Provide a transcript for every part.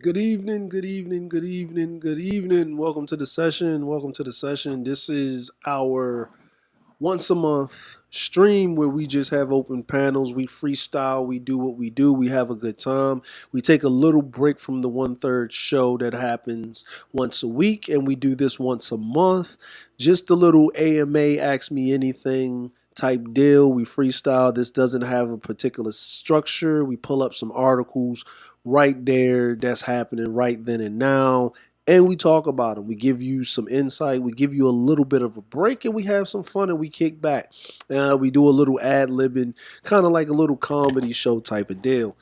Good evening, good evening, good evening, good evening. Welcome to the session. Welcome to the session. This is our once a month stream where we just have open panels. We freestyle. We do what we do. We have a good time. We take a little break from the 1/3 show that happens once a week, and we do this once a month. Just a little AMA, ask me anything type deal. We freestyle. This doesn't have a particular structure. We pull up some articles right there that's happening right then and now, and we talk about them. We give you some insight. We give you a little bit of a break, and we have some fun, and we kick back. We do a little ad libbing, kind of like a little comedy show type of deal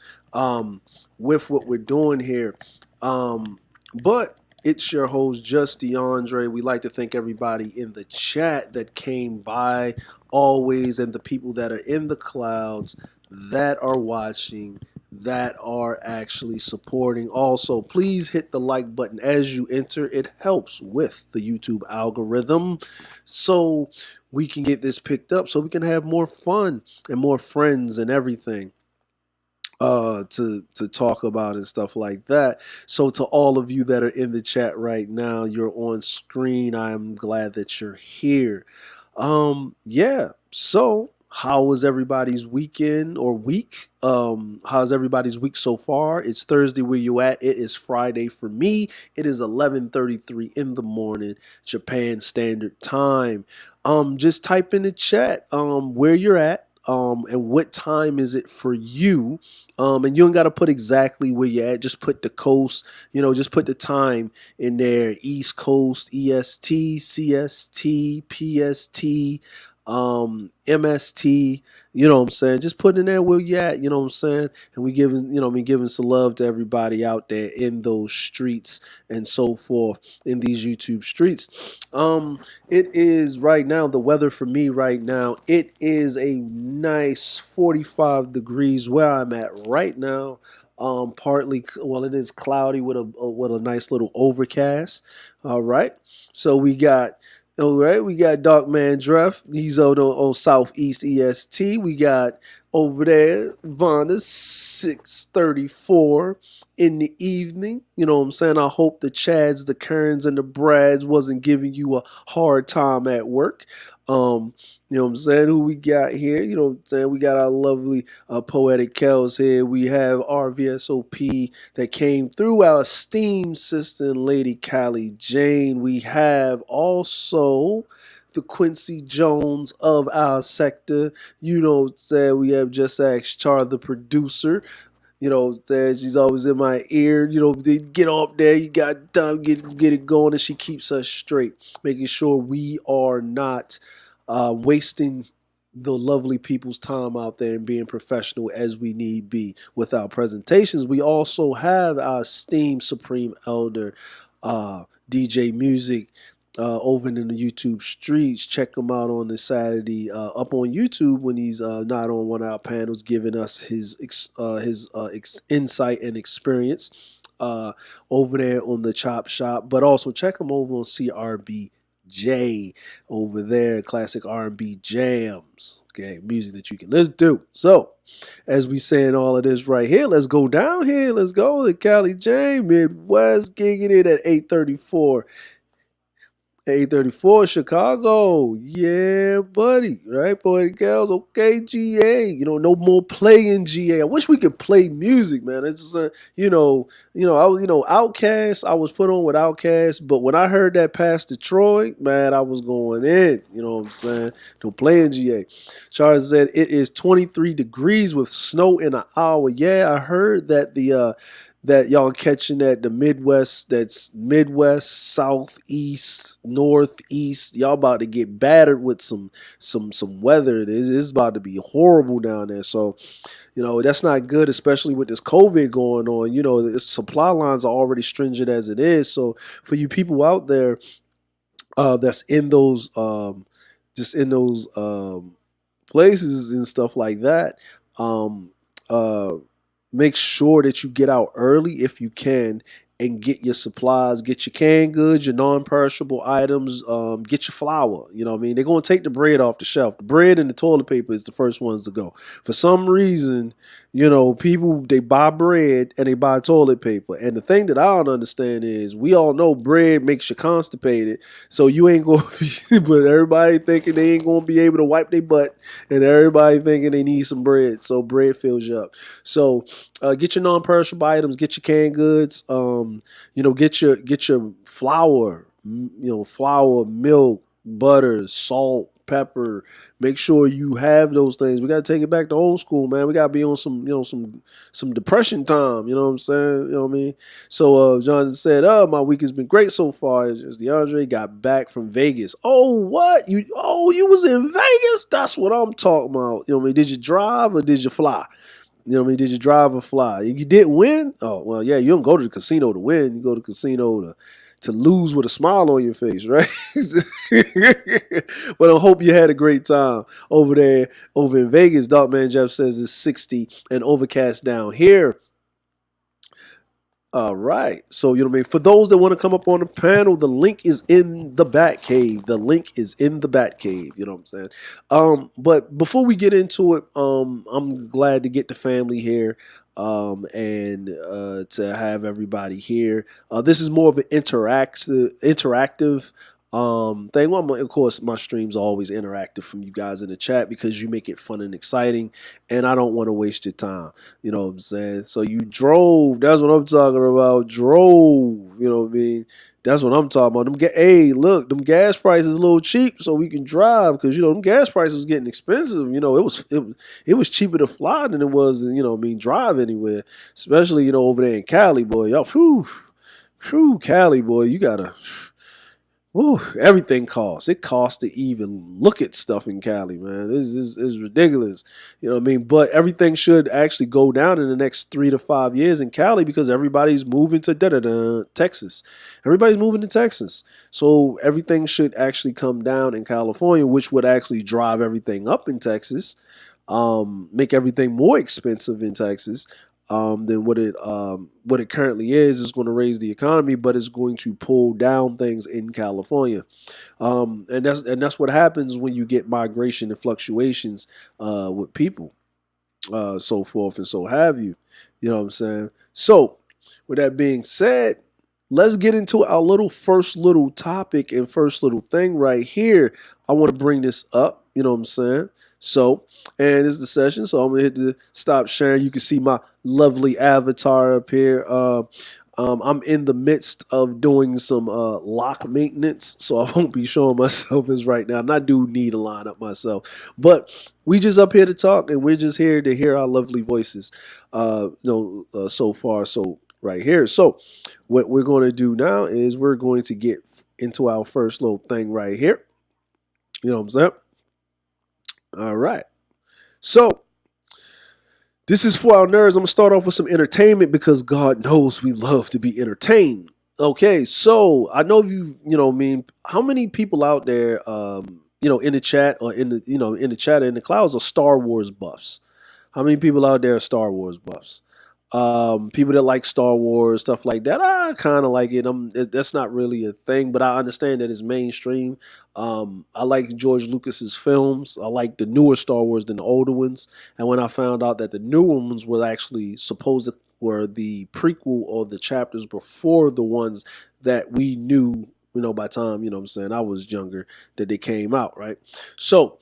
with what we're doing here. But it's your host, Just DeAndre. We like to thank everybody in the chat that came by always, and the people that are in the clouds that are watching, that are actually supporting. Also, please hit the like button as you enter. It helps with the YouTube algorithm so we can get this picked up, so we can have more fun and more friends and everything to talk about and stuff like that. So to all of you that are in the chat right now, you're on screen. I'm glad that you're here. Yeah. So how was everybody's weekend or week? How's everybody's week so far? It's Thursday where you at. It is Friday for me. It is 11:33 in the morning, Japan Standard Time. Just type in the chat where you're at. And what time is it for you? And you don't got to put exactly where you're at. Just put the coast, just put the time in there. East Coast, EST, CST, PST, MST, you know what I'm saying? Just put in there where you at, you know what I'm saying? And we giving some love to everybody out there in those streets and so forth, in these YouTube streets. It is right now, the weather for me right now, it is a nice 45 degrees where I'm at right now. Partly, well, it is cloudy with a nice little overcast. All right. So we got Dark Man Dreff. He's on Southeast EST. We got over there Vonda 6:34 in the evening. You know what I'm saying? I hope the Chads, the Kerns, and the Brads wasn't giving you a hard time at work. You know what I'm saying? Who we got here? You know what I'm saying? We got our lovely Poetic Kells here. We have RVSOP that came through, our esteemed sister, Lady Callie Jane. We have also the Quincy Jones of our sector. You know what I'm saying? We have JustaskChar, the producer. You know what I'm saying? She's always in my ear. Get up there. You got time, get it going, and she keeps us straight, making sure we are not wasting the lovely people's time out there and being professional as we need be with our presentations. We also have our esteemed Supreme Elder, DJ Music, over in the YouTube streets. Check him out on this Saturday up on YouTube when he's not on one of our panels, giving us his insight and experience over there on the Chop Shop. But also check him over on CRBJ over there, classic R&B jams. Okay, music that you can listen to. So, as we saying all of this right here, let's go down here. Let's go to Callie J, Midwest, gigging it at 8:34. 8:34 Chicago. Yeah, buddy. Right, boy and girls. Okay, GA. No more playing GA. I wish we could play music, man. It's just I was Outcast. I was put on with Outcast, but when I heard that past Detroit, man, I was going in. You know what I'm saying? No playing GA. Charles said it is 23 degrees with snow in an hour. Yeah, I heard that that y'all catching that the Midwest, that's Midwest, Southeast, Northeast. Y'all about to get battered with some weather. It's about to be horrible down there. So, that's not good, especially with this COVID going on. The supply lines are already stringent as it is. So for you people out there that's in those just in those places and stuff like that, um, uh, make sure that you get out early if you can and get your supplies, get your canned goods, your non-perishable items, get your flour. You know what I mean? They're going to take the bread off the shelf. The bread and the toilet paper is the first ones to go. For some reason, people, they buy bread and they buy toilet paper. And the thing that I don't understand is we all know bread makes you constipated. So you ain't going to, but everybody thinking they ain't going to be able to wipe their butt, and everybody thinking they need some bread. So bread fills you up. So get your non-perishable items, get your canned goods, get your flour, flour, milk, butter, salt, pepper. Make sure you have those things. We got to take it back to old school, man. We got to be on some depression time. You know what I'm saying? You know what I mean? So Jonathan said, my week has been great so far. As DeAndre got back from Vegas. Oh, what? You was in Vegas? That's what I'm talking about. You know what I mean? Did you drive or did you fly? You know what I mean? Did you drive or fly? You didn't win? Oh, well, yeah, you don't go to the casino to win. You go to the casino to lose with a smile on your face, right? But I hope you had a great time over there, over in Vegas. Darkman Jeff says it's 60 and overcast down here. All right. So, you know what I mean? For those that want to come up on the panel, the link is in the Batcave. The link is in the Batcave. You know what I'm saying? But before we get into it, I'm glad to get the family here and to have everybody here. This is more of an interactive thing. Well, of course, my streams are always interactive from you guys in the chat because you make it fun and exciting, and I don't want to waste your time. You know what I'm saying? So you drove. That's what I'm talking about. Drove. You know what I mean? That's what I'm talking about. Hey, look, them gas prices a little cheap, so we can drive because them gas prices was getting expensive. It was cheaper to fly than it was, drive anywhere. Especially over there in Cali, boy. Y'all, Cali, boy, you gotta. Everything costs. It costs to even look at stuff in Cali, man. This is ridiculous. You know what I mean? But everything should actually go down in the next 3 to 5 years in Cali because everybody's moving to Texas. Everybody's moving to Texas. So everything should actually come down in California, which would actually drive everything up in Texas, make everything more expensive in Texas. Than what it currently is going to raise the economy, but it's going to pull down things in California, and that's what happens when you get migration and fluctuations with people, so forth and so have you. You know what I'm saying? So, with that being said, let's get into our first little topic and first little thing right here. I want to bring this up. You know what I'm saying? So, and it's the session, so I'm going to hit the stop sharing. You can see my lovely avatar up here. I'm in the midst of doing some lock maintenance, so I won't be showing myself as right now. And I do need a lineup myself. But we just up here to talk, and we're just here to hear our lovely voices. So far, so right here. So what we're going to do now is we're going to get into our first little thing right here. You know what I'm saying? All right. So this is for our nerds. I'm going to start off with some entertainment because God knows we love to be entertained. Okay, so I know how many people out there, in the chat or in the chat or in the clouds are Star Wars buffs? How many people out there are Star Wars buffs? People that like Star Wars, stuff like that. I kind of like it. That's not really a thing, but I understand that it's mainstream. I like George Lucas's films. I like the newer Star Wars than the older ones. And when I found out that the newer ones were actually were the prequel or the chapters before the ones that we knew, by the time, I was younger, that they came out, right? So,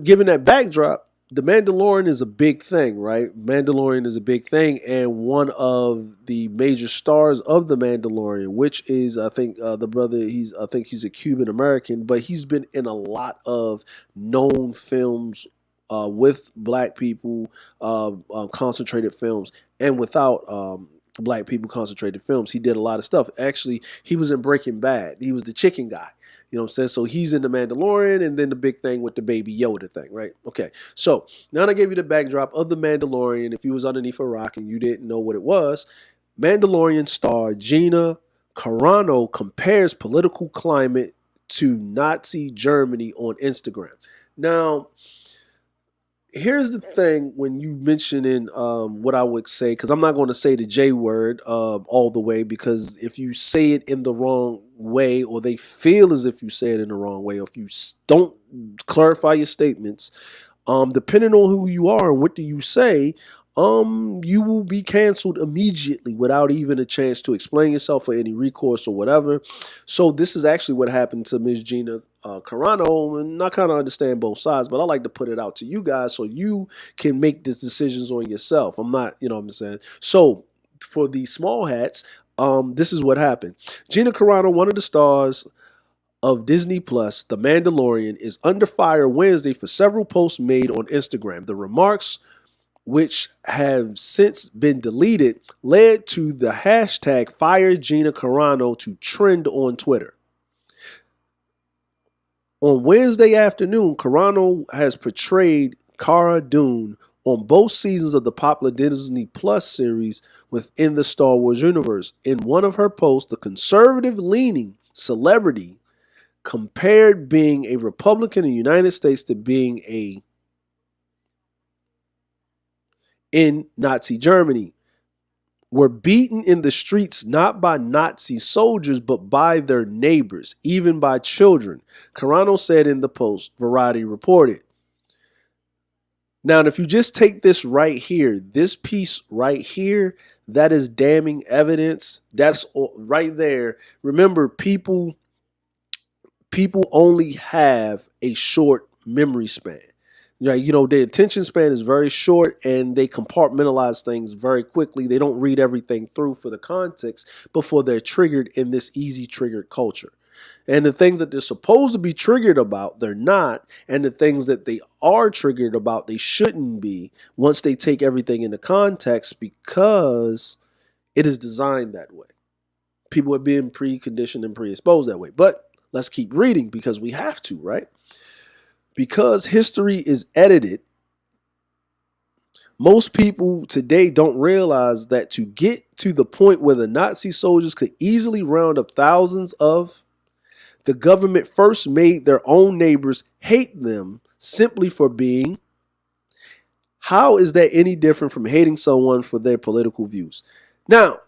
given that backdrop, The Mandalorian is a big thing, right? Mandalorian is a big thing, and one of the major stars of The Mandalorian, which is, I think, the brother, he's a Cuban American, but he's been in a lot of known films with black people, concentrated films, and without black people concentrated films. He did a lot of stuff. Actually, he was in Breaking Bad. He was the chicken guy. You know what I'm saying? So he's in The Mandalorian, and then the big thing with the Baby Yoda thing, right? Okay, so now I gave you the backdrop of The Mandalorian. If you was underneath a rock and you didn't know what it was, Mandalorian star Gina Carano compares political climate to Nazi Germany on Instagram. Now, here's the thing when you mentioning what I would say, because I'm not going to say the J word all the way, because if you say it in the wrong way, or they feel as if you say it in the wrong way, or if you don't clarify your statements, depending on who you are and what do you say, you will be canceled immediately without even a chance to explain yourself or any recourse or whatever. So this is actually what happened to Ms. Gina Carano, and I kind of understand both sides, but I like to put it out to you guys so you can make these decisions on yourself. I'm not, you know what I'm saying? So for the small hats, this is what happened. Gina Carano, one of the stars of Disney Plus, The Mandalorian, is under fire Wednesday for several posts made on Instagram. The remarks, which have since been deleted, led to the hashtag Fire Gina Carano to trend on Twitter. On Wednesday afternoon, Carano has portrayed Cara Dune on both seasons of the popular Disney Plus series within the Star Wars universe. In one of her posts, the conservative-leaning celebrity compared being a Republican in the United States to being in Nazi Germany. Were beaten in the streets not by Nazi soldiers, but by their neighbors, even by children, Carano said in the post, Variety reported. Now, if you just take this right here, this piece right here, that is damning evidence. That's right there. Remember, people only have a short memory span. You know, their attention span is very short, and they compartmentalize things very quickly. They don't read everything through for the context before they're triggered in this easy triggered culture. And the things that they're supposed to be triggered about, they're not. And the things that they are triggered about, they shouldn't be once they take everything into context, because it is designed that way. People are being preconditioned and pre-exposed that way. But let's keep reading, because we have to, right? Because history is edited, most people today don't realize that to get to the point where the Nazi soldiers could easily round up thousands of, the government first made their own neighbors hate them simply for being. How is that any different from hating someone for their political views? Now,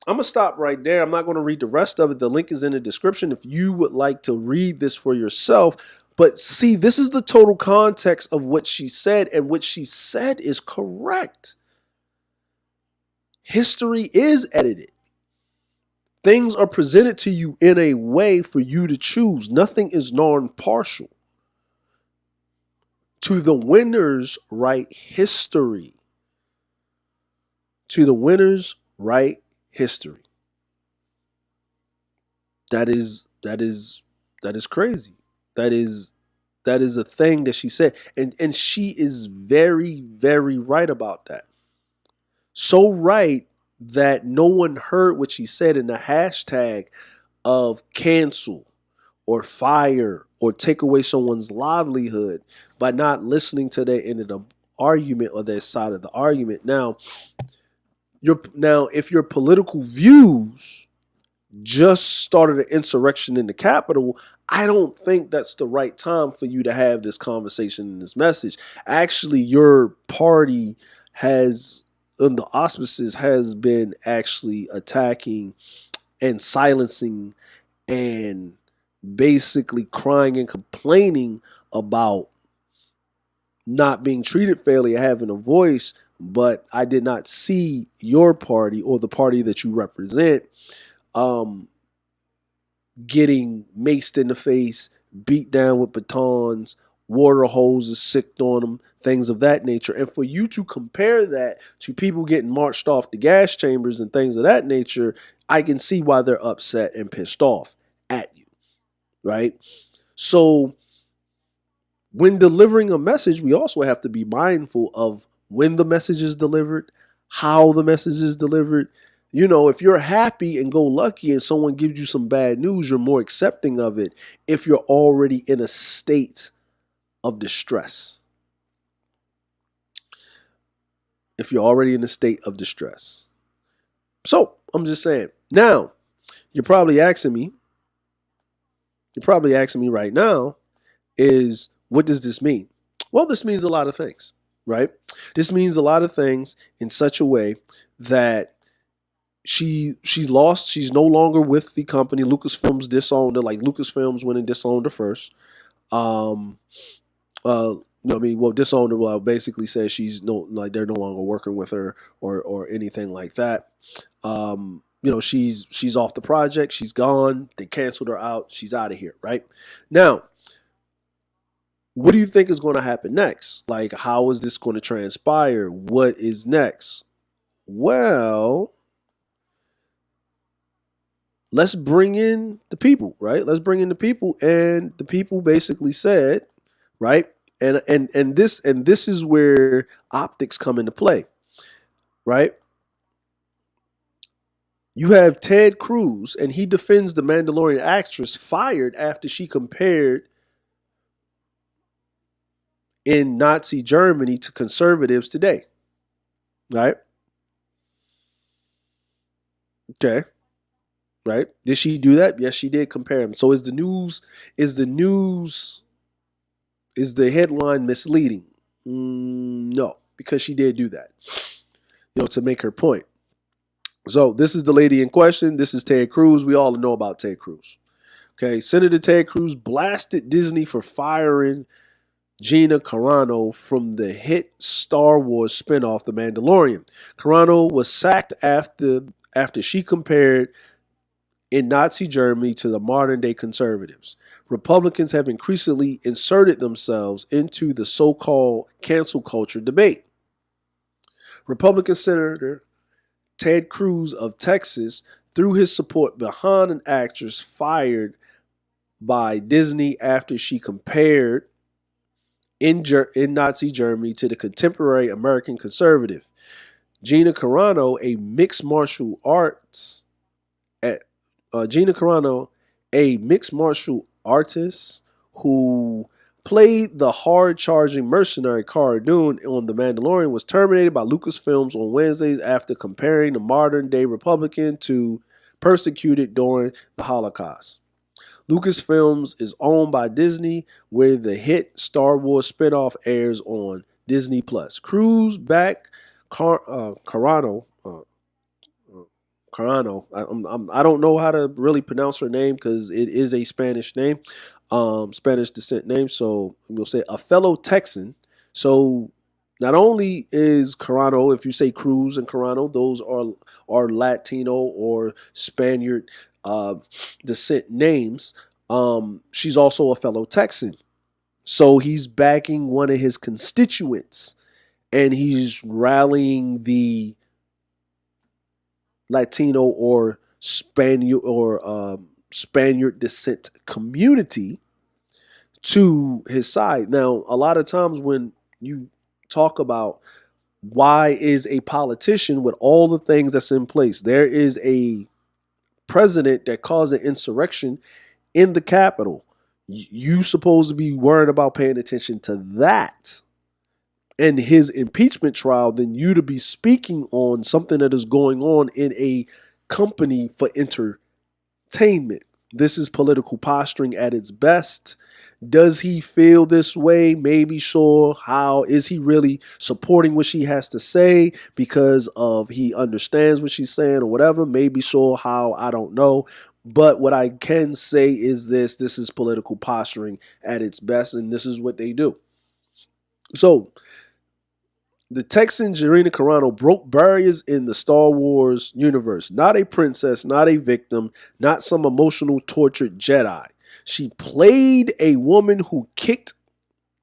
I'm going to stop right there. I'm not going to read the rest of it. The link is in the description if you would like to read this for yourself. But see, this is the total context of what she said, and what she said is correct. History is edited. Things are presented to you in a way for you to choose. Nothing is non-partial. To the winners, write history. To the winners, write history. That is crazy. That is a thing that she said. And she is very, very right about that. So right that no one heard what she said in the hashtag of cancel or fire or take away someone's livelihood by not listening to their end of the argument or their side of the argument. Now, if your political views just started an insurrection in the Capitol, I don't think that's the right time for you to have this conversation and this message. Actually, your party has, in the auspices, has been actually attacking and silencing and basically crying and complaining about not being treated fairly or having a voice. But I did not see your party or the party that you represent getting maced in the face, beat down with batons, water hoses sicked on them, things of that nature. And for you to compare that to people getting marched off the gas chambers and things of that nature, I can see why they're upset and pissed off at you, right? So when delivering a message, we also have to be mindful of when the message is delivered, how the message is delivered. You know, if you're happy and go lucky and someone gives you some bad news, you're more accepting of it if you're already in a state of distress. If you're already in a state of distress. So, I'm just saying. Now, you're probably asking me right now is, what does this mean? Well, this means a lot of things, right? This means a lot of things in such a way that she lost. She's no longer with the company. Lucasfilms disowned her. Like Lucasfilms went and disowned her first. Um, I mean, well, disowned her. Well, basically says she's no like they're no longer working with her or anything like that. She's off the project. She's gone. They canceled her out. She's out of here. Right now, what do you think is going to happen next? Like, how is this going to transpire? What is next? Well, let's bring in the people, right? Let's bring in the people, and the people basically said, right? And this is where optics come into play, right? You have Ted Cruz, and he defends the Mandalorian actress fired after she compared in Nazi Germany to conservatives today, right? Okay, right? Did she do that? Yes, she did compare them. So is the headline misleading? No, because she did do that, to make her point. So this is the lady in question. This is Ted Cruz. We all know about Ted Cruz. Okay, Senator Ted Cruz blasted Disney for firing Gina Carano from the hit Star Wars spinoff, The Mandalorian. Carano was sacked after she compared in Nazi Germany to the modern day conservatives. Republicans have increasingly inserted themselves into the so-called cancel culture debate. Republican Senator Ted Cruz of Texas threw his support behind an actress fired by Disney after she compared in Nazi Germany to the contemporary American conservative. Gina Carano, a mixed martial arts Gina Carano, a mixed martial artist who played the hard-charging mercenary Cara Dune on The Mandalorian, was terminated by Lucasfilms on Wednesdays after comparing the modern-day Republican to persecuted during the Holocaust. Lucasfilms is owned by Disney, where the hit Star Wars spinoff airs on Disney+. Cruz backed Carano. Carano. I don't know how to really pronounce her name because it is a Spanish name, Spanish descent name. So we'll say a fellow Texan. So not only is Carano, if you say Cruz and Carano, those are Latino or Spaniard descent names. She's also a fellow Texan. So he's backing one of his constituents, and he's rallying the Latino or Spaniard descent community to his side. Now, a lot of times when you talk about why is a politician with all the things that's in place, there is a president that caused an insurrection in the Capitol. You supposed to be worried about paying attention to that and his impeachment trial than you to be speaking on something that is going on in a company for entertainment. This is political posturing at its best. Does he feel this way? Maybe, sure. How is he really supporting what she has to say because of he understands what she's saying or whatever? Maybe, sure. How? I don't know. But what I can say is this is political posturing at its best, and this is what they do. So the Texan Gina Carano broke barriers in the Star Wars universe. Not a princess, not a victim, not some emotional tortured Jedi. She played a woman who kicked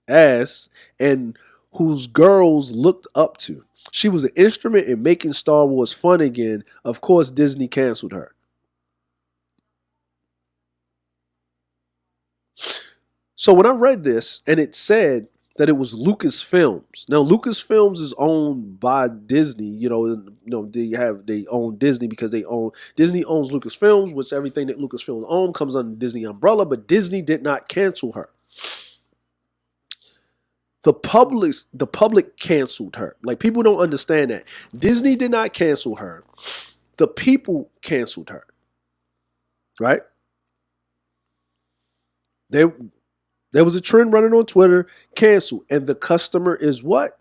ass and whose girls looked up to. She was an instrument in making Star Wars fun again. Of course, Disney canceled her. So when I read this and it said that it was Lucasfilms. Now Lucasfilms is owned by Disney. They own Disney because Disney owns Lucasfilms, which everything that Lucasfilms owns comes under the Disney umbrella. But Disney did not cancel her. The public canceled her. Like, people don't understand that. Disney did not cancel her. The people canceled her. Right? There was a trend running on Twitter, cancel. And the customer is what?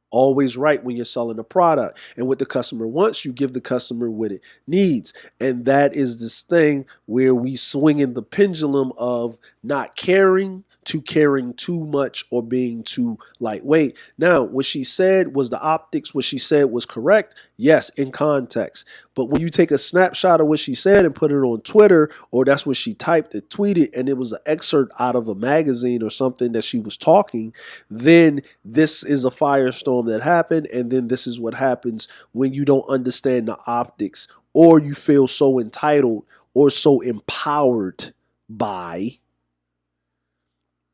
Always right when you're selling a product. And what the customer wants, you give the customer what it needs. And that is this thing where we swing in the pendulum of not caring too much or being too lightweight. Now, what she said was the optics, what she said was correct. Yes, in context. But when you take a snapshot of what she said and put it on Twitter, or that's what she typed and tweeted, and it was an excerpt out of a magazine or something that she was talking, then this is a firestorm that happened. And then this is what happens when you don't understand the optics, or you feel so entitled or so empowered by,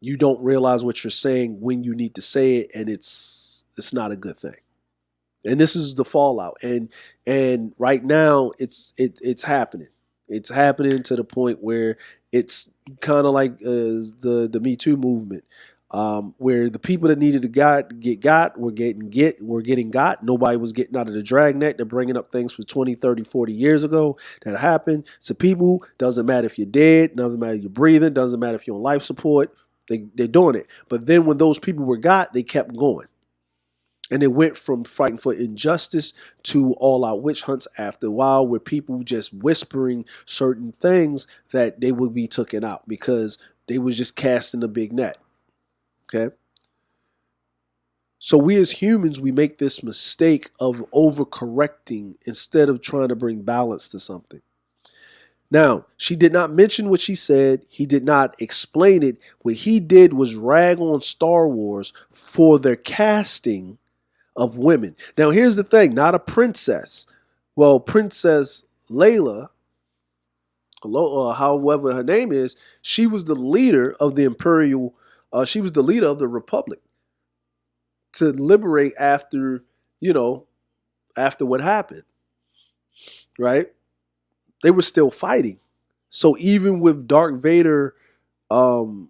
you don't realize what you're saying when you need to say it, and it's not a good thing. And this is the fallout. And right now it's happening. It's happening to the point where it's kind of like the Me Too movement, where the people that needed to get got were getting got. Nobody was getting out of the dragnet. They're bringing up things from 20, 30, 40 years ago that happened. So people, doesn't matter if you're dead, doesn't matter if you're breathing, doesn't matter if you're on life support, they're doing it. But then when those people were got, they kept going. And it went from fighting for injustice to all-out witch hunts after a while, where people just whispering certain things that they would be taken out because they was just casting a big net. Okay? So we as humans, we make this mistake of overcorrecting instead of trying to bring balance to something. Now, she did not mention what she said. He did not explain it. What he did was rag on Star Wars for their casting of women. Now, here's the thing, not a princess. Well, Princess Layla, however her name is, she was the leader of the Imperial, she was the leader of the Republic to liberate after what happened, right? They were still fighting. So even with Darth Vader, Darth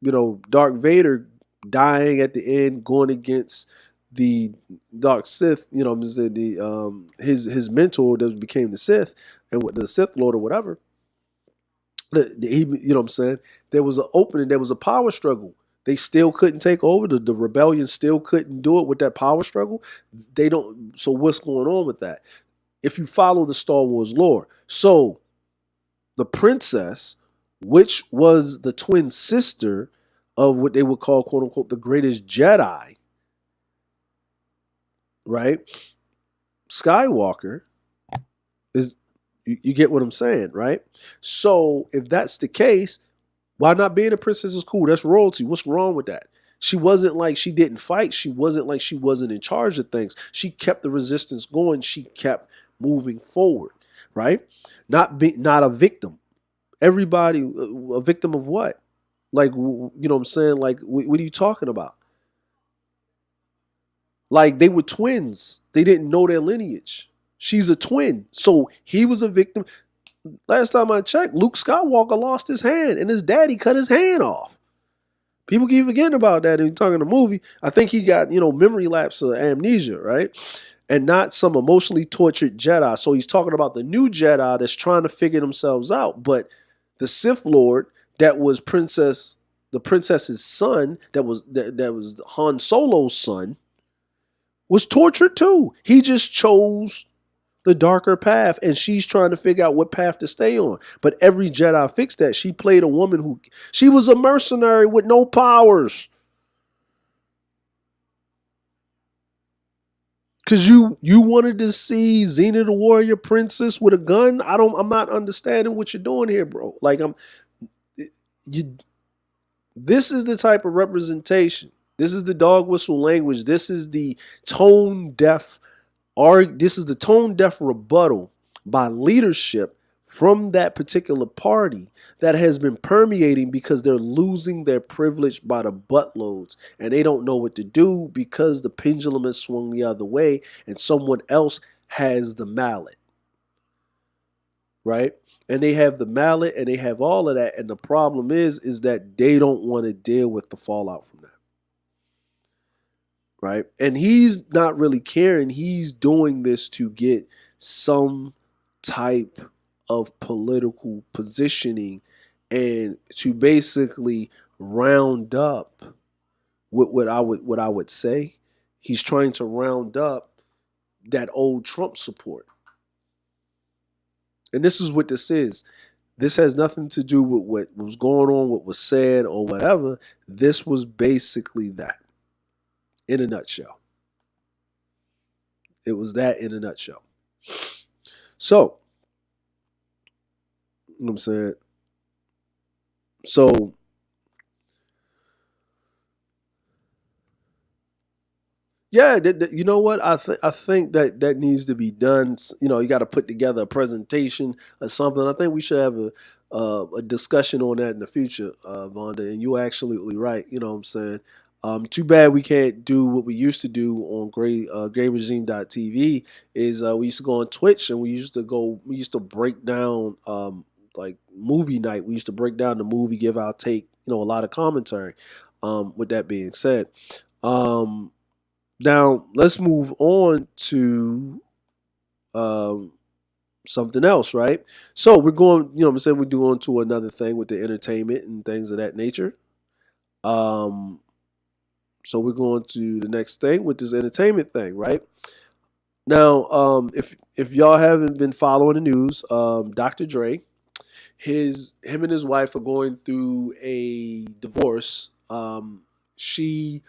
Vader dying at the end, going against the Dark Sith, his mentor that became the Sith and what the Sith Lord or whatever. There was an opening, there was a power struggle. They still couldn't take over. The rebellion still couldn't do it with that power struggle. So what's going on with that? If you follow the Star Wars lore. So the princess, which was the twin sister of what they would call, quote unquote, the greatest Jedi, right? Skywalker is, you get what I'm saying, right? So if that's the case, why not being a princess is cool? That's royalty. What's wrong with that? She wasn't like she didn't fight. She wasn't like she wasn't in charge of things. She kept the resistance going. She kept moving forward, right? Not a victim. Everybody, a victim of what? Like, you know what I'm saying? Like, what are you talking about? Like, they were twins. They didn't know their lineage. She's a twin. So he was a victim. Last time I checked, Luke Skywalker lost his hand and his daddy cut his hand off. People keep forgetting about that in talking the movie. I think he got, memory lapse or amnesia, right? And not some emotionally tortured Jedi. So he's talking about the new Jedi that's trying to figure themselves out. But the Sith Lord that was the princess's son, that was Han Solo's son, was tortured too. He just chose the darker path, and she's trying to figure out what path to stay on. But every Jedi fixed that. She played a woman she was a mercenary with no powers. Because you wanted to see Xena the Warrior Princess with a gun? I'm not understanding what you're doing here, bro. Like, this is the type of representation. This is the dog whistle language. This is the tone deaf rebuttal by leadership from that particular party that has been permeating because they're losing their privilege by the buttloads, and they don't know what to do because the pendulum has swung the other way and someone else has the mallet, right? And they have the mallet and they have all of that, and the problem is that they don't want to deal with the fallout from that. Right? And he's not really caring. He's doing this to get some type of political positioning and to basically round up what I would say. He's trying to round up that old Trump support. And this is what this is. This has nothing to do with what was going on, what was said, or whatever. This was basically that in a nutshell. It was that in a nutshell. So, you know what I'm saying? So, yeah, you know what? I think that needs to be done. You know, you got to put together a presentation or something. I think we should have a discussion on that in the future, Vonda. And you're absolutely right. You know what I'm saying? Too bad we can't do what we used to do on GrayRegime.tv. Is we used to go on Twitch and we used to break down like movie night. We used to break down the movie, give our take. You know, a lot of commentary. With that being said. Um, Now let's move on to um, something else, right? So we're going, you know what I'm saying, we're doing to another thing with the entertainment and things of that nature. Um, so we're going to the next thing with this entertainment thing, right? Now, if y'all haven't been following the news, Dr. Dre, him and his wife are going through a divorce. She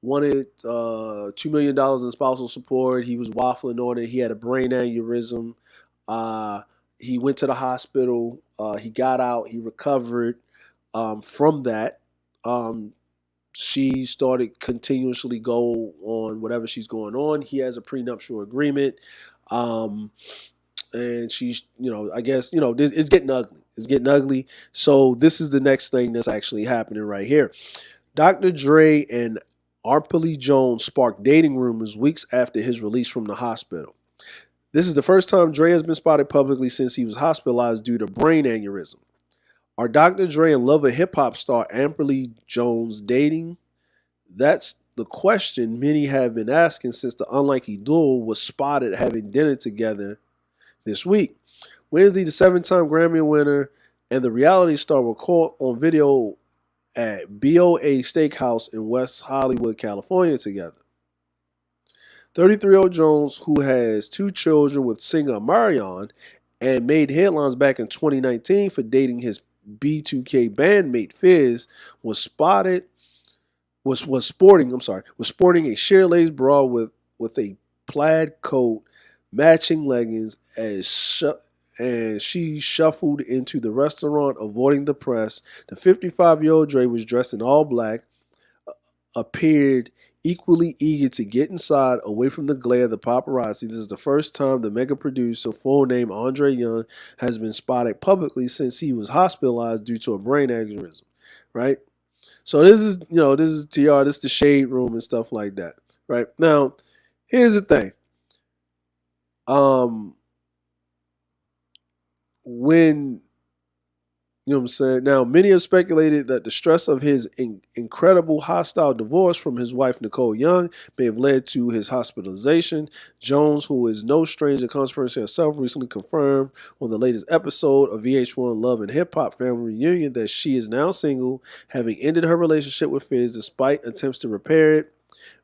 wanted $2 million in spousal support. He was waffling on it. He had a brain aneurysm. Uh, he went to the hospital. He got out. He recovered from that. Um, she started continuously go on whatever she's going on. He has a prenuptial agreement. Um, and she's, I guess, it's getting ugly. It's getting ugly. So this is the next thing that's actually happening right here. Dr. Dre and Arpely Jones sparked dating rumors weeks after his release from the hospital. This is the first time Dre has been spotted publicly since he was hospitalized due to brain aneurysm. Are Dr. Dre and lover hip hop star Arpely Jones dating? That's the question many have been asking since the unlikely duo was spotted having dinner together this week. Wednesday, the 7-time Grammy winner and the reality star were caught on video at BOA Steakhouse in West Hollywood, California together. 33-year-old Jones, who has 2 children with singer Marion and made headlines back in 2019 for dating his B2K bandmate Fizz, was sporting a sheer lace bra with a plaid coat, matching leggings and she shuffled into the restaurant, avoiding the press. The 55-year-old Dre was dressed in all black, appeared equally eager to get inside, away from the glare of the paparazzi. This is the first time the mega producer, full name Andre Young, has been spotted publicly since he was hospitalized due to a brain aneurysm, right? So this is TR, this is the shade room and stuff like that, right? Now, here's the thing. When, you know what I'm saying? Now, many have speculated that the stress of his incredible hostile divorce from his wife, Nicole Young, may have led to his hospitalization. Jones, who is no stranger to controversy herself, recently confirmed on the latest episode of VH1 Love and Hip Hop Family Reunion that she is now single, having ended her relationship with Fizz despite attempts to repair it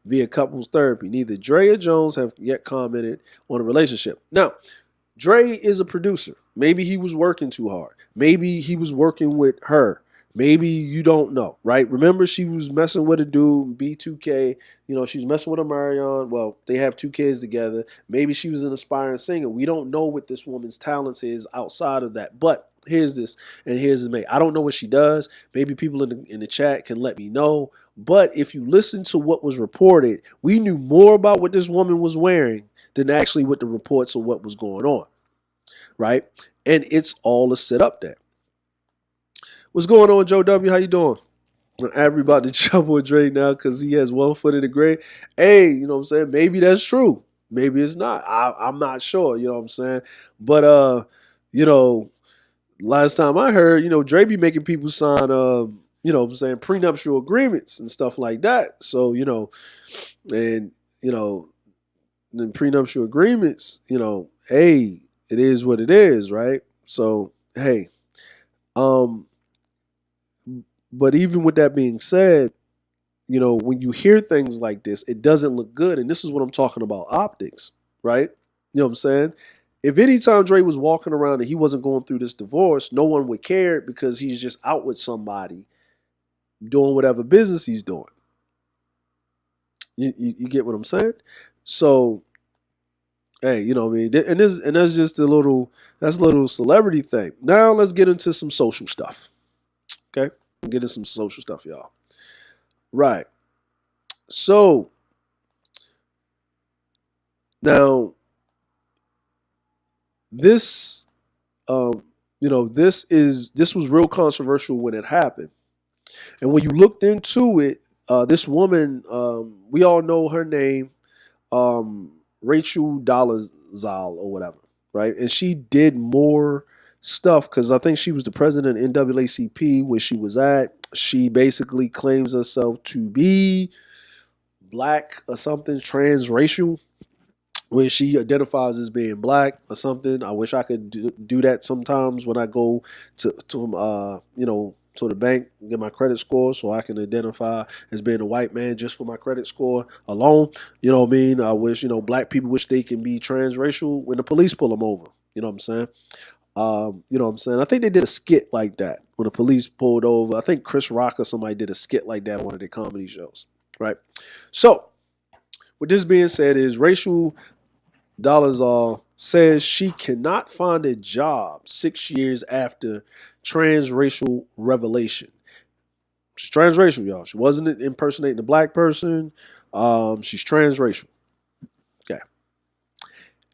via couples therapy. Neither Dre or Jones have yet commented on the relationship. Now, Dre is a producer. Maybe he was working too hard. Maybe he was working with her. Maybe you don't know, right? Remember, she was messing with a dude, B2K. She was messing with a Marion. Well, they have 2 kids together. Maybe she was an aspiring singer. We don't know what this woman's talents is outside of that. But here's this, and here's the mate. I don't know what she does. Maybe people in the chat can let me know. But if you listen to what was reported, we knew more about what this woman was wearing than actually what the reports of what was going on, right? And it's all a set up there. What's going on, Joe W? How you doing? Everybody jump with Dre now because he has 1 foot in the grave. Hey, you know what I'm saying? Maybe that's true. Maybe it's not. I'm not sure. You know what I'm saying? But last time I heard, Dre be making people sign prenuptial agreements and stuff like that. So, and the prenuptial agreements, hey, it is what it is, right? So, hey, But even with that being said, when you hear things like this, it doesn't look good. And this is what I'm talking about, optics, right? You know what I'm saying? If anytime Dre was walking around and he wasn't going through this divorce, no one would care because he's just out with somebody doing whatever business he's doing. You get what I'm saying? So, hey, you know what I mean? And that's just that's a little celebrity thing. Now let's get into some social stuff. Okay? Get into some social stuff, y'all. Right. So now this this was real controversial when it happened. And when you looked into it, this woman, we all know her name, Rachel Dolezal or whatever, right? And she did more stuff because I think she was the president of NAACP where she was at. She basically claims herself to be black or something, transracial, where she identifies as being black or something. I wish I could do that sometimes when I go to the bank, get my credit score so I can identify as being a white man just for my credit score alone. You know what I mean? I wish, black people wish they can be transracial when the police pull them over. You know what I'm saying? You know what I'm saying? I think they did a skit like that when the police pulled over. I think Chris Rock or somebody did a skit like that on one of their comedy shows, right? So, with this being said, is Rachel Dolezal says she cannot find a job 6 years after transracial revelation. She's transracial, y'all. She wasn't impersonating a black person. She's transracial. Okay.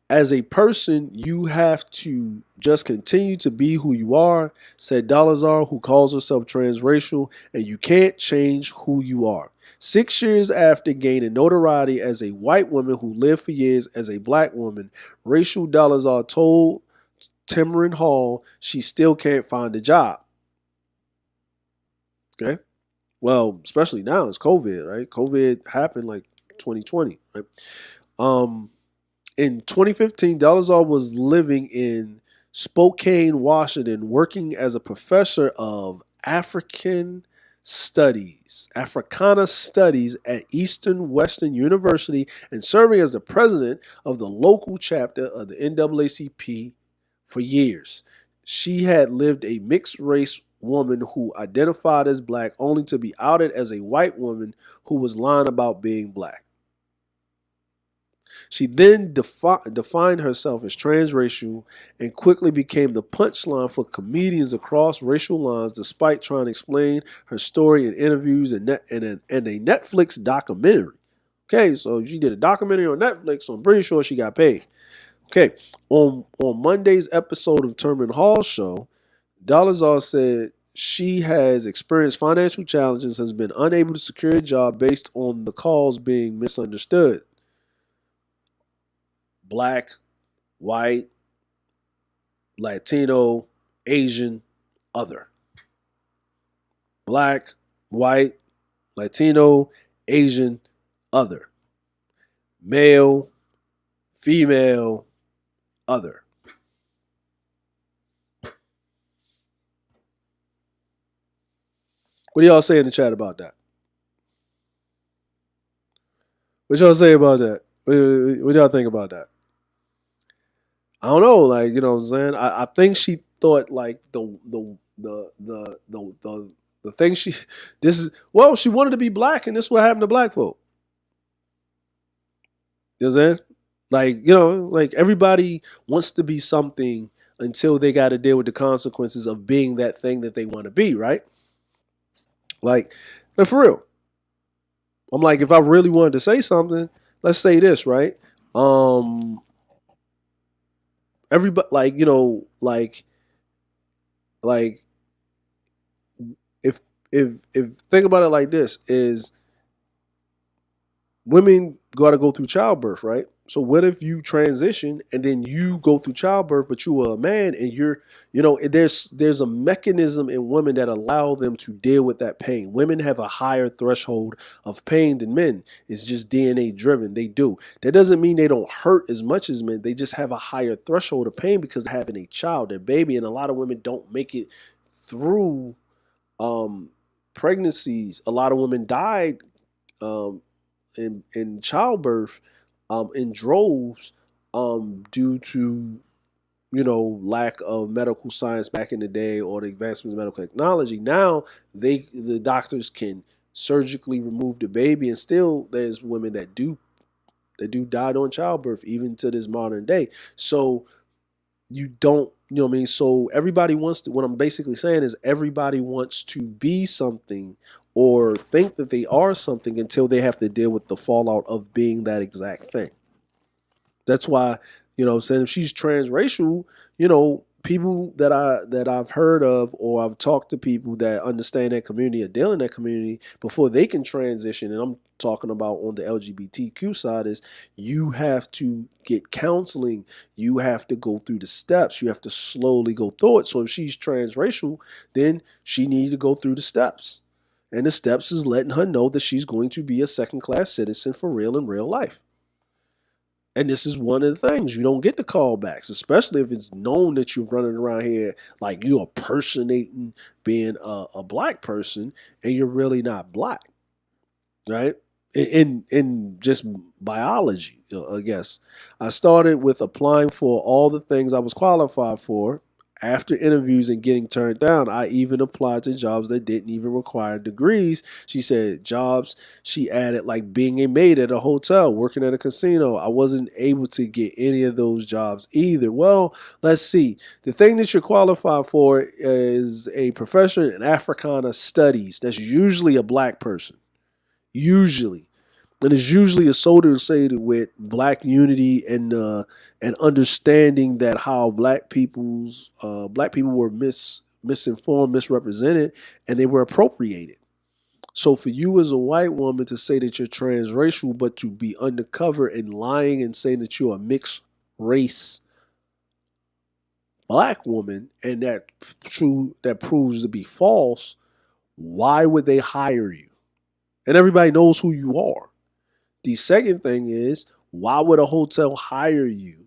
As a person, you have to just continue to be who you are, said Dolezal, who calls herself transracial, and you can't change who you are. 6 years after gaining notoriety as a white woman who lived for years as a black woman, Rachel Dolezal told Tamron Hall she still can't find a job. Okay? Well, especially now, it's COVID, right? COVID happened like 2020, right? In 2015, Dolezal was living in Spokane, Washington, working as a professor of Africana Studies at Eastern Western University and serving as the president of the local chapter of the NAACP for years. She had lived a mixed race woman who identified as black only to be outed as a white woman who was lying about being black. She then defined herself as transracial and quickly became the punchline for comedians across racial lines despite trying to explain her story in interviews and a Netflix documentary. Okay, so she did a documentary on Netflix, so I'm pretty sure she got paid. Okay, on Monday's episode of Tamron Hall's show, Dolezal said she has experienced financial challenges, has been unable to secure a job based on the calls being misunderstood. Black, white, Latino, Asian, other. Black, white, Latino, Asian, other. Male, female, other. What do y'all say in the chat about that? What y'all say about that? What y'all think about that? I don't know, like, you know what I'm saying? I think she thought like the thing she she wanted to be black and this is what happened to black folk. You know what I'm saying? Like, like everybody wants to be something until they got to deal with the consequences of being that thing that they want to be, right? Like, but for real. I'm like, if I really wanted to say something, let's say this, right? Everybody, like if think about it like this, is women got to go through childbirth, right? So what if you transition and then you go through childbirth, but you are a man and there's a mechanism in women that allow them to deal with that pain. Women have a higher threshold of pain than men. It's just DNA driven. They do. That doesn't mean they don't hurt as much as men. They just have a higher threshold of pain because they're having a child, their baby, and a lot of women don't make it through pregnancies. A lot of women died um, in childbirth in droves due to lack of medical science back in the day or the advancements of medical technology. Now the doctors can surgically remove the baby, and still there's women that do die during childbirth even to this modern day. So you don't, what I mean? So everybody wants to, what I'm basically saying is everybody wants to be something or think that they are something until they have to deal with the fallout of being that exact thing. That's why, I'm saying if she's transracial, people that I've heard of or I've talked to people that understand that community or deal in that community before they can transition, and I'm talking about on the LGBTQ side, is you have to get counseling, you have to go through the steps, you have to slowly go through it. So if she's transracial, then she needs to go through the steps. And the steps is letting her know that she's going to be a second class citizen for real in real life. And this is one of the things you don't get the callbacks, especially if it's known that you're running around here like you're impersonating being a black person and you're really not black, right? In just biology, I guess. I started with applying for all the things I was qualified for. After interviews and getting turned down, I even applied to jobs that didn't even require degrees. She said jobs, she added, like being a maid at a hotel, working at a casino. I wasn't able to get any of those jobs either. Well, let's see. The thing that you're qualified for is a professor in Africana studies. That's usually a black person. Usually. And it's usually associated with black unity and understanding that how black people were misinformed, misrepresented, and they were appropriated. So for you as a white woman to say that you're transracial, but to be undercover and lying and saying that you're a mixed race black woman, and that proves to be false, why would they hire you? And everybody knows who you are. The second thing is, why would a hotel hire you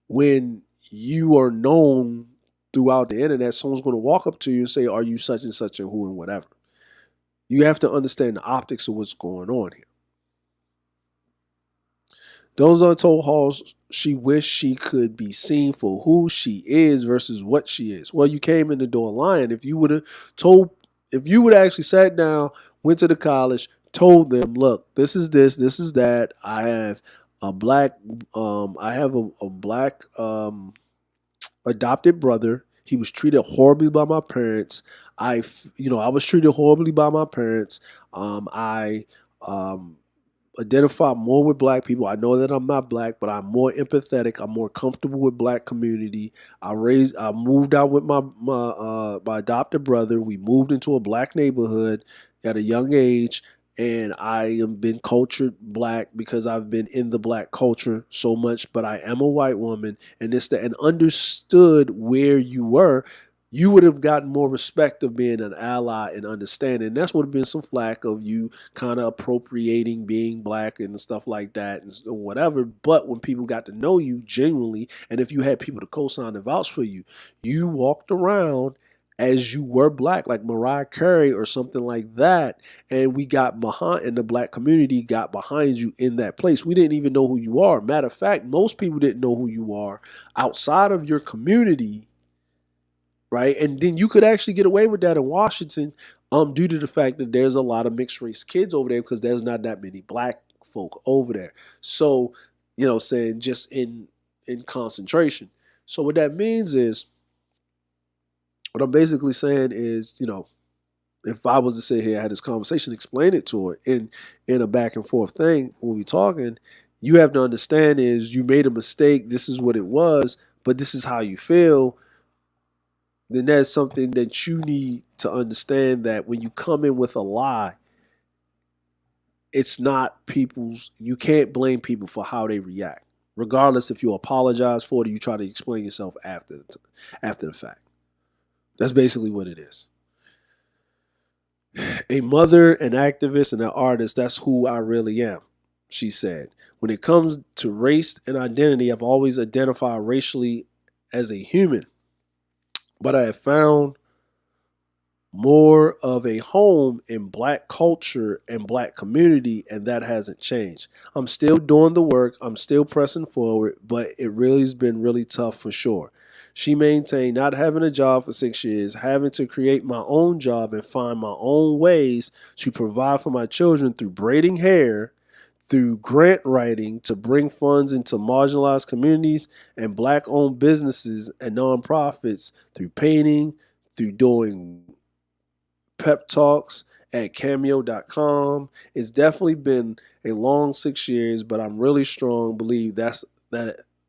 when you are known throughout the internet? Someone's going to walk up to you and say, are you such and such and who and whatever. You have to understand the optics of what's going on here. Those untold halls, she wished she could be seen for who she is versus what she is. Well, you came in the door lying. If you would have actually sat down, went to the college, told them, look, this is that. I have a black adopted brother. He was treated horribly by my parents. I was treated horribly by my parents. I identify more with black people. I know that I'm not black, but I'm more empathetic. I'm more comfortable with black community. I moved out with my adopted brother. We moved into a black neighborhood at a young age, and I have been cultured black because I've been in the black culture so much. But I am a white woman, and understood where you were. You would have gotten more respect of being an ally and understanding. That's would have been some flack of you kind of appropriating being black and stuff like that and whatever. But when people got to know you genuinely, and if you had people to co-sign and vouch for you, you walked around as you were black, like Mariah Carey or something like that. And we got behind, and the black community got behind you in that place. We didn't even know who you are. Matter of fact, most people didn't know who you are outside of your community. Right. And then you could actually get away with that in Washington due to the fact that there's a lot of mixed race kids over there because there's not that many black folk over there. So, saying just in concentration. So what that means is, what I'm basically saying is, if I was to sit here, had this conversation, explain it to her in a back and forth thing when we talking, you have to understand is you made a mistake. This is what it was, but this is how you feel. Then that's something that you need to understand, that when you come in with a lie, it's not you can't blame people for how they react, regardless if you apologize for it or you try to explain yourself after the fact. That's basically what it is. A mother, an activist, and an artist, that's who I really am, she said. When it comes to race and identity, I've always identified racially as a human. But I have found more of a home in Black culture and Black community, and that hasn't changed. I'm still doing the work, I'm still pressing forward, but it really has been really tough for sure. She maintained not having a job for 6 years, having to create my own job and find my own ways to provide for my children through braiding hair, through grant writing to bring funds into marginalized communities and Black owned businesses and nonprofits, through painting, through doing pep talks at cameo.com. It's definitely been a long 6 years, but I'm really strong believe that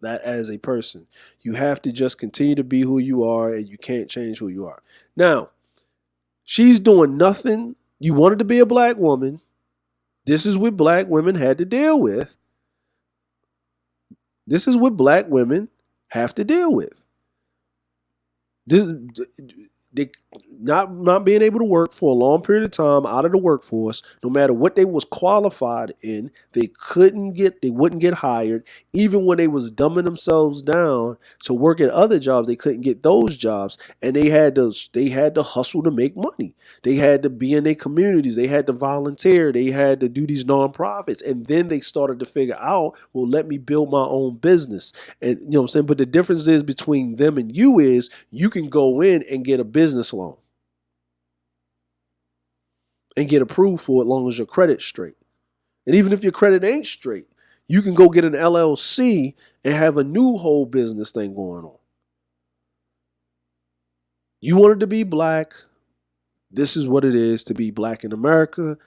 as a person. You have to just continue to be who you are, and you can't change who you are. Now, she's doing nothing. You wanted to be a Black woman. This is what Black women had to deal with. This is what Black women have to deal with. This, they not being able to work for a long period of time out of the workforce, no matter what they was qualified in, they wouldn't get hired. Even when they was dumbing themselves down to work at other jobs, they couldn't get those jobs, and they had to hustle to make money. They had to be in their communities, they had to volunteer, they had to do these nonprofits, and then they started to figure out, well, let me build my own business. And you know what I'm saying? But the difference is between them and you is you can go in and get a business loan and get approved for it as long as your credit's straight. And even if your credit ain't straight, you can go get an LLC and have a new whole business thing going on. You wanted to be Black. This is what it is to be Black in America.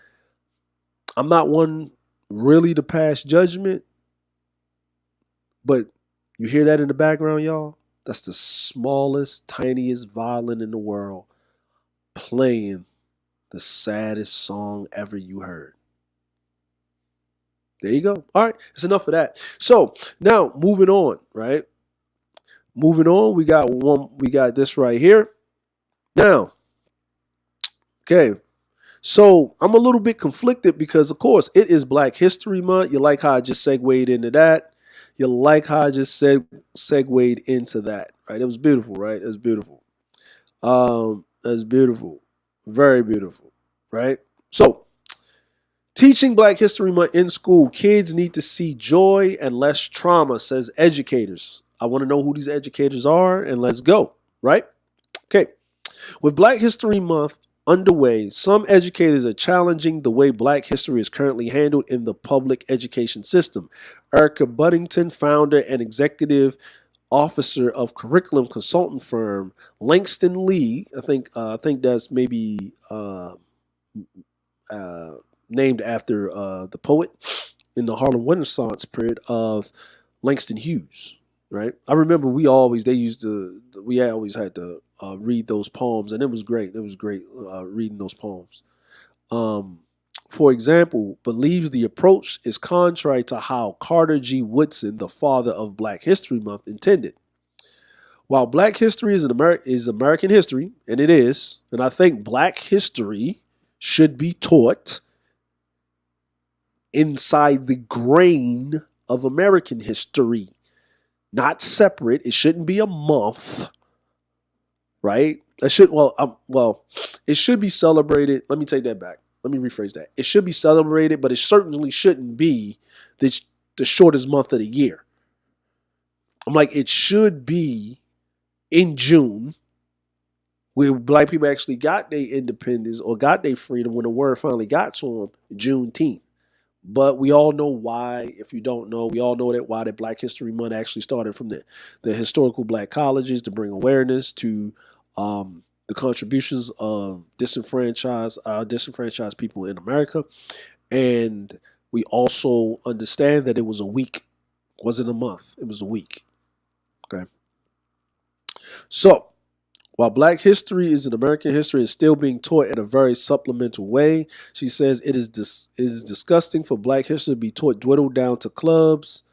I'm not one really to pass judgment, but you hear that in the background, y'all? That's the smallest, tiniest violin in the world playing the saddest song ever you heard. There you go. All right, it's enough of that. So now moving on, right? Moving on, we got this right here. Now, okay. So I'm a little bit conflicted because, of course, it is Black History Month. You like how I just segued into that? You like how I just segued into that, right? It was beautiful, right? It was beautiful. It was beautiful. Very beautiful, right? So, teaching Black History Month in school, kids need to see joy and less trauma, says educators. I want to know who these educators are, and let's go, right? Okay. With Black History Month underway, some educators are challenging the way Black history is currently handled in the public education system. Erica Buddington, founder and executive officer of curriculum consultant firm Langston Lee, I think that's maybe named after the poet in the Harlem Renaissance period of Langston Hughes. Right, I remember we always had to read those poems, and it was great. It was great reading those poems. For example, believes the approach is contrary to how Carter G. Woodson, the father of Black History Month, intended. While Black history is American history, and it is, and I think Black history should be taught inside the grain of American history. Not separate. It shouldn't be a month, right? It should be celebrated. Let me take that back. Let me rephrase that. It should be celebrated, but it certainly shouldn't be the shortest month of the year. I'm like, it should be in June, where Black people actually got their independence or got their freedom when the word finally got to them, Juneteenth. But we all know why. If you don't know, we all know that why that Black History Month actually started from the historical Black colleges to bring awareness to the contributions of disenfranchised people in America. And we also understand that it was a week. It wasn't a month. It was a week. Okay. So, while Black history is an American history, it's still being taught in a very supplemental way. She says it is disgusting for Black history to be taught dwindled down to clubs,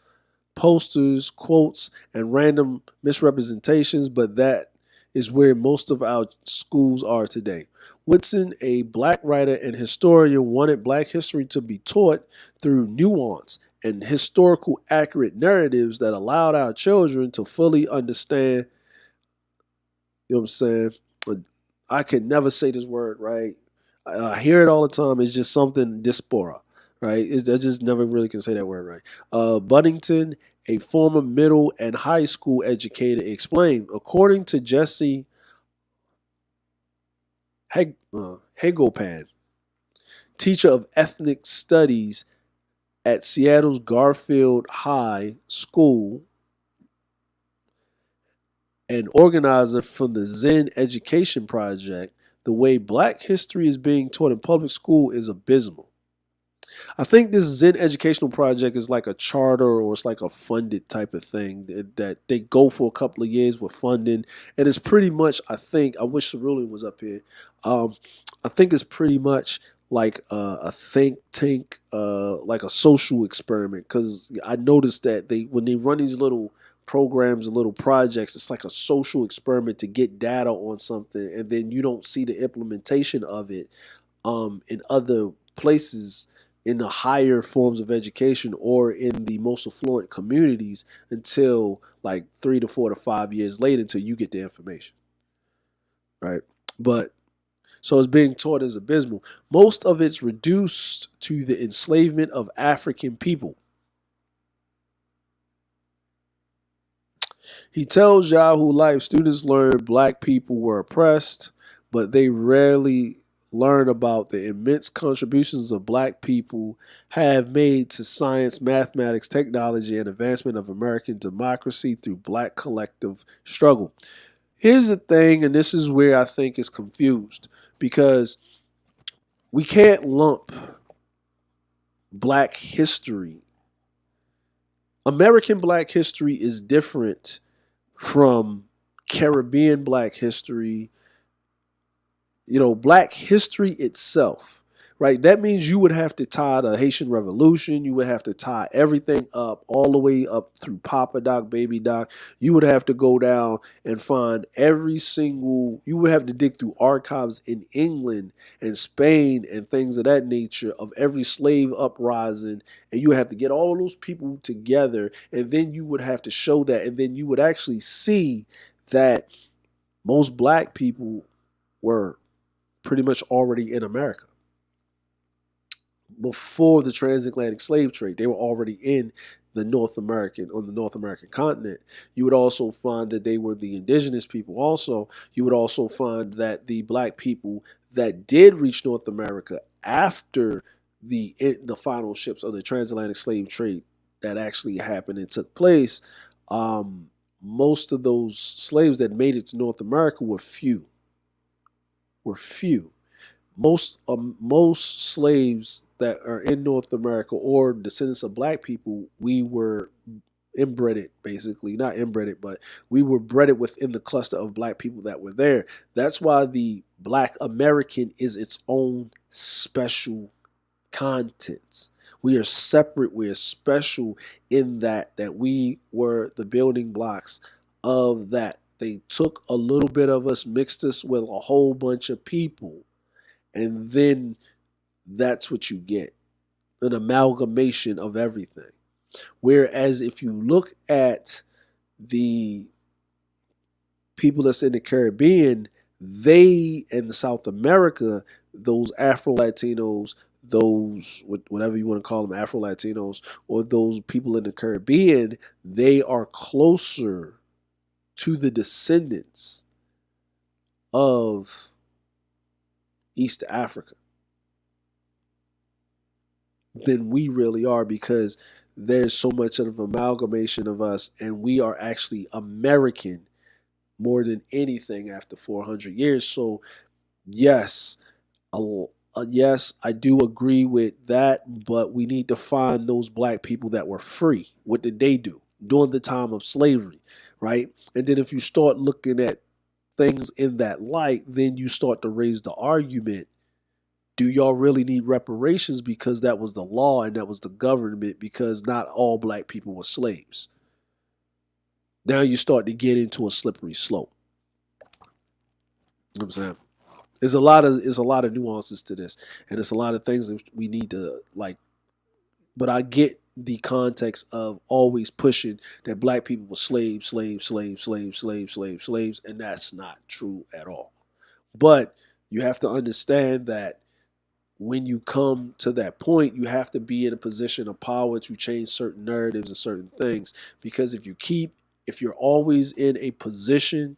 posters, quotes, and random misrepresentations, but that is where most of our schools are today. Woodson, a Black writer and historian, wanted Black history to be taught through nuance and historical accurate narratives that allowed our children to fully understand. You know what I'm saying? I could never say this word right. I hear it all the time. It's just something diaspora, right? I just never really can say that word right. Buddington, a former middle and high school educator, explained, according to Jesse Hegelpan, teacher of ethnic studies at Seattle's Garfield High School and organizer from the Zen Education Project, the way black history is being taught in public school is abysmal. I think this Zen educational project is like a charter or it's like a funded type of thing that they go for a couple of years with funding. And it's pretty much, I think, I wish Cerulean was up here. Um, I think it's pretty much like a think tank, like a social experiment. Because I noticed that when they run these little programs and little projects, it's like a social experiment to get data on something, and then you don't see the implementation of it in other places in the higher forms of education or in the most affluent communities until like 3 to 4 to 5 years later until you get the information, right? But so it's being taught as abysmal. Most of it's reduced to the enslavement of African people. He tells Yahoo Life students learn black people were oppressed, but they rarely learn about the immense contributions of black people have made to science, mathematics, technology, and advancement of American democracy through black collective struggle. Here's the thing, and this is where I think it's confused because we can't lump black history. American black history is different from Caribbean black history, black history itself, right? That means you would have to tie the Haitian Revolution. You would have to tie everything up all the way up through Papa Doc, Baby Doc. You would have to go down and find you would have to dig through archives in England and Spain and things of that nature of every slave uprising. And you would have to get all of those people together. And then you would have to show that. And then you would actually see that most black people were pretty much already in America. Before the transatlantic slave trade, they were already in the North American continent. You would also find that they were the indigenous people also. You would also find that the black people that did reach North America after the final ships of the transatlantic slave trade that actually happened and took place, most of those slaves that made it to North America were few. Most slaves that are in North America or descendants of black people, we were inbreded, basically not inbreded, but we were breded within the cluster of black people that were there. That's why the Black American is its own special content. We are separate. We are special in that we were the building blocks of that. They took a little bit of us, mixed us with a whole bunch of people, and then that's what you get, an amalgamation of everything. Whereas if you look at the people that's in the Caribbean, they in South America, those Afro Latinos, those whatever you want to call them, Afro Latinos, or those people in the Caribbean, they are closer to the descendants of East Africa than we really are, because there's so much of an amalgamation of us, and we are actually American more than anything after 400 years. So yes, yes, I do agree with that, but we need to find those black people that were free. What did they do during the time of slavery, right? And then if you start looking at things in that light, then you start to raise the argument, do y'all really need reparations because that was the law and that was the government, because not all black people were slaves? Now you start to get into a slippery slope. You know what I'm saying? There's a lot of nuances to this, and it's a lot of things that we need to like. But I get the context of always pushing that black people were slaves, slaves, slaves, slaves, slaves, slaves, slaves, and that's not true at all. But you have to understand that when you come to that point, you have to be in a position of power to change certain narratives and certain things. Because if you're always in a position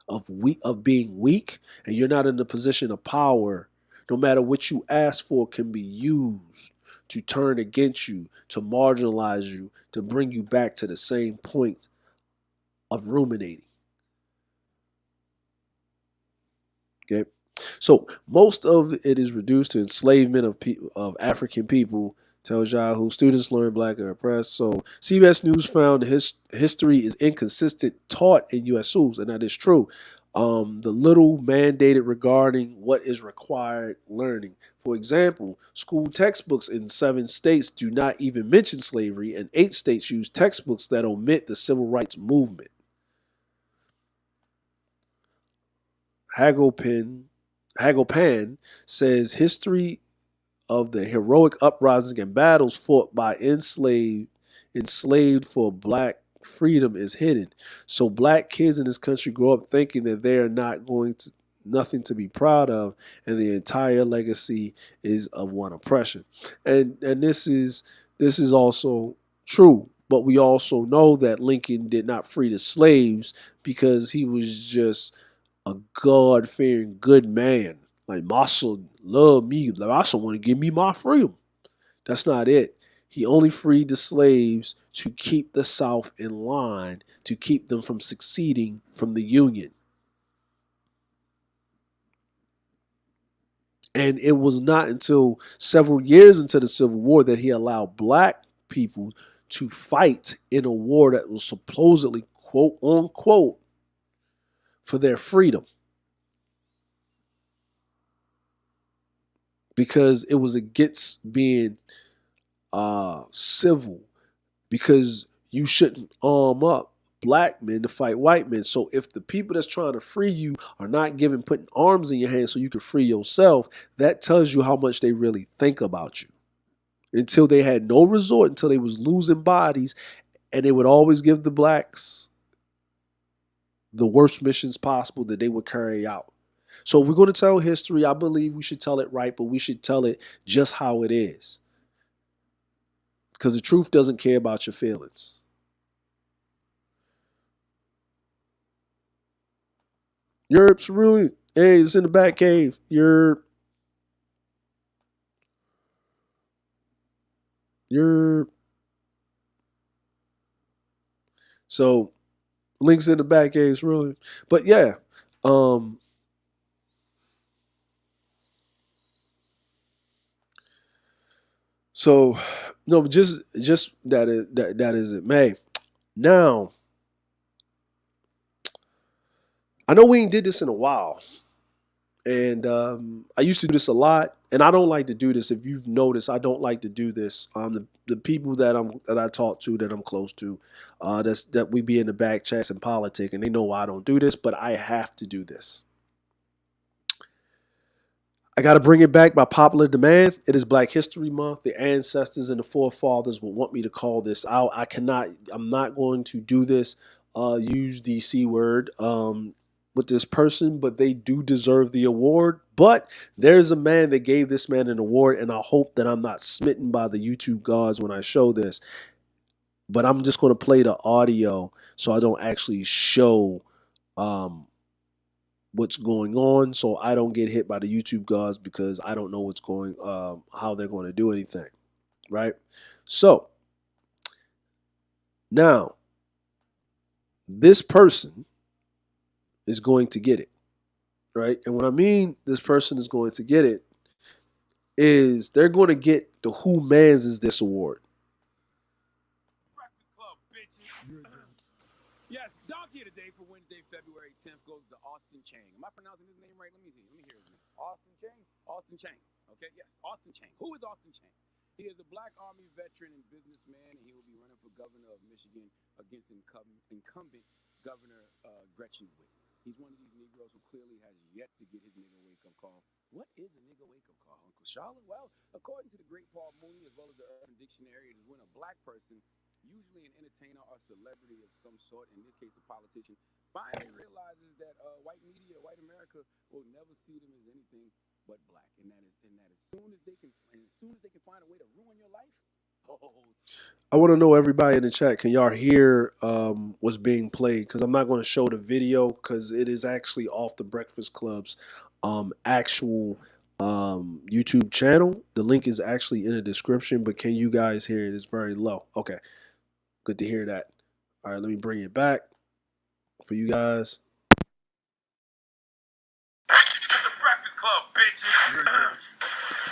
of being weak, and you're not in the position of power, no matter what you ask for can be used to turn against you, to marginalize you, to bring you back to the same point of ruminating. Okay. So most of it is reduced to enslavement of African people. Tells y'all who students learn black are oppressed. So CBS News found history is inconsistent taught in U.S. schools, and that is true. The little mandated regarding what is required learning. For example, school textbooks in 7 states do not even mention slavery, and 8 states use textbooks that omit the civil rights movement. Hagopan, Hagopan says history of the heroic uprisings and battles fought by enslaved for black freedom is hidden. So black kids in this country grow up thinking that they are not going to nothing to be proud of, and the entire legacy is of one oppression. And this is also true. But we also know that Lincoln did not free the slaves because he was just a God fearing good man. Like Massa love me. Like Massa want to give me my freedom. That's not it. He only freed the slaves to keep the South in line, to keep them from succeeding from the Union. And it was not until several years into the Civil War that he allowed black people to fight in a war that was supposedly, quote unquote, for their freedom. Because it was against being civil, because you shouldn't arm up black men to fight white men. So if the people that's trying to free you are not putting arms in your hands so you can free yourself, that tells you how much they really think about you. Until they had no resort, until they was losing bodies, and they would always give the blacks the worst missions possible that they would carry out. So if we're going to tell history, I believe we should tell it right, but we should tell it just how it is. Because the truth doesn't care about your feelings. Europe's really, hey, it's in the back cave. You're, so links in the back caves, really. But yeah, um, so no, just that is it, May. Now, I know we ain't did this in a while, and I used to do this a lot, and I don't like to do this. If you've noticed, I don't like to do this. The people that I talk to, that I'm close to, that we be in the back chats and politic, and they know why I don't do this, but I have to do this. I got to bring it back by popular demand. It is Black History Month. The ancestors and the forefathers will want me to call this out. I cannot. I'm not going to do this. Use the C word with this person, but they do deserve the award. But there's a man that gave this man an award, and I hope that I'm not smitten by the YouTube gods when I show this. But I'm just going to play the audio so I don't actually show um, what's going on, so I don't get hit by the YouTube gods, because I don't know how they're going to do anything, right? So now this person is going to get it, right? And what I mean this person is going to get it is they're going to get the Who Mans Is This award. Yes, Donkey today for Wednesday, February 10th goes to Austin Chang. Am I pronouncing his name right? Let me see. Let me hear it. Austin Chang? Austin Chang. Okay, yes, Austin Chang. Who is Austin Chang? He is a Black Army veteran and businessman, and he will be running for governor of Michigan against incumbent Governor Gretchen Whitmer. He's one of these Negroes who clearly has yet to get his nigga wake-up call. What is a nigga wake-up call, Uncle Charlotte? Well, according to the great Paul Mooney, as well as the Urban Dictionary, it is when a black person usually an entertainer or celebrity of some sort, in this case a politician, finally realizes that white media, white America, will never see them as anything but black, and that as soon as they can, find a way to ruin your life. Oh, I want to know everybody in the chat. Can y'all hear what's being played? Because I'm not going to show the video because it is actually off the Breakfast Club's actual YouTube channel. The link is actually in the description. But can you guys hear it? It's very low. Okay, good to hear that. All right, let me bring it back for you guys. The Breakfast Club, bitches.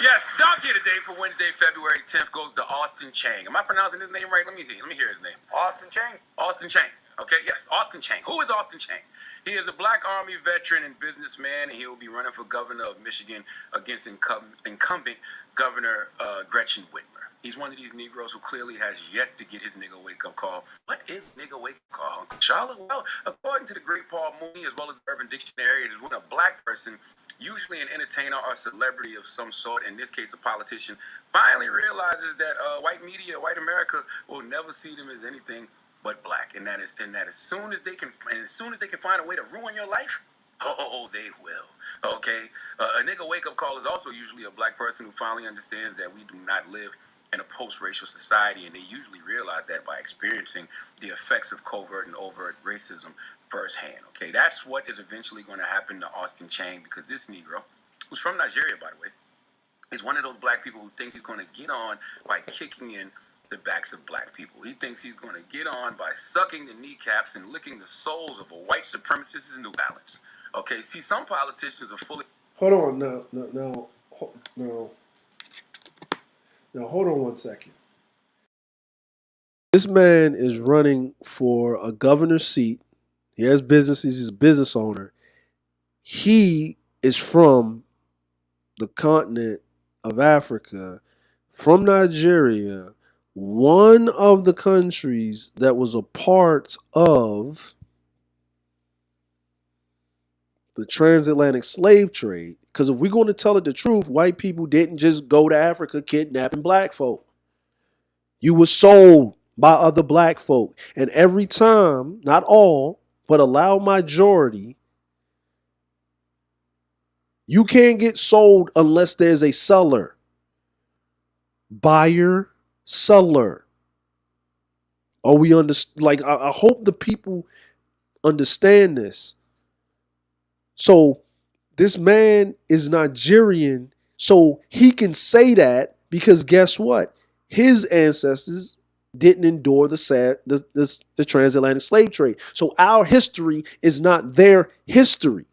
Yes, dog here today for Wednesday, February 10th goes to Austin Chang. Am I pronouncing his name right? Let me see. Let me hear his name. Austin Chang. Austin Chang. Okay, yes, Austin Chang. Who is Austin Chang? He is a black Army veteran and businessman, and he will be running for governor of Michigan against incumbent Governor Gretchen Whitmer. He's one of these Negroes who clearly has yet to get his nigga wake-up call. What is nigga wake-up call, Uncle Charlotte? Well, according to the great Paul Mooney, as well as the Urban Dictionary, it is when a black person, usually an entertainer or celebrity of some sort, in this case a politician, finally realizes that white media, white America, will never see them as anything but black, and that as soon as they can find a way to ruin your life, oh, they will. Okay, a nigga wake up call is also usually a black person who finally understands that we do not live in a post-racial society, and they usually realize that by experiencing the effects of covert and overt racism firsthand. Okay, that's what is eventually going to happen to Austin Chang, because this Negro, who's from Nigeria, by the way, is one of those black people who thinks he's going to get on by kicking in the backs of black people. He thinks he's going to get on by sucking the kneecaps and licking the soles of a white supremacist in New Balance. Okay, see, some politicians are fully... Hold on, no. Now, hold on one second. This man is running for a governor's seat. He has business. He's a business owner. He is from the continent of Africa, from Nigeria, one of the countries that was a part of the transatlantic slave trade. Because if we're going to tell it the truth, white people didn't just go to Africa kidnapping black folk. You were sold by other black folk. And every time, not all, but a loud majority, you can't get sold unless there's a seller. Buyer, seller. Are we like, I hope the people understand this. So this man is Nigerian, so he can say that because guess what? His ancestors didn't endure the transatlantic slave trade. So our history is not their history.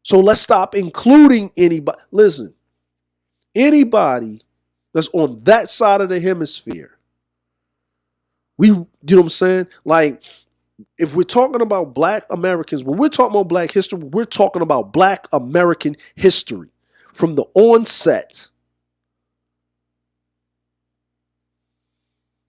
So let's stop including anybody. Listen, anybody that's on that side of the hemisphere, you know what I'm saying? Like, if we're talking about black Americans, when we're talking about black history, we're talking about black American history from the onset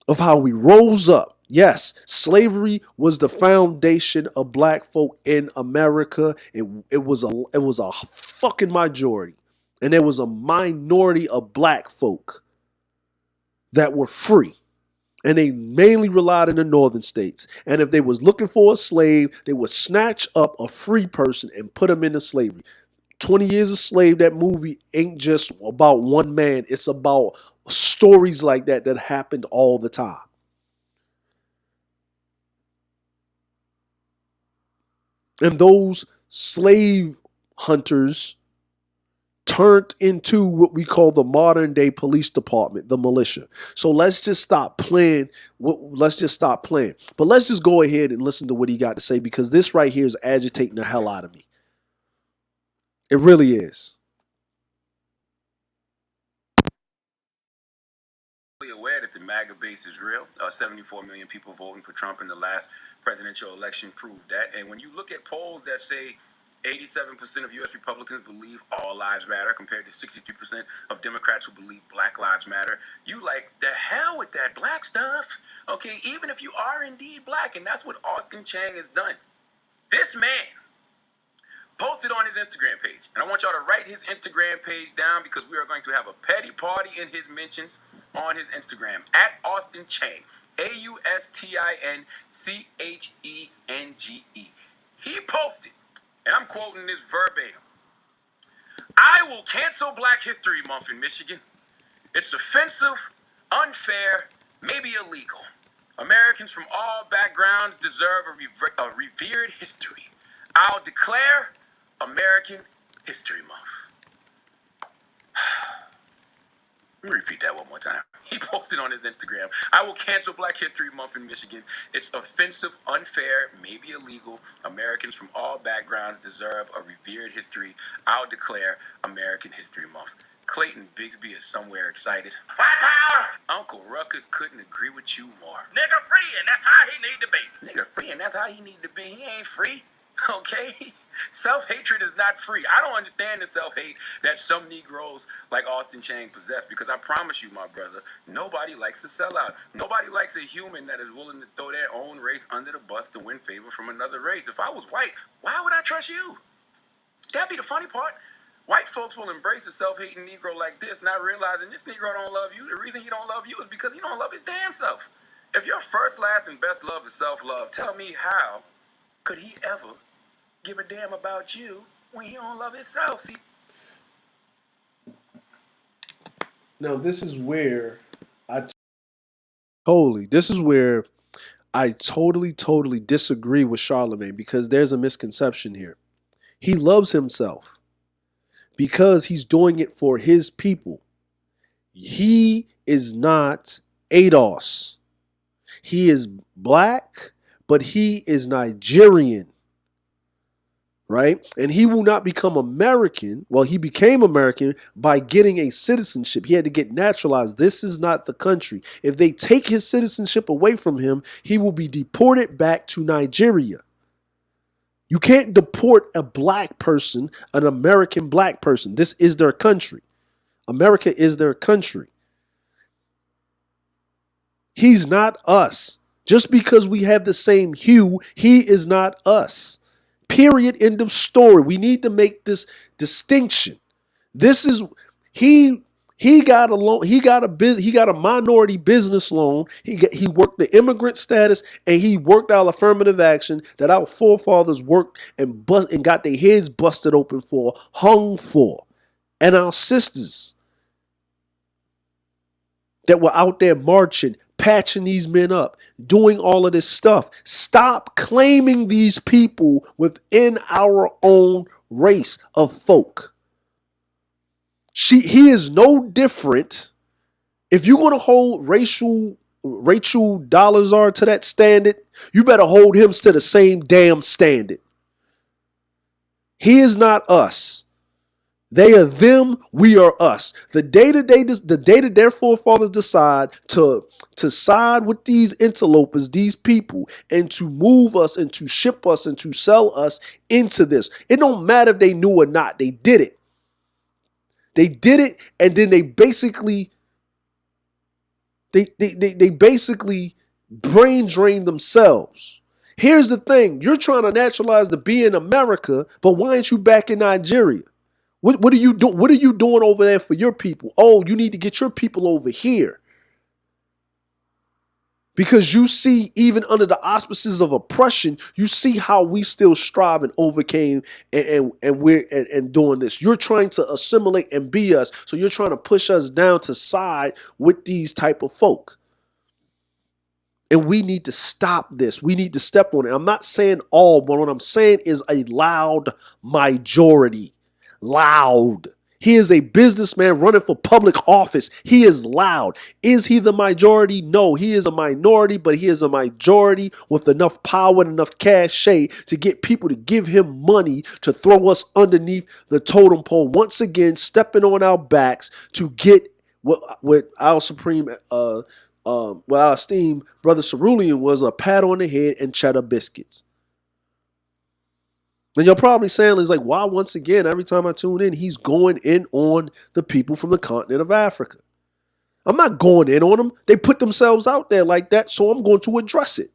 of how we rose up. Yes, slavery was the foundation of black folk in America. It was a fucking majority. And there was a minority of black folk that were free. And they mainly relied on the northern states. And if they was looking for a slave, they would snatch up a free person and put him into slavery. 20 Years a Slave, that movie ain't just about one man. It's about stories like that happened all the time. And those slave hunters turned into what we call the modern day police department, the militia. So let's just stop playing. But let's just go ahead and listen to what he got to say, because this right here is agitating the hell out of me. It really is. Aware that the MAGA base is real. 74 million people voting for Trump in the last presidential election proved that. And when you look at polls that say 87% of U.S. Republicans believe all lives matter compared to 62% of Democrats who believe black lives matter, you like, the hell with that black stuff. Okay, even if you are indeed black, and that's what Austin Chang has done. This man posted on his Instagram page. And I want y'all to write his Instagram page down because we are going to have a petty party in his mentions on his Instagram at Austin Chang. AustinChenge. He posted, and I'm quoting this verbatim, "I will cancel Black History Month in Michigan. It's offensive, unfair, maybe illegal. Americans from all backgrounds deserve a revered history. I'll declare American History Month." Let me repeat that one more time. He posted on his Instagram, "I will cancel Black History Month in Michigan. It's offensive, unfair, maybe illegal. Americans from all backgrounds deserve a revered history. I'll declare American History Month." Clayton Bigsby is somewhere excited. White power! Uncle Ruckus couldn't agree with you more. Nigga free, and that's how he need to be. Nigga free, and that's how he need to be. He ain't free. Okay? Self-hatred is not free. I don't understand the self-hate that some Negroes like Austin Chang possess, because I promise you, my brother, nobody likes to sell out. Nobody likes a human that is willing to throw their own race under the bus to win favor from another race. If I was white, why would I trust you? That'd be the funny part. White folks will embrace a self-hating Negro like this, not realizing this Negro don't love you. The reason he don't love you is because he don't love his damn self. If your first, last, and best love is self-love, tell me how could he ever give a damn about you when he don't love himself? See? Now this is where I totally disagree with Charlemagne, because there's a misconception here. He loves himself because he's doing it for his people. He is not ADOS. He is black, but he is Nigerian. Right? And he will not become American. Well, he became American by getting a citizenship. He had to get naturalized. This is not the country. If they take his citizenship away from him, he will be deported back to Nigeria. You can't deport a black person, an American black person. This is their country. America is their country. He's not us. Just because we have the same hue, he is not us. Period. End of story. We need to make this distinction. This is he got a loan. He got a minority business loan. He worked the immigrant status, and he worked our affirmative action that our forefathers worked and got their heads busted open for, hung for, and our sisters that were out there marching, patching these men up, doing all of this stuff. Stop claiming these people within our own race of folk. He is no different. If you're going to hold Rachel Dolezal to that standard, you better hold him to the same damn standard. He is not us. They are them, we are us. The day that their forefathers decide to side with these interlopers, these people, and to move us and to ship us and to sell us into this. It don't matter if they knew or not. They did it. They did it, and then they basically brain drained themselves. Here's the thing. You're trying to naturalize to be in America, but why aren't you back in Nigeria? What are you doing? What are you doing over there for your people? Oh, you need to get your people over here. Because you see, even under the auspices of oppression, you see how we still strive and overcame and we're doing this. You're trying to assimilate and be us. So you're trying to push us down to side with these type of folk. And we need to stop this. We need to step on it. I'm not saying all, but what I'm saying is a loud majority. Loud. He is a businessman running for public office. He is loud. Is he the majority? No, he is a minority, but he is a majority with enough power and enough cachet to get people to give him money to throw us underneath the totem pole, once again stepping on our backs to get what our supreme what our esteemed brother Cerulean was, a pat on the head and cheddar biscuits. And you're probably saying, it's like, why once again, every time I tune in, he's going in on the people from the continent of Africa. I'm not going in on them. They put themselves out there like that, so I'm going to address it.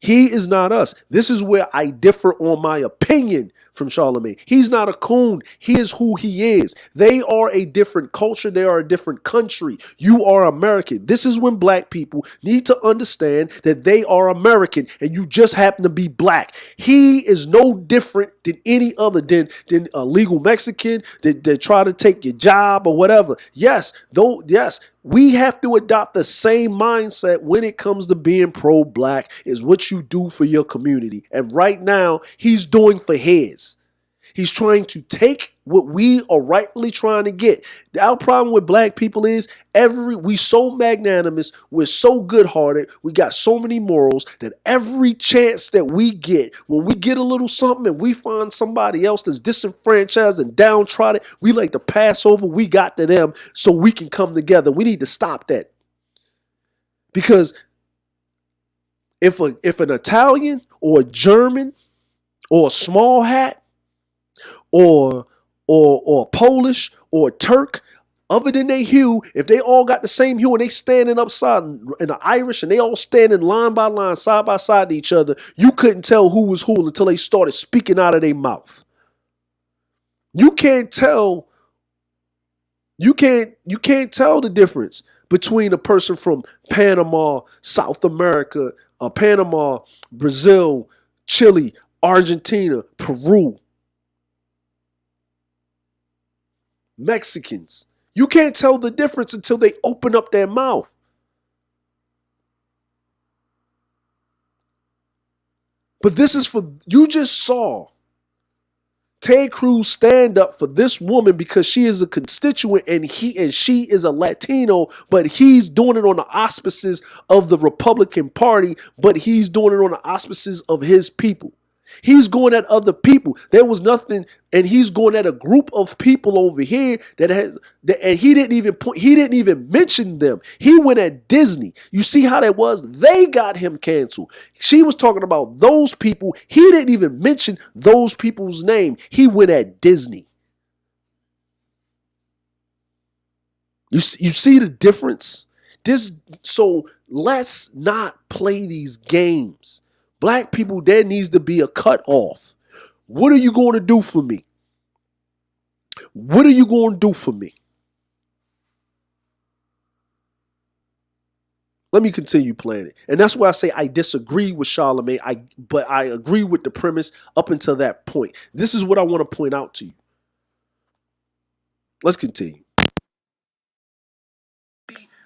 He is not us. This is where I differ on my opinion from Charlemagne. He's not a coon. He is who he is. They are a different culture. They are a different country. You are American. This is when black people need to understand that they are American and you just happen to be black. He is no different than any other, than a legal Mexican that try to take your job or whatever. Yes, we have to adopt the same mindset when it comes to being pro-black, is what you do for your community. And right now, he's doing for his. He's trying to take what we are rightfully trying to get. Our problem with black people is we so magnanimous, we're so good-hearted, we got so many morals that every chance that we get, when we get a little something and we find somebody else that's disenfranchised and downtrodden, we like to pass over we got to them so we can come together. We need to stop that. Because if an Italian or a German or a small hat or Polish or Turk, other than they hue, if they all got the same hue and they standing upside and the Irish and they all standing line by line, side by side to each other, you couldn't tell who was who until they started speaking out of their mouth. You can't tell the difference between a person from Panama, South America, Panama, Brazil, Chile, Argentina, Peru, Mexicans. You can't tell the difference until they open up their mouth. But this is you just saw Ted Cruz stand up for this woman because she is a constituent and she is a Latino, but he's doing it on the auspices of the Republican Party, but he's doing it on the auspices of his people. He's going at other people. There was nothing, and he's going at a group of people over here and he didn't even mention them. He went at Disney. You see how that was? They got him canceled. She was talking about those people. He didn't even mention those people's name. He went at Disney. You see the difference? So let's not play these games. Black people, there needs to be a cutoff. What are you going to do for me? What are you going to do for me? Let me continue playing it. And that's why I say I disagree with Charlemagne, but I agree with the premise up until that point. This is what I want to point out to you. Let's continue.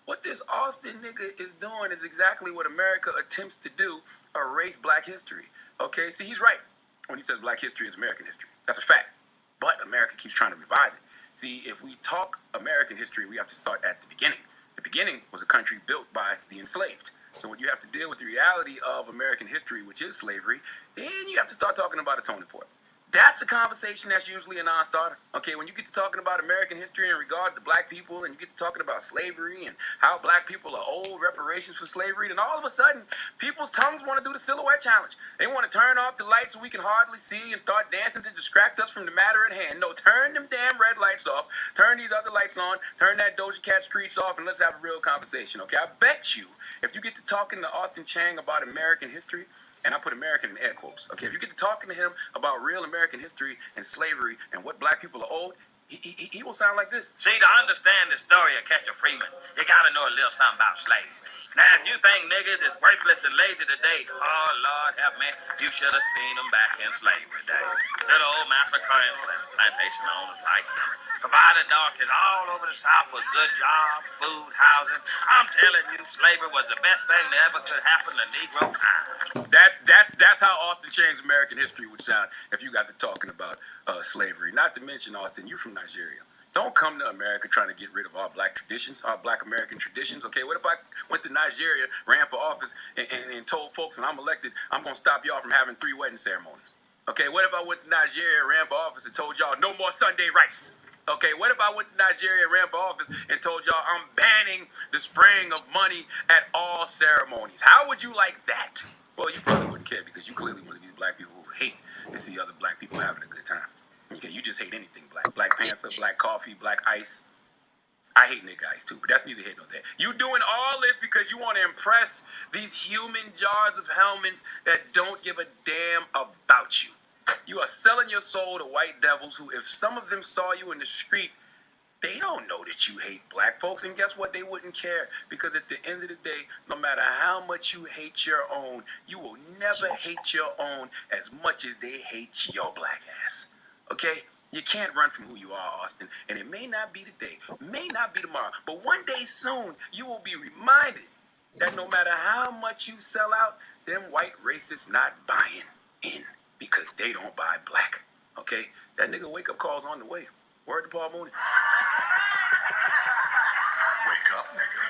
What this Austin nigga is doing is exactly what America attempts to do, erase black history. Okay, see, he's right when he says black history is American history. That's a fact. But America keeps trying to revise it. See, if we talk American history, we have to start at the beginning. The beginning was a country built by the enslaved. So when you have to deal with the reality of American history, which is slavery, then you have to start talking about atoning for it. That's a conversation that's usually a non-starter. Okay, when you get to talking about American history in regards to black people, and you get to talking about slavery and how black people are owed reparations for slavery, then all of a sudden, people's tongues want to do the silhouette challenge. They want to turn off the lights so we can hardly see and start dancing to distract us from the matter at hand. No, turn them damn red lights off, turn these other lights on, turn that Doja Cat screech off, and let's have a real conversation, okay? I bet you, if you get to talking to Austin Chang about American history, and I put American in air quotes, okay? If you get to talking to him about real American history and slavery and what black people are owed, he will sound like this. See, to understand the story of Catcher Freeman, you gotta know a little something about slaves. Now, if you think niggas is worthless and lazy today, oh, Lord help me, you should have seen them back in slavery days. Little old Master Colonel and plantation owners like him provided darkies all over the South with good jobs, food, housing. I'm telling you, slavery was the best thing that ever could happen to Negro kind. That's how Austin Chang's American history would sound if you got to talking about slavery. Not to mention, Austin, you're from Nigeria. Don't come to America trying to get rid of our black traditions, our black American traditions. Okay, what if I went to Nigeria, ran for office, and told folks when I'm elected, I'm going to stop y'all from having 3 wedding ceremonies? Okay, what if I went to Nigeria, ran for office, and told y'all no more Sunday rice? Okay, what if I went to Nigeria, ran for office, and told y'all I'm banning the spraying of money at all ceremonies? How would you like that? Well, you probably wouldn't care because you clearly one of these black people who hate to see other black people having a good time. Okay, you just hate anything black. Black Panther, black coffee, black ice. I hate nigga guys too, but that's neither here nor there. You doing all this because you want to impress these human jars of helmets that don't give a damn about you. You are selling your soul to white devils who, if some of them saw you in the street, they don't know that you hate black folks, and guess what? They wouldn't care, because at the end of the day, no matter how much you hate your own, you will never hate your own as much as they hate your black ass. Okay? You can't run from who you are, Austin, and it may not be today, may not be tomorrow, but one day soon, you will be reminded that no matter how much you sell out, them white racists not buying in, because they don't buy black. Okay? That nigga wake-up call's on the way. Word to Paul Mooney. Wake up, nigga.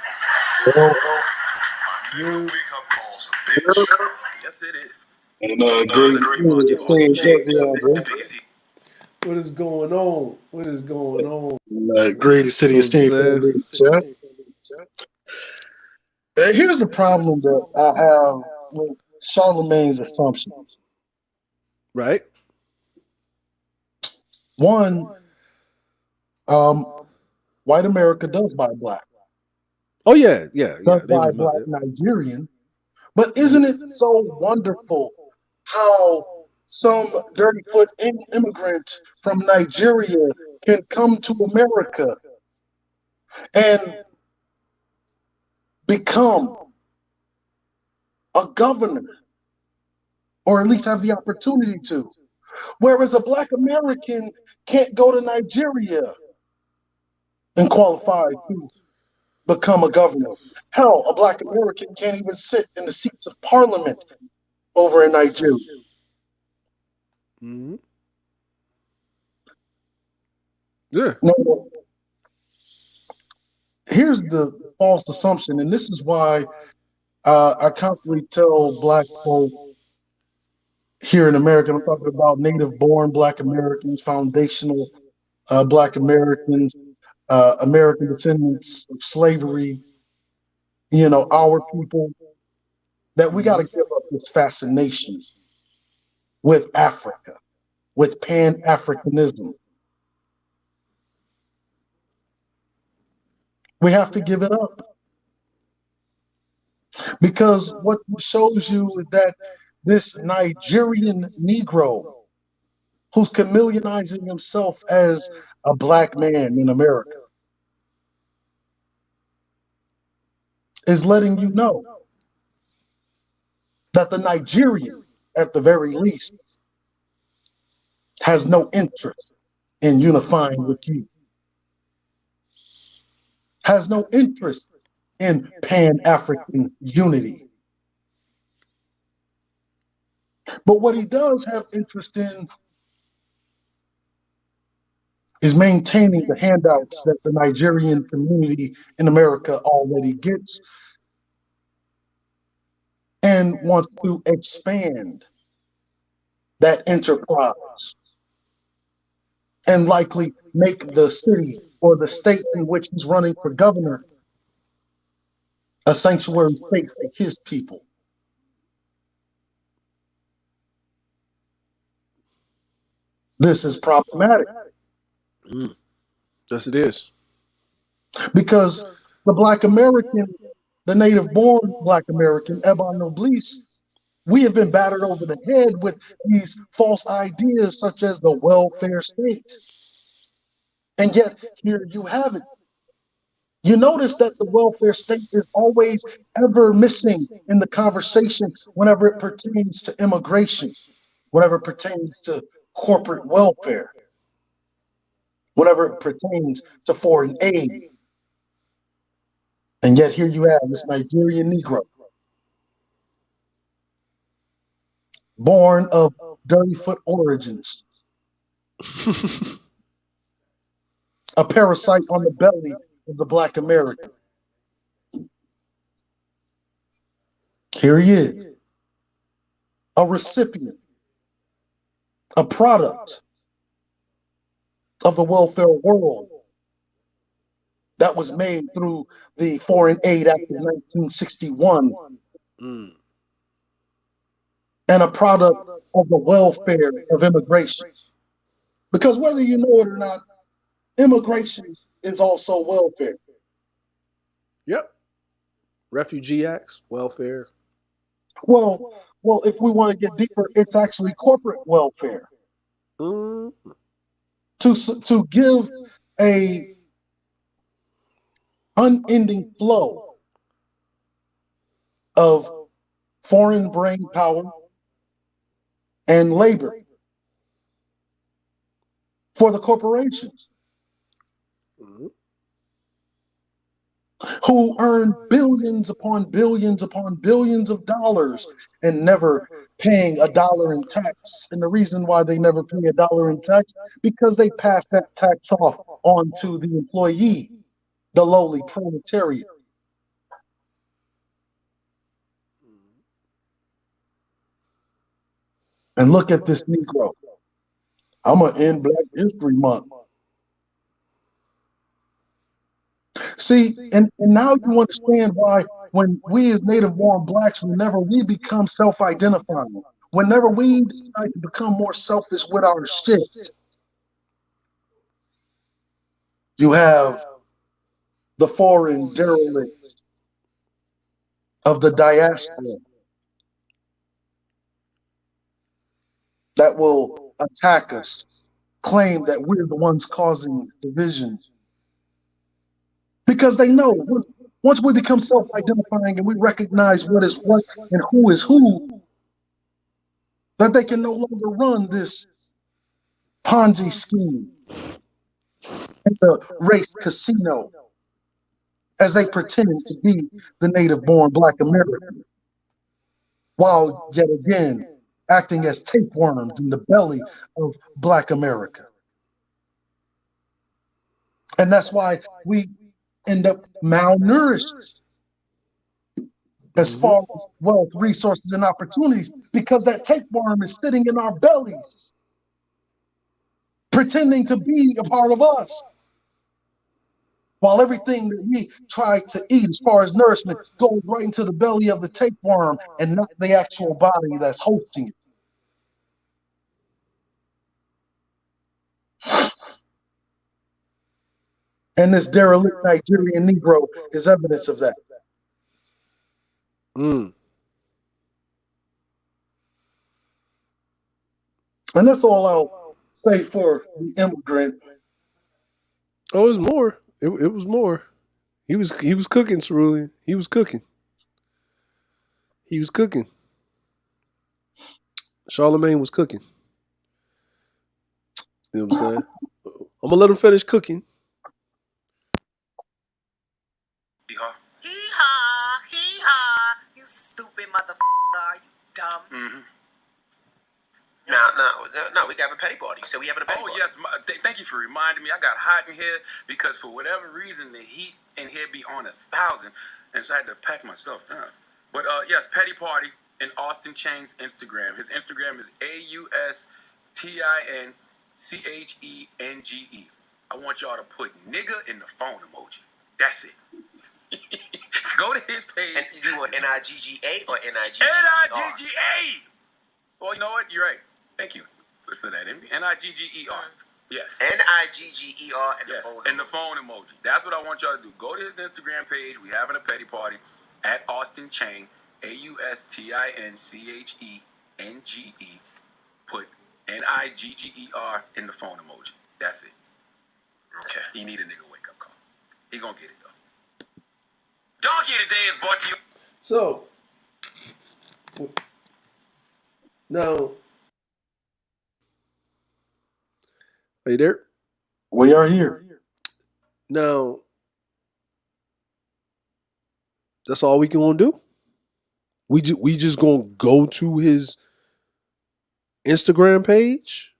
Nigga, wake up calls a bitch. Yes, it is. And What is going on? What is going on? greatest to the esteemed chat. Here's the problem that I have with Charlemagne's assumptions. Right. One, white America does buy black. Oh yeah. Does buy black Nigerian. But isn't it so wonderful how some dirty foot immigrant from Nigeria can come to America and become a governor, or at least have the opportunity to, whereas a black American can't go to Nigeria and qualify to become a governor. Hell, a black American can't even sit in the seats of parliament over in Nigeria. Mm-hmm. Yeah. Now, here's the false assumption, and this is why I constantly tell black folk here in America, I'm talking about native-born black Americans, foundational black Americans, American descendants of slavery, our people, that we got to give up this fascination with Africa, with Pan-Africanism. We have to give it up. Because what shows you is that this Nigerian Negro, who's chameleonizing himself as a black man in America, is letting you know that the Nigerian, at the very least, has no interest in unifying with you, has no interest in Pan-African unity. But what he does have interest in is maintaining the handouts that the Nigerian community in America already gets, and wants to expand that enterprise and likely make the city or the state in which he's running for governor a sanctuary state for his people. This is problematic. Yes, it is. Because the black American, the native-born black American, Ebon Noblesse, we have been battered over the head with these false ideas such as the welfare state. And yet, here you have it. You notice that the welfare state is always ever missing in the conversation whenever it pertains to immigration, whenever it pertains to corporate welfare, whenever it pertains to foreign aid. And yet here you have this Nigerian Negro, born of dirty foot origins, a parasite on the belly of the black American. Here he is, a recipient, a product of the welfare world that was made through the Foreign Aid Act of 1961, and a product of the welfare of immigration. Because whether you know it or not, immigration is also welfare. Yep. Refugee acts, welfare. Well, if we want to get deeper, it's actually corporate welfare. Mm. To give a unending flow of foreign brain power and labor for the corporations Mm. who earn billions upon billions upon billions of dollars and never paying $1 in tax. And the reason why they never pay $1 in tax, because they pass that tax off onto the employee, the lowly proletariat. And look at this Negro. I'm going to end Black History Month. See, and now you understand why when we as native born blacks, whenever we become self-identifying, whenever we decide to become more selfish with our shit, you have the foreign derelicts of the diaspora that will attack us, claim that we're the ones causing division. Because they know once we become self-identifying and we recognize what is what and who is who, that they can no longer run this Ponzi scheme in the race casino as they pretend to be the native-born Black American, while yet again acting as tapeworms in the belly of Black America. And that's why we end up malnourished as far as wealth, resources, and opportunities, because that tapeworm is sitting in our bellies, pretending to be a part of us, while everything that we try to eat as far as nourishment goes right into the belly of the tapeworm and not the actual body that's hosting it. And this derelict Nigerian Negro is evidence of that. Mm. And that's all I'll say for the immigrant. Oh, it was more. It was more. He was cooking, Cerulean. He was cooking. He was cooking. Charlemagne was cooking. You know what I'm saying? I'm gonna let him finish cooking. Hee-haw, hee-haw, you stupid motherfucker, are you dumb? Mm-hmm. No, we got a petty party. So we having a petty party. Yes, thank you for reminding me. I got hot in here because for whatever reason the heat in here be on 1,000, and so I had to pack myself down. But yes, petty party in Austin Chang's Instagram. His Instagram is AUSTINCHENGE. I want y'all to put nigga in the phone emoji. That's it. Go to his page. And you want NIGGA or NIGGA? NIGGA. Well, you know what? You're right. Thank you for that. NIGGER. Yes. NIGGER and yes. the phone. And the phone emoji. That's what I want y'all to do. Go to his Instagram page. We having a petty party at Austin Chang, AUSTINCHENGE. Put NIGGER in the phone emoji. That's it. Okay. He need a nigga wake up call. He gonna get it though. Donkey Today is brought to you. So now, are you there? We are here. Now, that's all we can do. We just gonna go to his Instagram page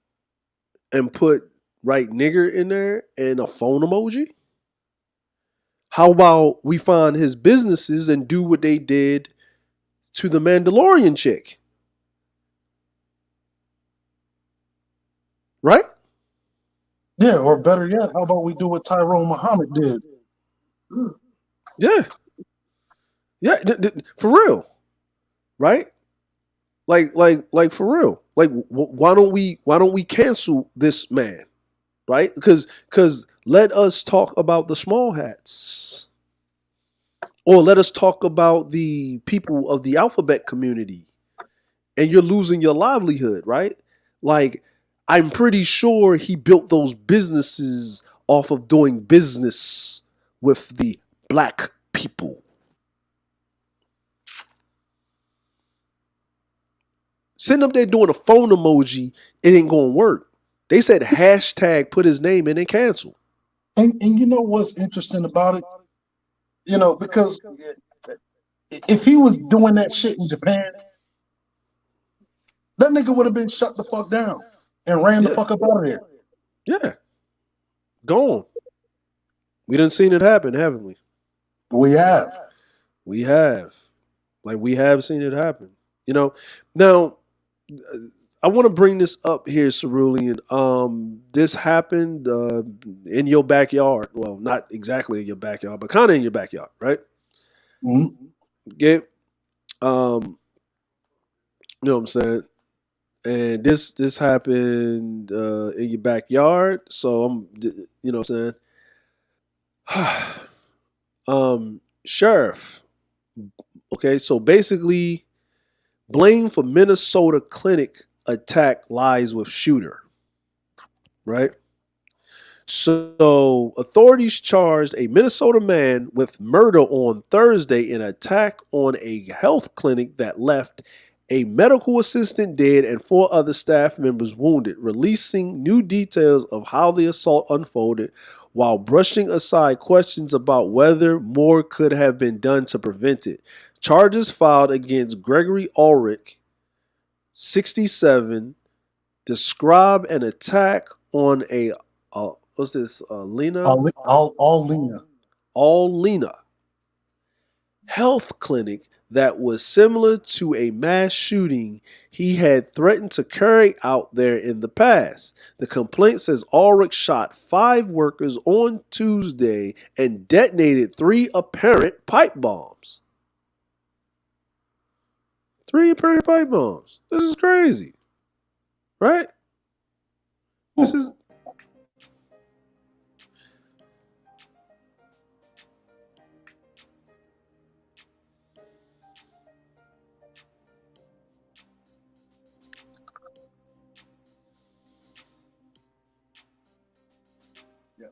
and put right nigger in there and a phone emoji. How about we find his businesses and do what they did to the Mandalorian chick? Right? Yeah, or better yet, how about we do what Tyrone Muhammad did? Yeah. Yeah, for real. Right? Like for real. Like why don't we cancel this man? Right? Because Let us talk about the small hats. Or let us talk about the people of the alphabet community. And you're losing your livelihood, right? Like, I'm pretty sure he built those businesses off of doing business with the black people. Sitting up there doing a phone emoji, it ain't gonna work. They said hashtag put his name in and cancel. And you know what's interesting about it? You know, because if he was doing that shit in Japan, that nigga would have been shut the fuck down and ran the Yeah. fuck up out of there. Yeah. Gone. We done seen it happen, haven't we? We have. We have. Like, we have seen it happen. You know, now I want to bring this up here, Cerulean. This happened in your backyard. Well, not exactly in your backyard, but kind of in your backyard, right? Mm-hmm. Okay. You know what I'm saying? And this happened in your backyard. So you know what I'm saying? Sheriff. Okay, so basically, blame for Minnesota clinic attack lies with shooter. Right? So authorities charged a Minnesota man with murder on Thursday in an attack on a health clinic that left a medical assistant dead and 4 other staff members wounded, releasing new details of how the assault unfolded while brushing aside questions about whether more could have been done to prevent it. Charges filed against Gregory Ulrich, 67, describe an attack on a what's this? Lena? All Lena. All Lena health clinic that was similar to a mass shooting he had threatened to carry out there in the past. The complaint says Ulrich shot 5 workers on Tuesday and detonated 3 apparent pipe bombs. 3 apparent pipe bombs. This is crazy. Right? This is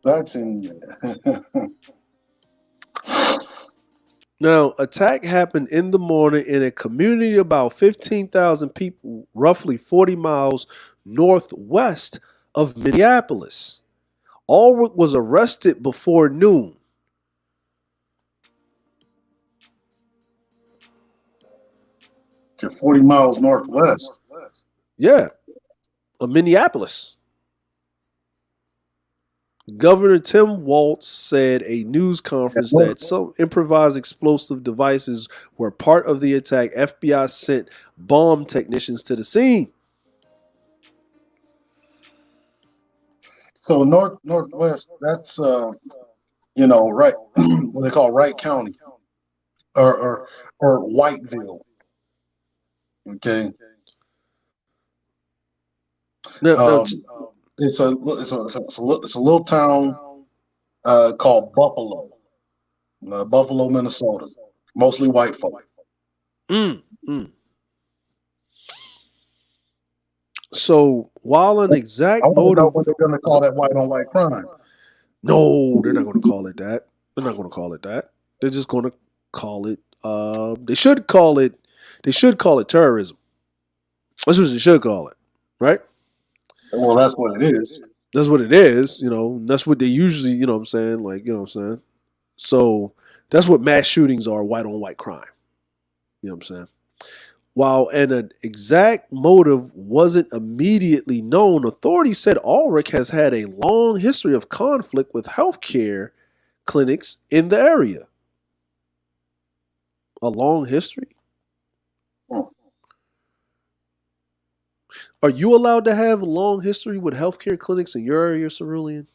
That's in. Now, attack happened in the morning in a community of about 15,000 people, roughly 40 miles northwest of Minneapolis. Ulrich was arrested before noon. 40 miles northwest. Yeah, of Minneapolis. Governor Tim Walz said a news conference that some improvised explosive devices were part of the attack. FBI sent bomb technicians to the scene. So northwest, that's right, what they call Wright County, or Whiteville. Okay. Now, it's a little town called Buffalo, Buffalo, Minnesota. Mostly white folk. So while an exact I don't motive, know what they're going to call that white on white crime. No, they're not going to call it that. They're not going to call it that. They're just going to call it. They should call it. They should call it terrorism. That's what they should call it, right? Well, that's what it is. That's what it is. You know, that's what they usually. You know what I'm saying? Like, you know what I'm saying? So that's what mass shootings are: white on white crime. You know what I'm saying? While an exact motive wasn't immediately known, authorities said Ulrich has had a long history of conflict with healthcare clinics in the area. A long history? Are you allowed to have a long history with healthcare clinics in your area, Cerulean?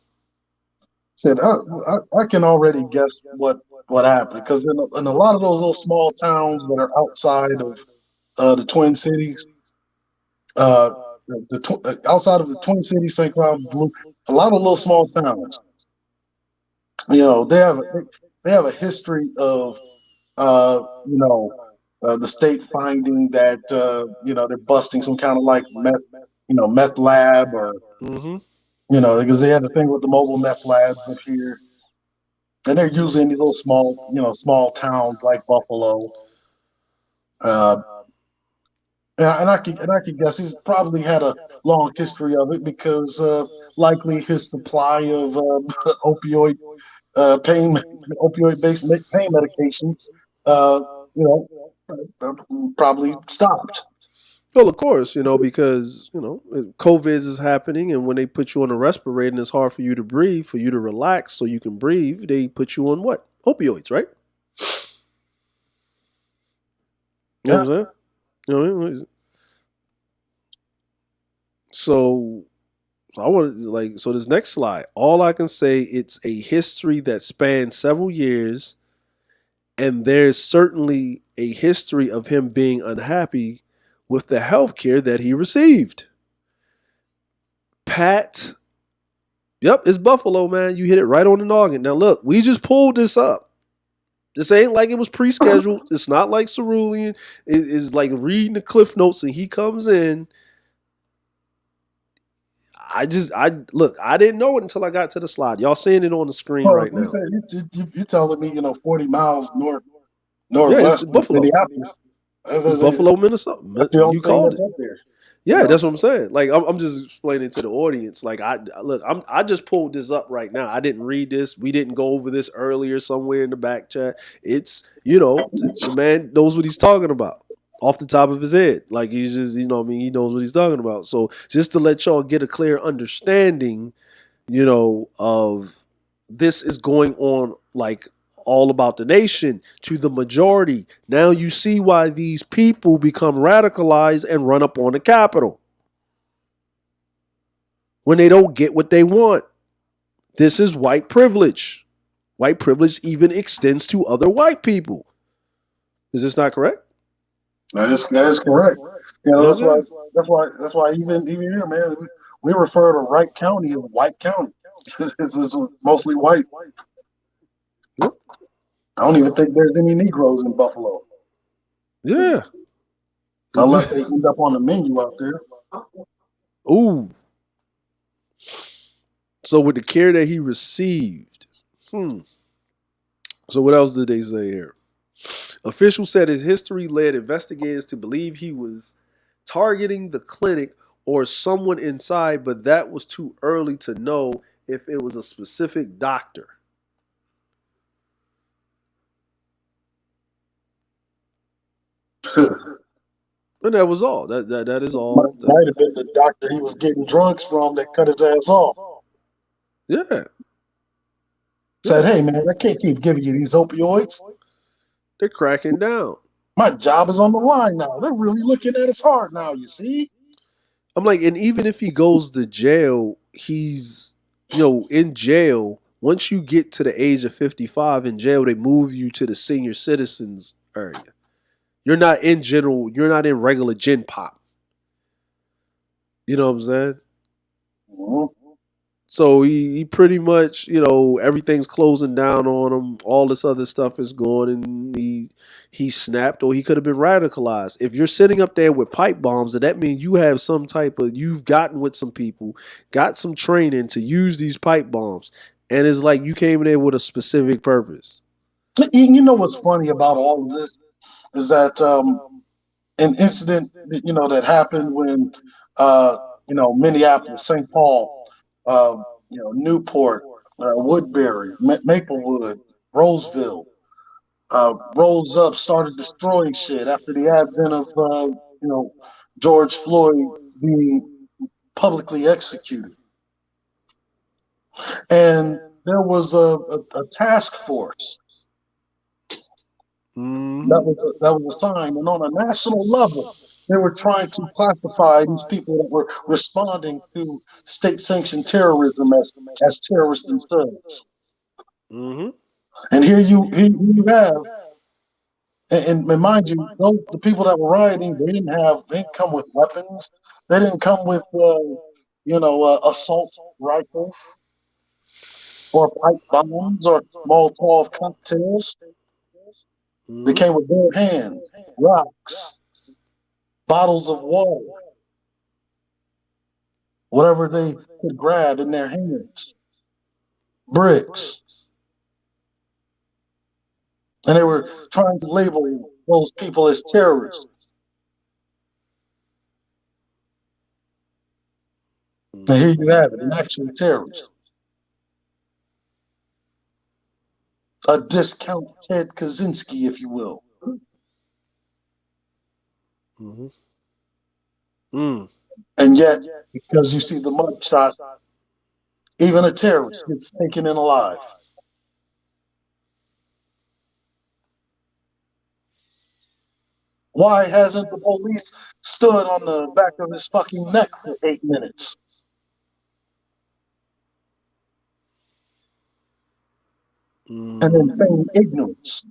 Shit, I can already guess what happened, because in a lot of those little small towns that are outside of the Twin Cities, outside of the Twin Cities, St. Cloud, a lot of little small towns. They have a history of uh, you know the state finding that they're busting some kind of like meth lab, or Mm-hmm. because they had a thing with the mobile meth labs up here, and they're usually in these little small towns like Buffalo. Uh, and I could guess he's probably had a long history of it because likely his supply of opioid pain opioid based pain medication, uh, you know, uh, probably stopped. Well, of course, because COVID is happening, and when they put you on a respirator and it's hard for you to breathe, for you to relax so you can breathe, they put you on what? Opioids, right? You know Yeah. what I'm saying? You know what I mean? So, so I want so this next slide. All I can say, it's a history that spans several years, and there's certainly a history of him being unhappy with the health care that he received. Pat, yep, it's Buffalo, man. You hit it right on the noggin. Now, look, we just pulled this up. This ain't like it was pre-scheduled. It's not like Cerulean is like reading the cliff notes and he comes in. I look. I didn't know it until I got to the slide. Y'all seeing it on the screen Well, right you now. say you telling me 40 miles Yeah, it's northwest of Buffalo. Minneapolis. It's Buffalo, Minnesota. That's the only You thing called that's it. up there. You Yeah, know, that's what I'm saying. Like I'm just explaining to the audience. Like I just pulled this up right now. I didn't read this. We didn't go over this earlier somewhere in the back chat. It's the man knows what he's talking about off the top of his head. Like he's just what I mean. He knows what he's talking about. So just to let y'all get a clear understanding, of this is going on like all about the nation to the majority. Now you see why these people become radicalized and run up on the Capitol when they don't get what they want. This is white privilege. White privilege even extends to other white people. Is this not correct? that is correct. You know what That's I'm why saying? even here, man, we refer to Wright County as White County. This is mostly white. Yep. I don't even think there's any Negroes in Buffalo, Yeah. unless they end up on the menu out there. Ooh. So with the care that he received, So what else did they say here? Officials said his history led investigators to believe he was targeting the clinic or someone inside, but that was too early to know if it was a specific doctor. And that was all. That is all. Might have been the doctor he was getting drugs from that cut his ass off. Yeah. Said, Yeah. "Hey, man, I can't keep giving you these opioids. They're cracking down. My job is on the line now. They're really looking at us hard now. You see." I'm like, and even if he goes to jail, he's in jail. Once you get to the age of 55 in jail, they move you to the senior citizens area. You're not in general, you're not in regular gen pop. You know what I'm saying? Mhm. So he pretty much, everything's closing down on him. All this other stuff is going, and he snapped, or he could have been radicalized. If you're sitting up there with pipe bombs, then that means you have you've gotten with some people, got some training to use these pipe bombs, and it's like you came in there with a specific purpose. You know what's funny about all of this is that an incident that happened when uh, Minneapolis, St. Paul, uh, Newport, Woodbury, Maplewood, Roseville rose up, started destroying shit after the advent of George Floyd being publicly executed, and there was a task force Mm-hmm. that was assigned, and on a national level, they were trying to classify these people that were responding to state-sanctioned terrorism as terrorists themselves. Mm-hmm. And here you have, and mind you, the people that were rioting, they didn't come with weapons, they didn't come with assault rifles. or pipe bombs or Molotov cocktails. They came with bare hands, rocks, bottles of water, whatever they could grab in their hands, bricks. And they were trying to label those people as terrorists. And here you have it, an actual terrorist. A discount Ted Kaczynski, if you will. And yet, because you see the mugshot, even a terrorist gets taken in alive. Why hasn't the police stood on the back of his fucking neck for 8 minutes? And then feign ignorance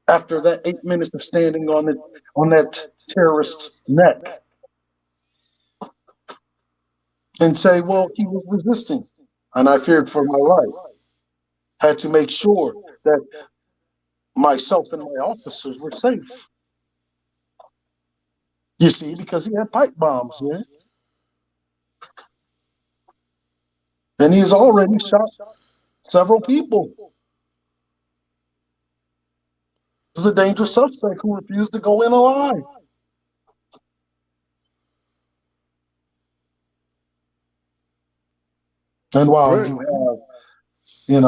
after that 8 minutes of standing on that terrorist's neck, and say, well, he was resisting, and I feared for my life. Had to make sure that myself and my officers were safe. You see, because he had pipe bombs, yeah? And he's already shot several people. This is a dangerous suspect who refused to go in alive. And while you have,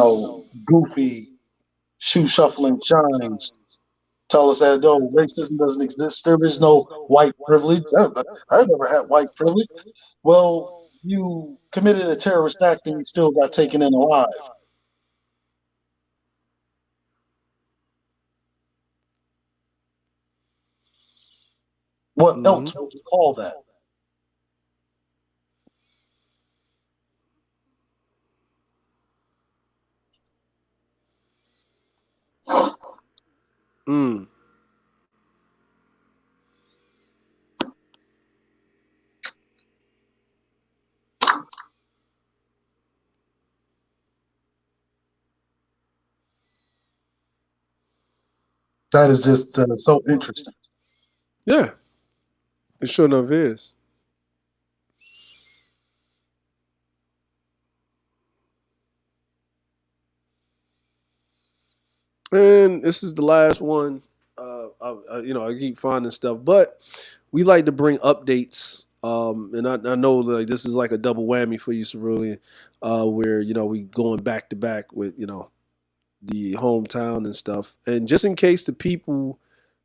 goofy, shoe-shuffling Chinese tell us that, no, racism doesn't exist. There is no white privilege. I've never had white privilege. Well, you committed a terrorist act and you still got taken in alive. What else would you call that? That is just so interesting. Yeah, it sure enough is. And this is the last one. I keep finding stuff, but we like to bring updates. And I know like this is like a double whammy for you, Cerulean, where we going back to back with the hometown and stuff. And just in case the people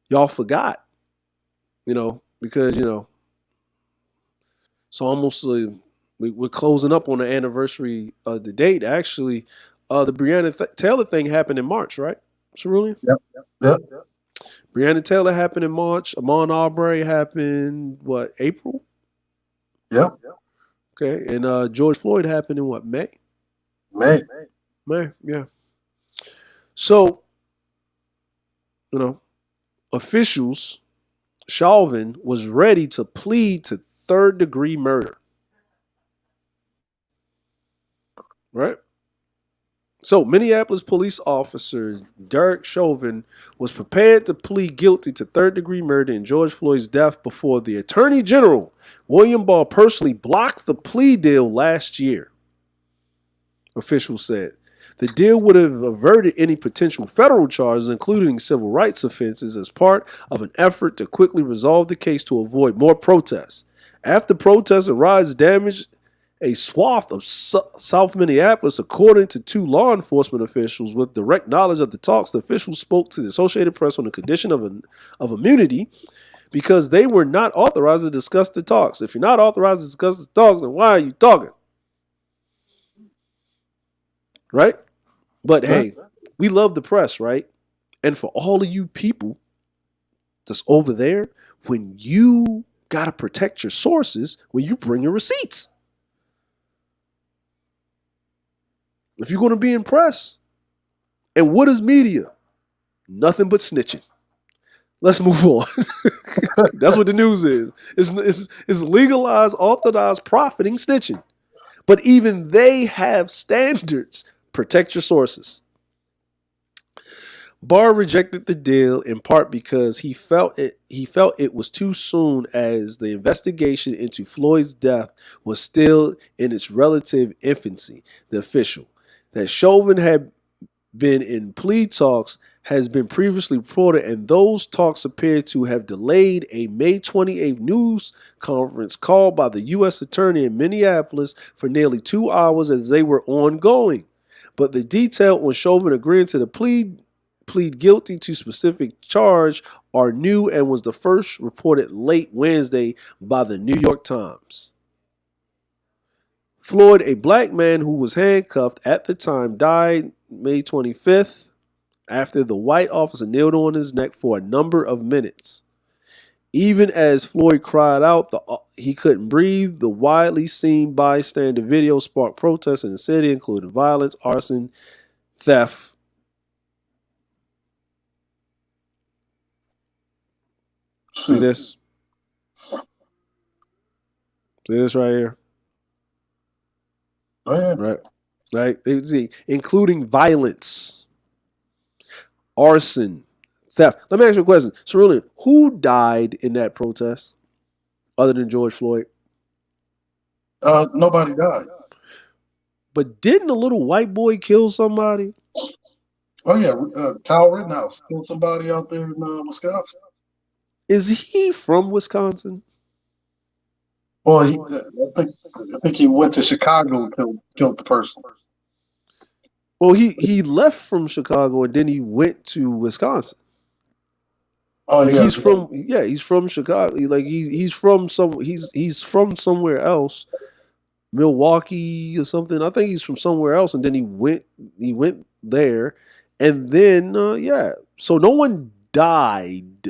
y'all forgot, because so almost we're closing up on the anniversary of the date. Actually, the Breonna Taylor thing happened in March, right, Cerulean? Yep. Breonna Taylor happened in March. Ahmaud Arbery happened, April? Yep. Okay. And George Floyd happened in what, May? May, yeah. So, officials, Chauvin was ready to plead to third-degree murder. Right? So, Minneapolis police officer Derek Chauvin was prepared to plead guilty to third-degree murder in George Floyd's death before the Attorney General, William Barr, personally blocked the plea deal last year, officials said. The deal would have averted any potential federal charges, including civil rights offenses, as part of an effort to quickly resolve the case to avoid more protests. After protests and riots damaged a swath of South Minneapolis, according to two law enforcement officials with direct knowledge of the talks. The officials spoke to the Associated Press on the condition of immunity because they were not authorized to discuss the talks. If you're not authorized to discuss the talks, then why are you talking? Right? But hey, we love the press, right? And for all of you people that's over there, when you got to protect your sources, when you bring your receipts. If you're going to be in press. And what is media? Nothing but snitching. Let's move on. That's what the news is. It's legalized, authorized, profiting snitching. But even they have standards. Protect your sources. Barr rejected the deal in part because he felt it was too soon, as the investigation into Floyd's death was still in its relative infancy. The official that Chauvin had been in plea talks has been previously reported, and those talks appear to have delayed a May 28th news conference called by the U.S. Attorney in Minneapolis for nearly 2 hours as they were ongoing. But the detail on Chauvin agreeing to the plead guilty to specific charge are new and was the first reported late Wednesday by the New York Times. Floyd, a black man who was handcuffed at the time, died May 25th after the white officer kneeled on his neck for a number of minutes. Even as Floyd cried out he couldn't breathe, the widely seen bystander video sparked protests in the city, including violence, arson, theft. See this? See this right here? Oh, yeah. Right. See, including violence, arson, theft. Let me ask you a question. Cerulean, who died in that protest other than George Floyd? Nobody died. But didn't a little white boy kill somebody? Oh, yeah. Kyle Rittenhouse killed somebody out there in Wisconsin. Is he from Wisconsin? Well, I think he went to Chicago and killed the person. Well, he left from Chicago and then he went to Wisconsin. Oh, like yeah. He's from Chicago. Like he's from somewhere else, Milwaukee or something. I think he's from somewhere else, and then he went there, and then so no one died.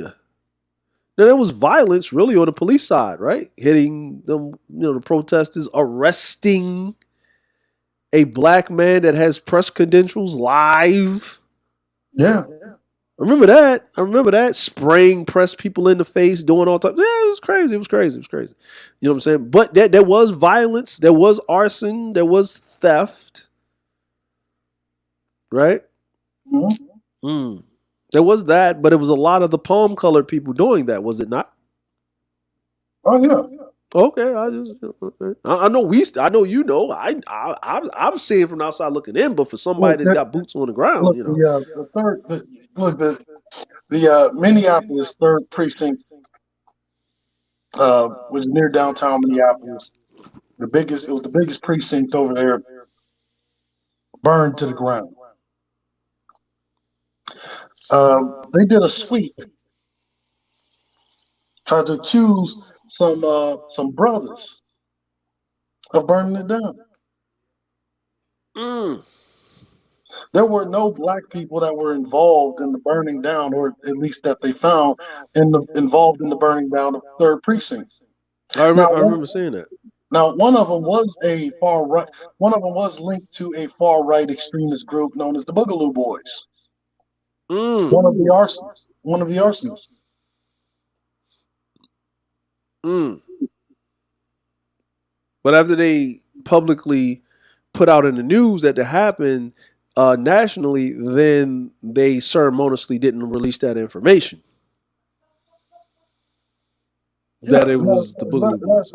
Now there was violence really on the police side, right? Hitting them, the protesters, arresting a black man that has press credentials live. Yeah. I remember that. Spraying press people in the face, doing all types. Yeah, it was crazy. You know what I'm saying? But there was violence, there was arson, there was theft. Right? Mm-hmm. There was that, but it was a lot of the palm-colored people doing that, was it not? Oh, yeah. Okay, I know you know. I'm seeing from outside looking in, but for somebody that's got boots on the ground, look, the Minneapolis 3rd Precinct, which is near downtown Minneapolis. It was the biggest precinct over there, burned to the ground. They did a sweep, tried to accuse some brothers of burning it down. There were no black people that were involved in the burning down, or at least that they found involved in the burning down of 3rd Precinct. I remember seeing that. Now, one of them was a far right. One of them was linked to a far right extremist group known as the Boogaloo Boys. One of the arsonists. But after they publicly put out in the news that it happened nationally, then they ceremoniously didn't release that information. That it was the Boogaloo Boys.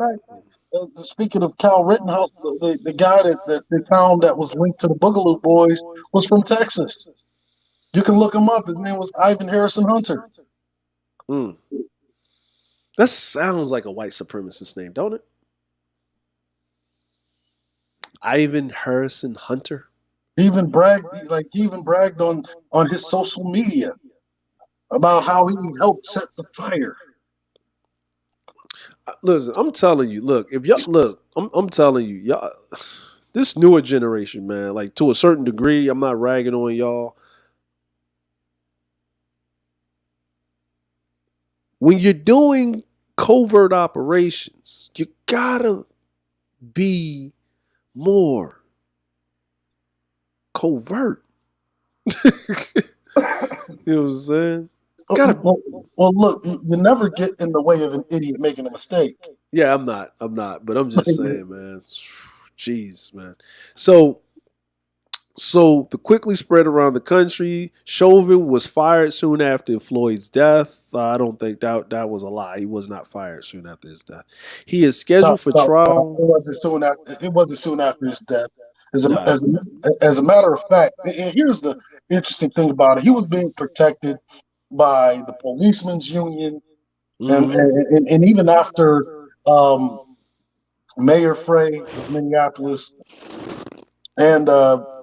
Speaking of Kyle Rittenhouse, the guy that they found that was linked to the Boogaloo Boys was from Texas. You can look him up. His name was Ivan Harrison Hunter. That sounds like a white supremacist name, don't it? Ivan Harrison Hunter. He even bragged on his social media about how he helped set the fire. Listen, I'm telling you. Look, if y'all look, I'm telling you, y'all. This newer generation, man, like to a certain degree, I'm not ragging on y'all. When you're doing covert operations, you gotta be more covert. You know what I'm saying? Well, look, you never get in the way of an idiot making a mistake. Yeah, I'm not, but I'm just saying, man. Jeez, man. So the quickly spread around the country. Chauvin was fired soon after Floyd's death. I don't think that was a lie. He was not fired soon after his death. He is No, scheduled for no, no, trial. it wasn't soon after his death. Nah. As a matter of fact, and here's the interesting thing about it: he was being protected by the policemen's union, and even after um, Mayor Frey of Minneapolis and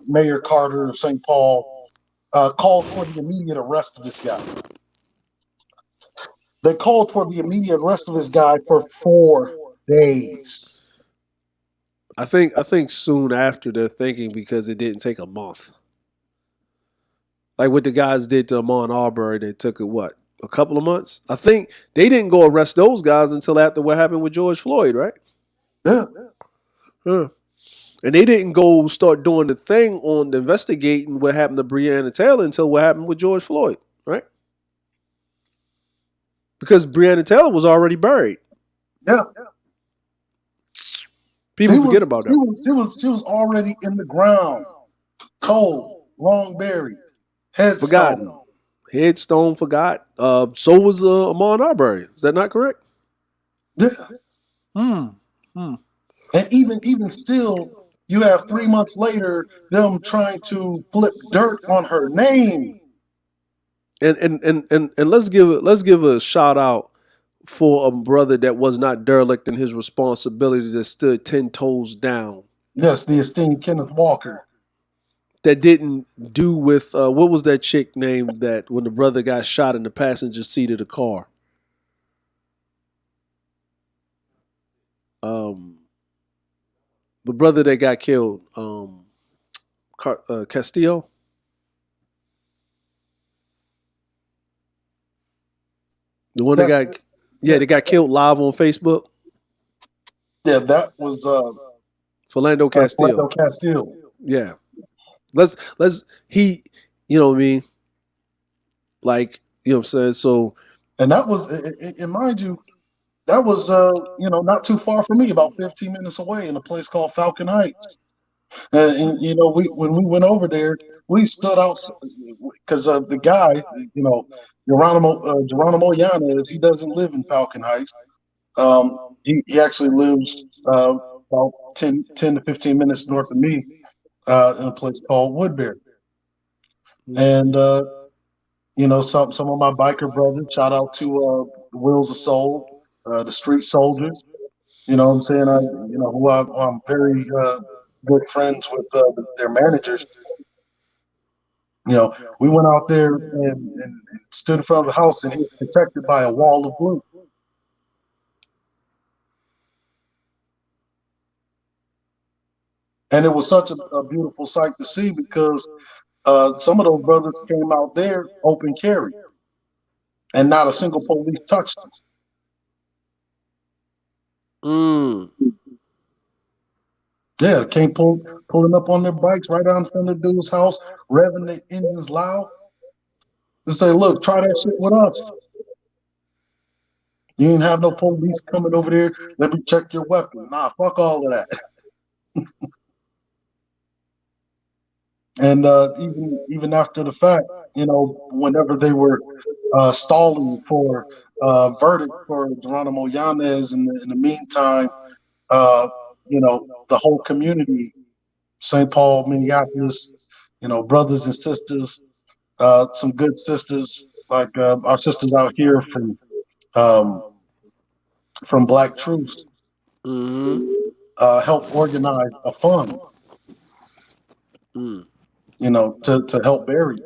Mayor Carter of St. Paul called for the immediate arrest of this guy. They called for the immediate arrest of this guy for 4 days. I think soon after they're thinking because it didn't take a month. Like what the guys did to Ahmaud Arbery, they took it what, a couple of months? I think they didn't go arrest those guys until after what happened with George Floyd, right? Yeah. Huh. And they didn't go start doing the thing on the investigating what happened to Breonna Taylor until what happened with George Floyd, right? Because Breonna Taylor was already buried. Yeah. People forget about that. She was already in the ground, cold, long buried, headstone. Forgotten. Headstone forgot. So was Ahmaud Arbery. Is that not correct? Yeah. Hmm. And even still, you have 3 months later them trying to flip dirt on her name. And let's give a shout out for a brother that was not derelict in his responsibilities, that stood 10 toes down. Yes, the esteemed Kenneth Walker. That didn't do with what was that chick named that when the brother got shot in the passenger seat of the car? The brother that got killed, Castillo. The one that got, they got killed live on Facebook. Yeah, that was Philando Castillo. Philando Castillo. Yeah, let's he, you know what I mean, like, you know what I'm saying. So, and that was, and mind you, that was not too far from me, about 15 minutes away, in a place called Falcon Heights. And when we went over there, we stood out because the guy, Geronimo Yanez, he doesn't live in Falcon Heights. He actually lives about 10 to 15 minutes north of me in a place called Woodbury. And some of my biker brothers, shout out to the Wheels of Soul, the Street Soldiers. You know what I'm saying? Who I'm very good friends with their managers. We went out there and stood in front of the house, and he was protected by a wall of blue. And it was such a beautiful sight to see, because some of those brothers came out there open carry, and not a single police touched them. Yeah, came pulling up on their bikes right out in front of the dude's house, revving the engines loud, to say, "Look, try that shit with us. You ain't have no police coming over there. Let me check your weapon." Nah, fuck all of that. And even after the fact, whenever they were stalling for verdict for Geronimo Yanez, in the meantime, the whole community, St. Paul, Minneapolis, brothers and sisters, some good sisters, like our sisters out here from Black Truth, helped organize a fund, to help bury.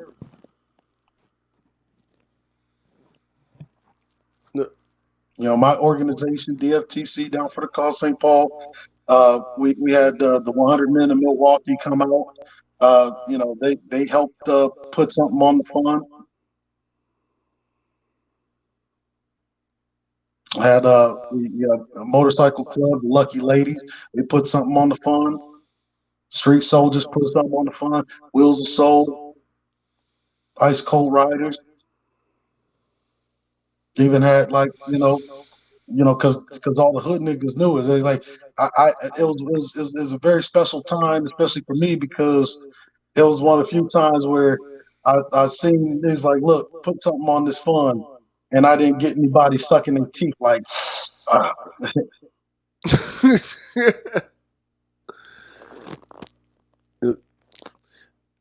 My organization, DFTC, Down for the Cause St. Paul, we had the 100 Men in Milwaukee come out. They helped put something on the fund. Had a motorcycle club, the Lucky Ladies. They put something on the fund. Street Soldiers put something on the fund. Wheels of Soul, Ice Cold Riders. Even had, like, because all the hood niggas knew it. They like, it was a very special time, especially for me because it was one of the few times where I seen it was like, look, put something on this fun, and I didn't get anybody sucking their teeth like, ah.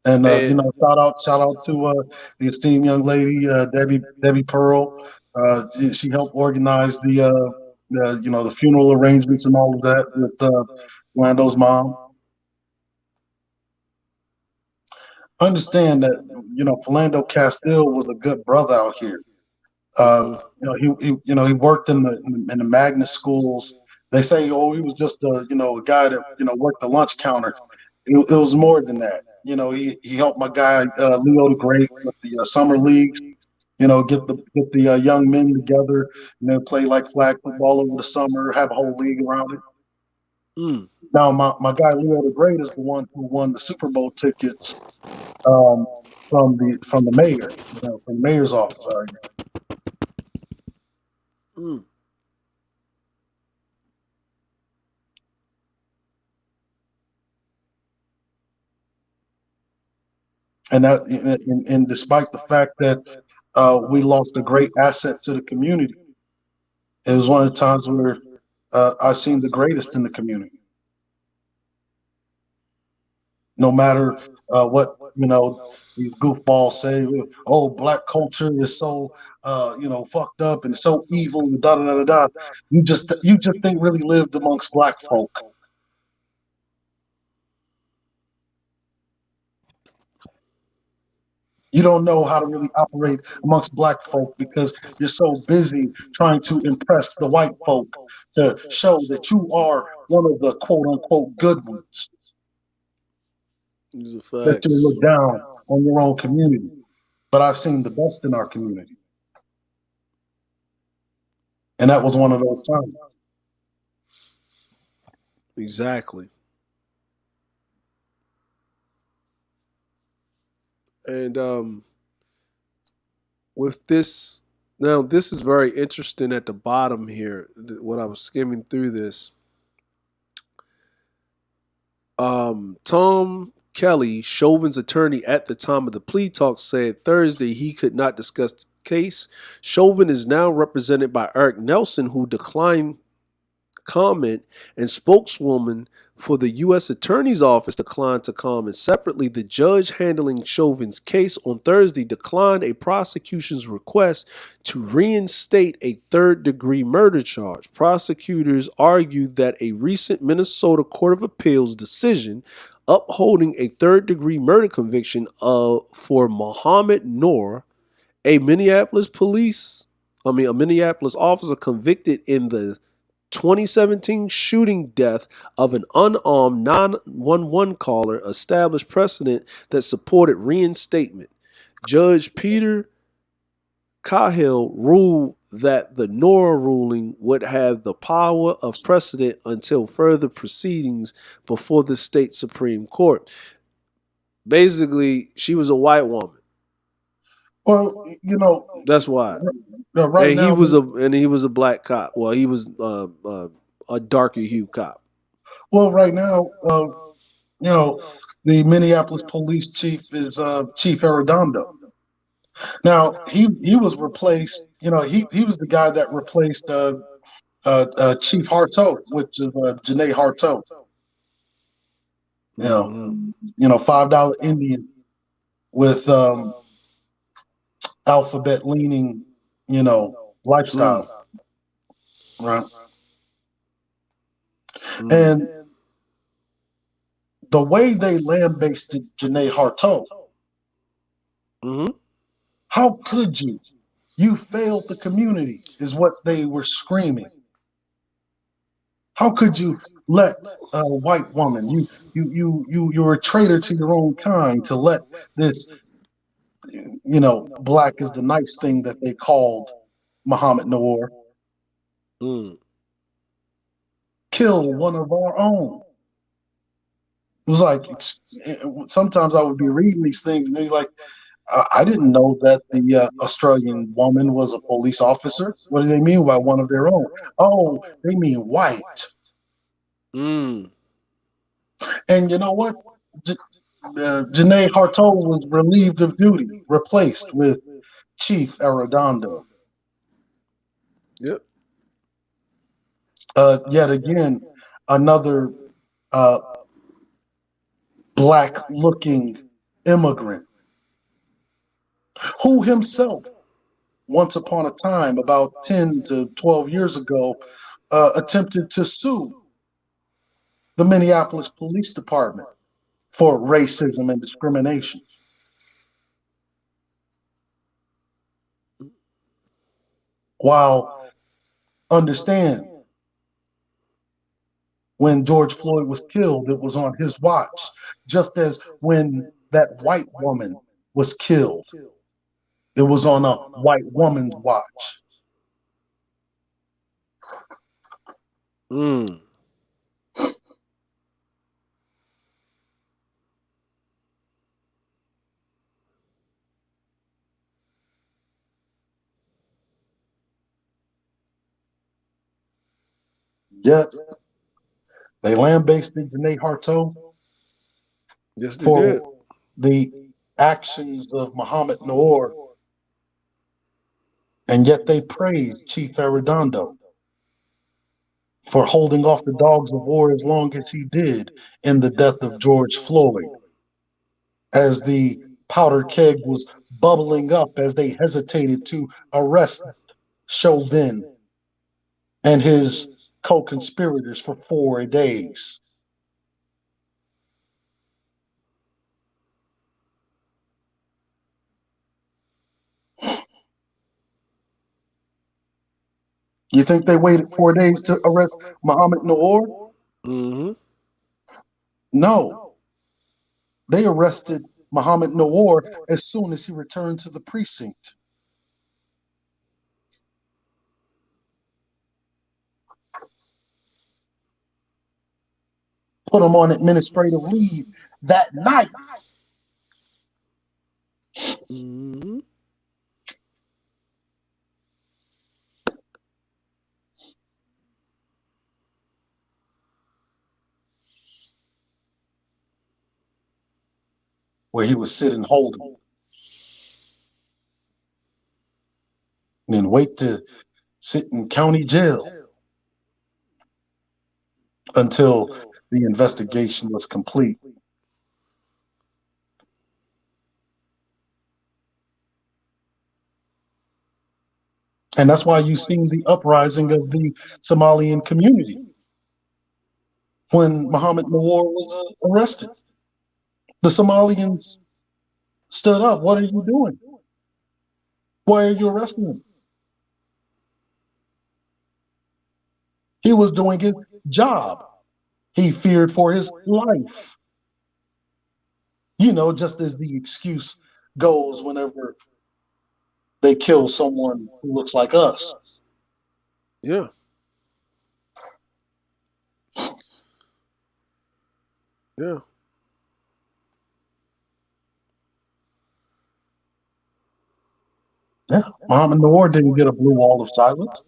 And And shout out to the esteemed young lady Debbie Pearl. She helped organize the funeral arrangements and all of that with Lando's mom. Understand that Philando Castile was a good brother out here. mhm. He worked in the magnet schools. They say, oh, he was just a guy that worked the lunch counter. It was more than that. He helped my guy Leo the Great with the summer league. Get the young men together and then play like flag football over the summer. Have a whole league around it. Mm. Now my guy Leo the Great is the one who won the Super Bowl tickets um, from the mayor, from the mayor's office. Mm. And despite the fact that we lost a great asset to the community, it was one of the times where I've seen the greatest in the community. No matter what these goofballs say, oh, black culture is so fucked up and so evil and da da da da da. You just ain't really lived amongst black folk. You don't know how to really operate amongst black folk because you're so busy trying to impress the white folk to show that you are one of the quote unquote good ones, These are that you facts. look down on your own community. But I've seen the best in our community. And that was one of those times. Exactly. And with this, now this is very interesting at the bottom here. When I was skimming through this, Tom Kelly, Chauvin's attorney at the time of the plea talk, said Thursday he could not discuss the case. Chauvin is now represented by Eric Nelson, who declined comment, and spokeswoman for the U.S. Attorney's Office declined to comment. Separately, the judge handling Chauvin's case on Thursday declined a prosecution's request to reinstate a third-degree murder charge. Prosecutors argued that a recent Minnesota Court of Appeals decision upholding a third-degree murder conviction for Muhammad Noor, a Minneapolis officer convicted in the 2017 shooting death of an unarmed 911 caller, established precedent that supported reinstatement. Judge Peter Cahill ruled that the Nora ruling would have the power of precedent until further proceedings before the state Supreme Court. Basically, she was a white woman. Well, That's why. right And now, he was a black cop. Well, he was a darker hue cop. right now, the Minneapolis police chief is Chief Arredondo. Now he was replaced. He was the guy that replaced Chief Harteau, which is Janae Harteau. $5 Indian with alphabet leaning, lifestyle, right? And the way they lambasted Janae Harteau, how could you? You failed the community, is what they were screaming. How could you let a white woman? You're a traitor to your own kind to let this, black is the nice thing that they called Muhammad Noor, kill one of our own. It was like, sometimes I would be reading these things and they're like, I didn't know that the Australian woman was a police officer. What do they mean by one of their own? Oh, they mean white. Mm. And you know what? J- Janae Harto was relieved of duty, replaced with Chief Arredondo. Yep. Yet again, another uh, black-looking immigrant who himself, once upon a time, about 10 to 12 years ago, attempted to sue the Minneapolis Police Department for racism and discrimination. While understand, when George Floyd was killed, it was on his watch, just as when that white woman was killed, it was on a white woman's watch. Mm. Yet they lambasted Janae Harto Yes, they for did. the actions of Muhammad Noor, and yet they praised Chief Arredondo for holding off the dogs of war as long as he did in the death of George Floyd, as the powder keg was bubbling up as they hesitated to arrest Chauvin and his co-conspirators for 4 days. You think they waited 4 days to arrest Muhammad Noor? Mm-hmm. No, they arrested Muhammad Noor as soon as he returned to the precinct. Put him on administrative leave that night. Mm-hmm. Where he was sitting holding, and then wait to sit in county jail until the investigation was complete. And that's why you've seen the uprising of the Somalian community when Muhammad Noor was arrested. The Somalians stood up. What are you doing? Why are you arresting him? He was doing his job. He feared for his life. You know, just as the excuse goes whenever they kill someone who looks like us. Yeah. Yeah. Yeah, Muhammad Noor didn't get a blue wall of silence.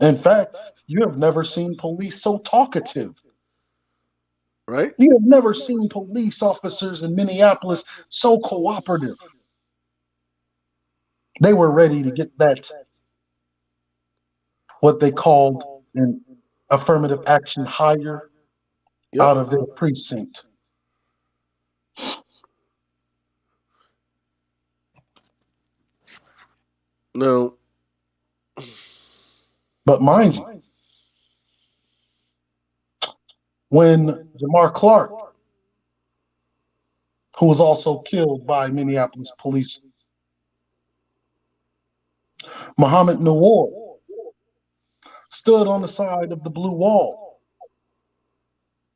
In fact, you have never seen police so talkative. Right? You have never seen police officers in Minneapolis so cooperative. They were ready to get that, what they called an affirmative action hire, Yep. out of their precinct. Now, But mind you, when Jamar Clark, who was also killed by Minneapolis police, Muhammad Noor stood on the side of the blue wall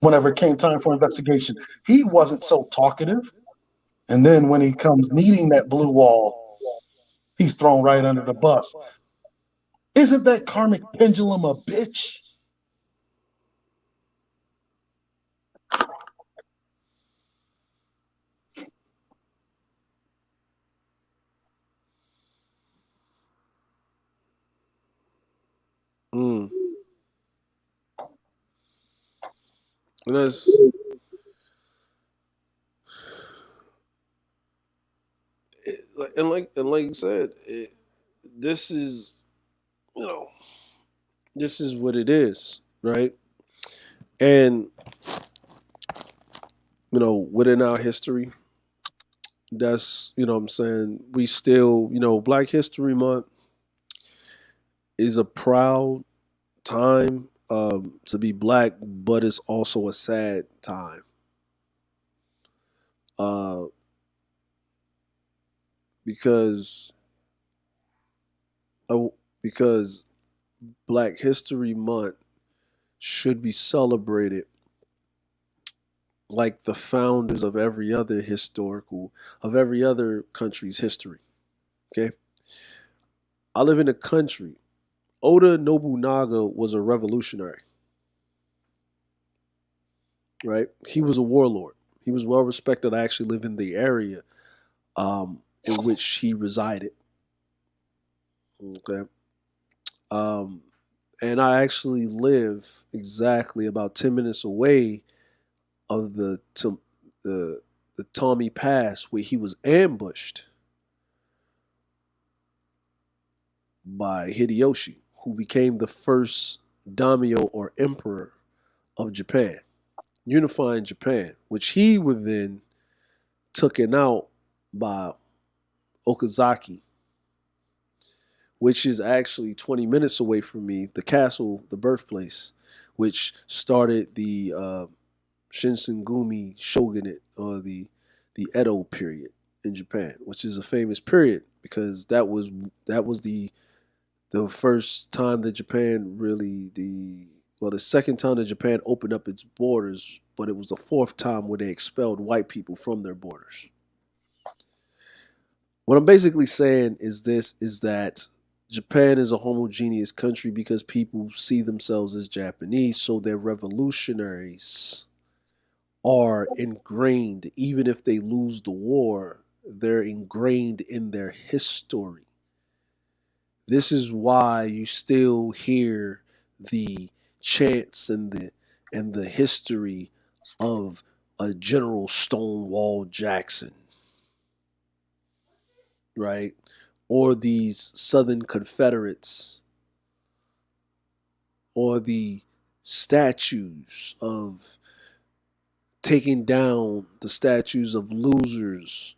whenever it came time for investigation. He wasn't so talkative. And then when he comes needing that blue wall, he's thrown right under the bus. Isn't that karmic pendulum a bitch? mm. And that's and like you said, this is you know this is what it is, right? And within our history, that's what I'm saying, we still Black History Month is a proud time to be black, but it's also a sad time uh, because uh, because Black History Month should be celebrated like the founders of every other country's history. Okay, I live in a country. Oda Nobunaga was a revolutionary, right? He was a warlord. He was well respected. I actually live in the area in which he resided. Okay, um, and I actually live exactly about 10 minutes away of the the Tommy Pass where he was ambushed by Hideyoshi, who became the first daimyo or emperor of Japan, unifying Japan, which he would then taken out by Okazaki, which is actually 20 minutes away from me, the castle, the birthplace, which started the Shinsengumi shogunate, or the Edo period in Japan, which is a famous period because that was the first time that Japan really the second time that Japan opened up its borders, but it was the fourth time where they expelled white people from their borders. What I'm basically saying is that Japan is a homogeneous country because people see themselves as Japanese, so their revolutionaries are ingrained. Even if they lose the war, they're ingrained in their history. This is why you still hear the chants and the history of a General Stonewall Jackson, right? Or these Southern Confederates, or the statues of taking down the statues of losers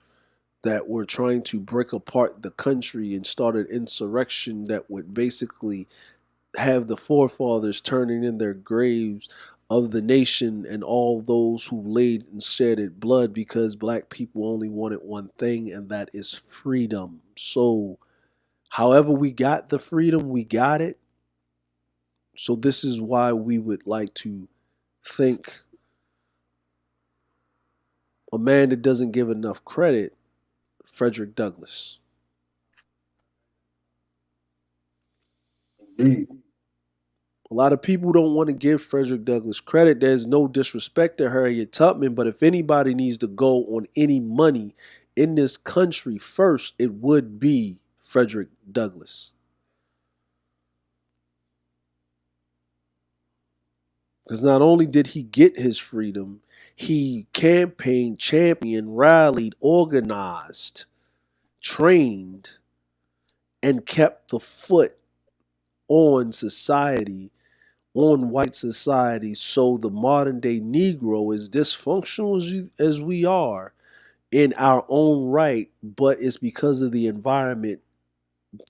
that were trying to break apart the country and started insurrection that would basically have the forefathers turning in their graves of the nation and all those who laid and shedded blood because black people only wanted one thing, and that is freedom. So, however we got the freedom, we got it. So, this is why we would like to thank a man that doesn't give enough credit, Frederick Douglass. Indeed. A lot of people don't want to give Frederick Douglass credit. There's no disrespect to Harriet Tubman, but if anybody needs to go on any money in this country first, it would be Frederick Douglass. Because not only did he get his freedom, he campaigned, championed, rallied, organized, trained, and kept the foot on society, on white society. So the modern day Negro, is dysfunctional as we are in our own right, but it's because of the environment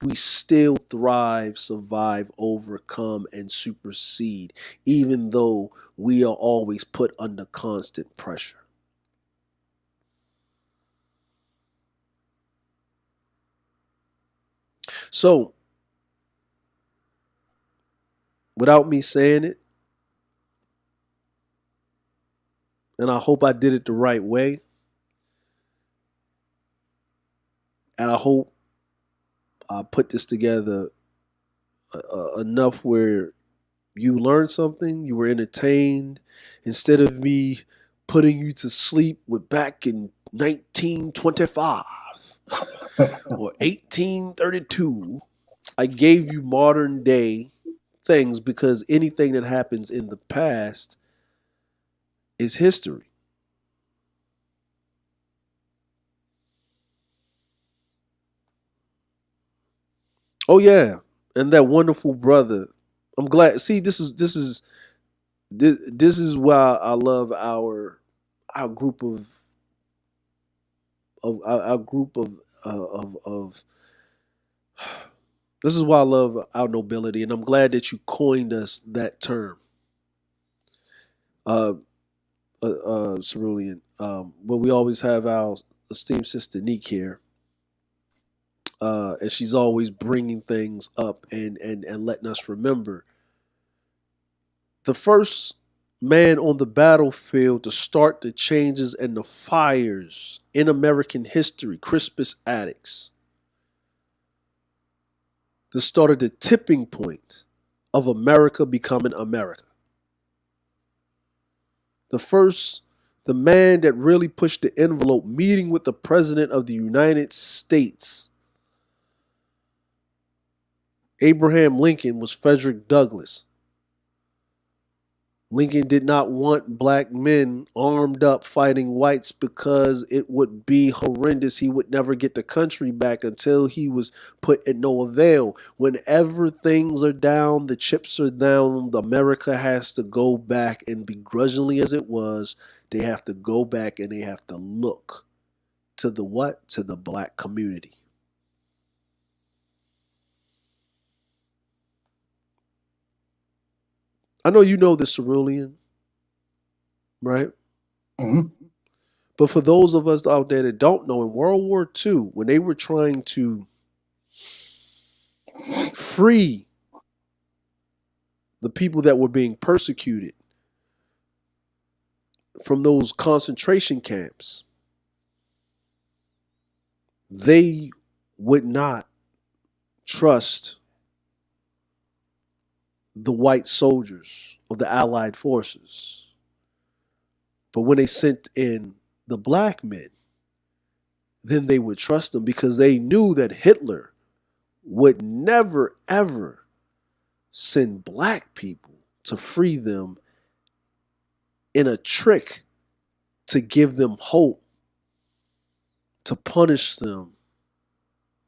we still thrive, survive, overcome, and supersede, even though we are always put under constant pressure. So, without me saying it, and I hope I did it the right way, and I hope I put this together enough where you learned something, you were entertained, instead of me putting you to sleep with back in 1925 or 1832. I gave you modern day things because anything that happens in the past is history. Oh yeah, and that wonderful brother. I'm glad. See, this is why I love our group of our group of. This is why I love our nobility, and I'm glad that you coined us that term, uh, Cerulean. But we always have our esteemed sister Neek here, and she's always bringing things up and letting us remember the first man on the battlefield to start the changes and the fires in American history, Crispus Attucks, that started the tipping point of America becoming America. The man that really pushed the envelope, meeting with the President of the United States, Abraham Lincoln, was Frederick Douglass. Lincoln did not want black men armed up fighting whites because it would be horrendous. He would never get the country back until he was put in no avail. Whenever things are down, the chips are down, America has to go back, and begrudgingly as it was, they have to go back and they have to look to the what? To the black community. I know you know the Cerulean, right? Mhm. But for those of us out there that don't know, in World War II, when they were trying to free the people that were being persecuted from those concentration camps, they would not trust the white soldiers of the Allied forces. But when they sent in the black men, then they would trust them because they knew that Hitler would never, ever send black people to free them in a trick to give them hope, to punish them,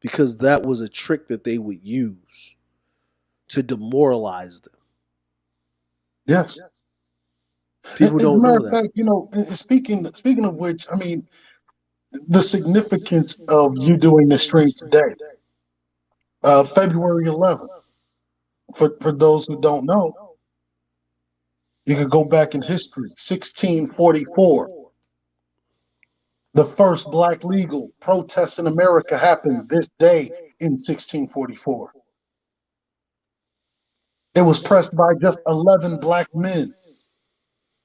because that was a trick that they would use to demoralize them. Yes. People As a don't matter know of that. fact, speaking of which, I mean, the significance of you doing this stream today, February 11th. For those who don't know, you could go back in history, 1644. The first black legal protest in America happened this day in 1644. It was pressed by just 11 black men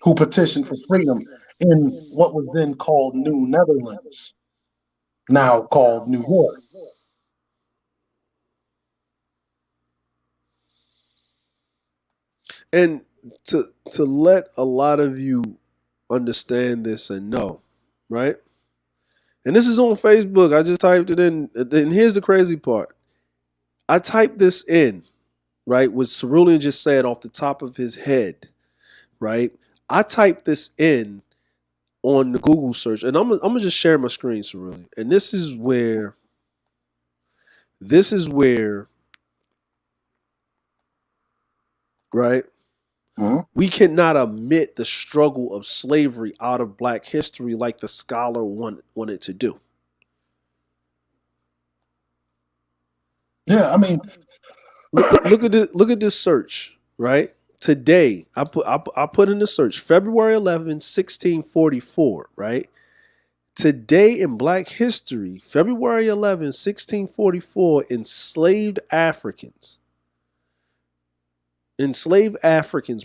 who petitioned for freedom in what was then called New Netherlands, now called New York. And to let a lot of you understand this and know, right? And this is on Facebook. I just typed it in. And here's the crazy part. I typed this in, right? What Cerulean just said off the top of his head, right? I typed this in on the Google search, and I'm gonna just share my screen, Cerulean. And this is where, right? Mhm. We cannot omit the struggle of slavery out of black history like the scholar wanted to do. Yeah, I mean, Look at this search, right? Today, I put in the search February 11, 1644, right? Today in black history, February 11, 1644, enslaved Africans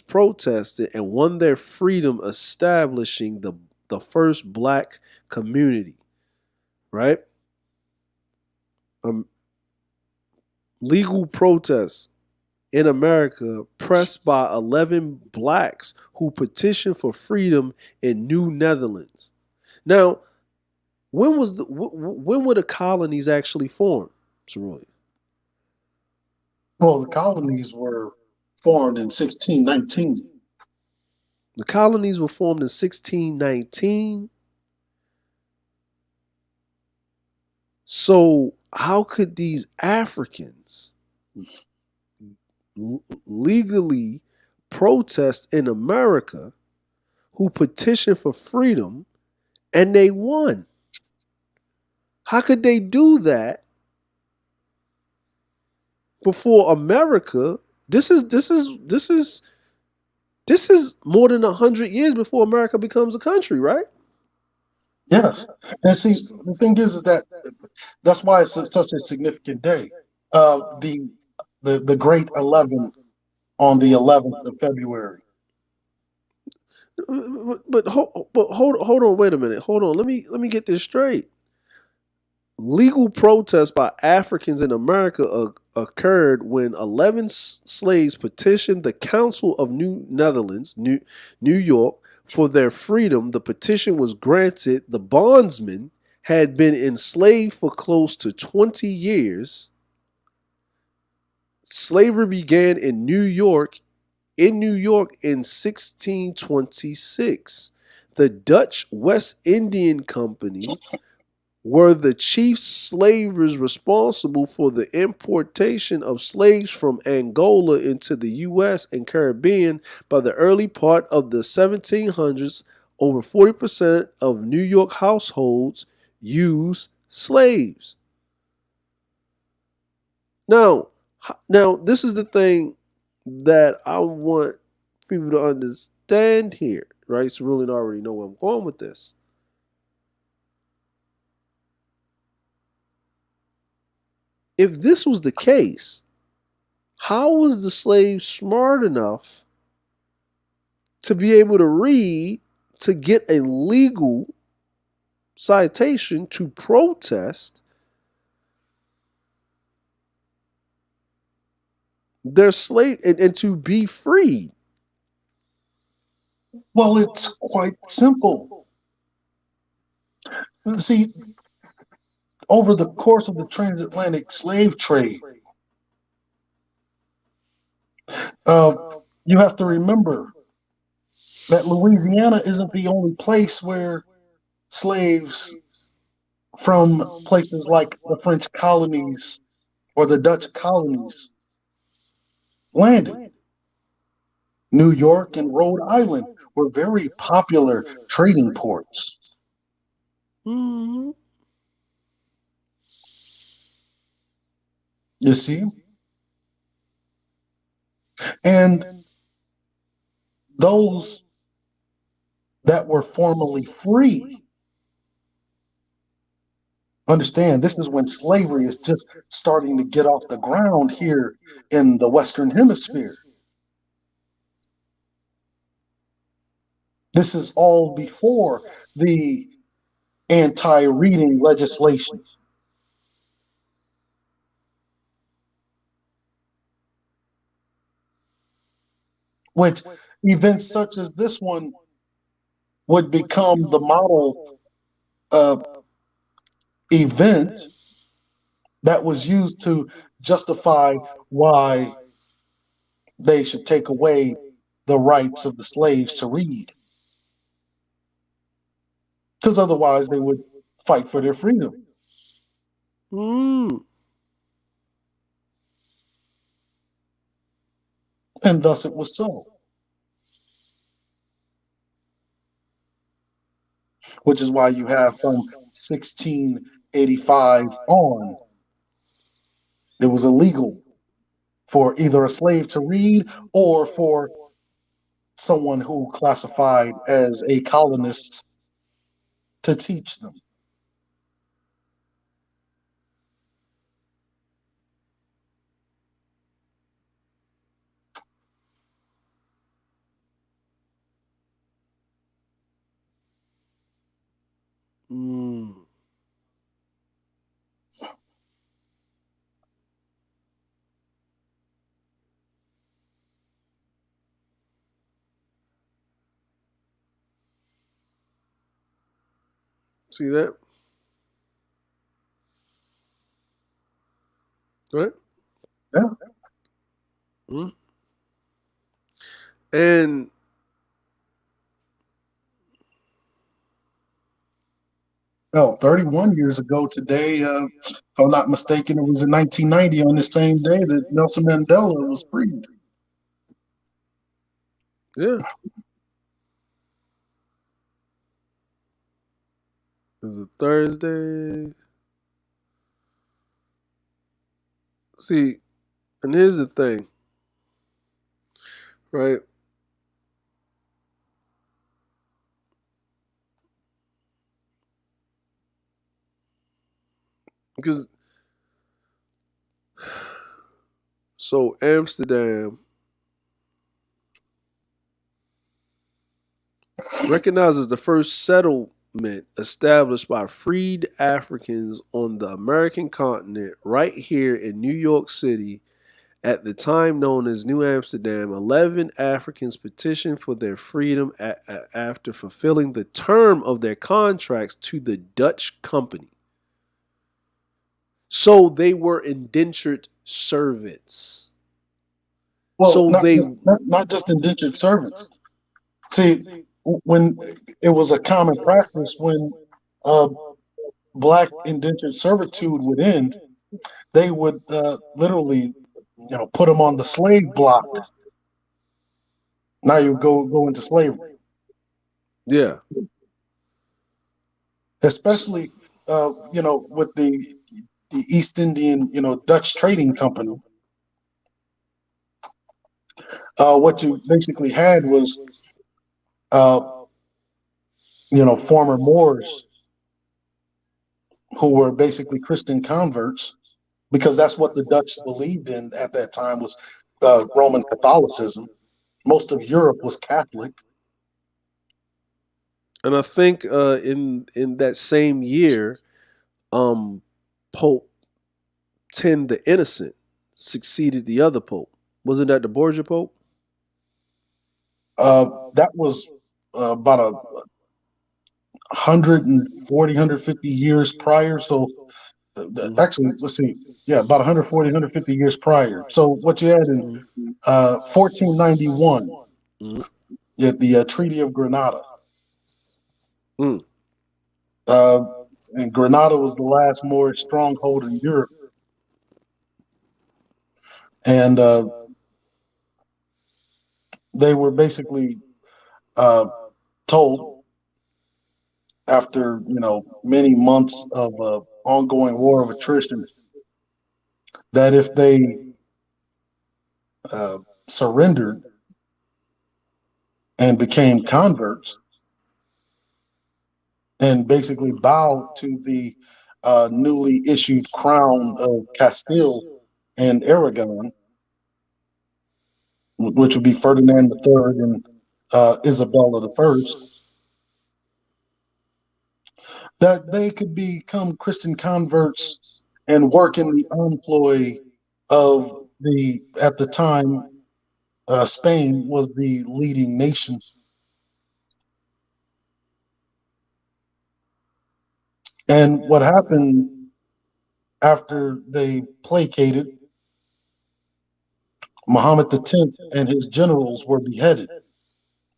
protested and won their freedom, establishing the first black community, right? Legal protests in America pressed by 11 blacks who petitioned for freedom in New Netherlands. Now, when were the colonies actually formed, Cerulean? well, the colonies were formed in 1619. The colonies were formed in 1619. So how could these Africans legally protest in America who petitioned for freedom and they won? How could they do that before America? This is more than 100 years before America becomes a country, right? Yes. And see, the thing is that that's why it's such a significant day. The Great 11 on the 11th of February. But hold on, wait a minute. Hold on. Let me get this straight. Legal protests by Africans in America occurred when 11 slaves petitioned the Council of New Netherlands, New York, for their freedom. The petition was granted. The bondsmen had been enslaved for close to 20 years. Slavery began in New York in 1626. The Dutch West Indian Company were the chief slavers responsible for the importation of slaves from Angola into the U.S. and Caribbean. By the early part of the 1700s, over 40% of New York households used slaves. Now, this is the thing that I want people to understand here, right? So really already know where I'm going with this. If this was the case, how was the slave smart enough to be able to read to get a legal citation to protest their slave and to be freed? Well, it's quite simple. See, over the course of the transatlantic slave trade, you have to remember that Louisiana isn't the only place where slaves from places like the French colonies or the Dutch colonies landed. New York and Rhode Island were very popular trading ports. Mm-hmm. You see? And those that were formerly free, understand this is when slavery is just starting to get off the ground here in the Western Hemisphere. This is all before the anti-reading legislation. Which events such as this one would become the model event that was used to justify why they should take away the rights of the slaves to read. Because otherwise they would fight for their freedom. Mm. And thus it was so. Which is why you have from 1685 on, it was illegal for either a slave to read or for someone who classified as a colonist to teach them. Mm. See that? Right? Yeah. Mm. And Oh, 31 years ago today, if I'm not mistaken, it was in 1990 on the same day that Nelson Mandela was freed. Yeah. It was a Thursday. See, and here's the thing, right? Because so Amsterdam recognizes the first settlement established by freed Africans on the American continent right here in New York City, at the time known as New Amsterdam. 11 Africans petitioned for their freedom after fulfilling the term of their contracts to the Dutch company. So they were indentured servants. Well, So they, not just indentured servants. See, when it was a common practice when uh, black indentured servitude would end, they would literally, put them on the slave block. Now you go into slavery, yeah. especially with the East Indian, Dutch trading company. What you basically had was, uh, former Moors who were basically Christian converts, because that's what the Dutch believed in at that time was Roman Catholicism. Most of Europe was Catholic. And I think in that same year, um, Pope 10 the Innocent succeeded the other pope. Wasn't that the Borgia Pope? That was about 140, 150 years prior. So actually, let's see, yeah, about 140, 150 years prior. So what you had in 1491, Mm-hmm. you had the Treaty of Granada. Mm. Uh, and Granada was the last Moorish stronghold in Europe. And they were basically uh, told after many months of ongoing war of attrition that if they uh, surrendered and became converts and basically bowed to the newly issued crown of Castile and Aragon, which would be Ferdinand III and Isabella I, that they could become Christian converts and work in the employ of at the time, Spain was the leading nation. And what happened after they placated, Muhammad X and his generals were beheaded,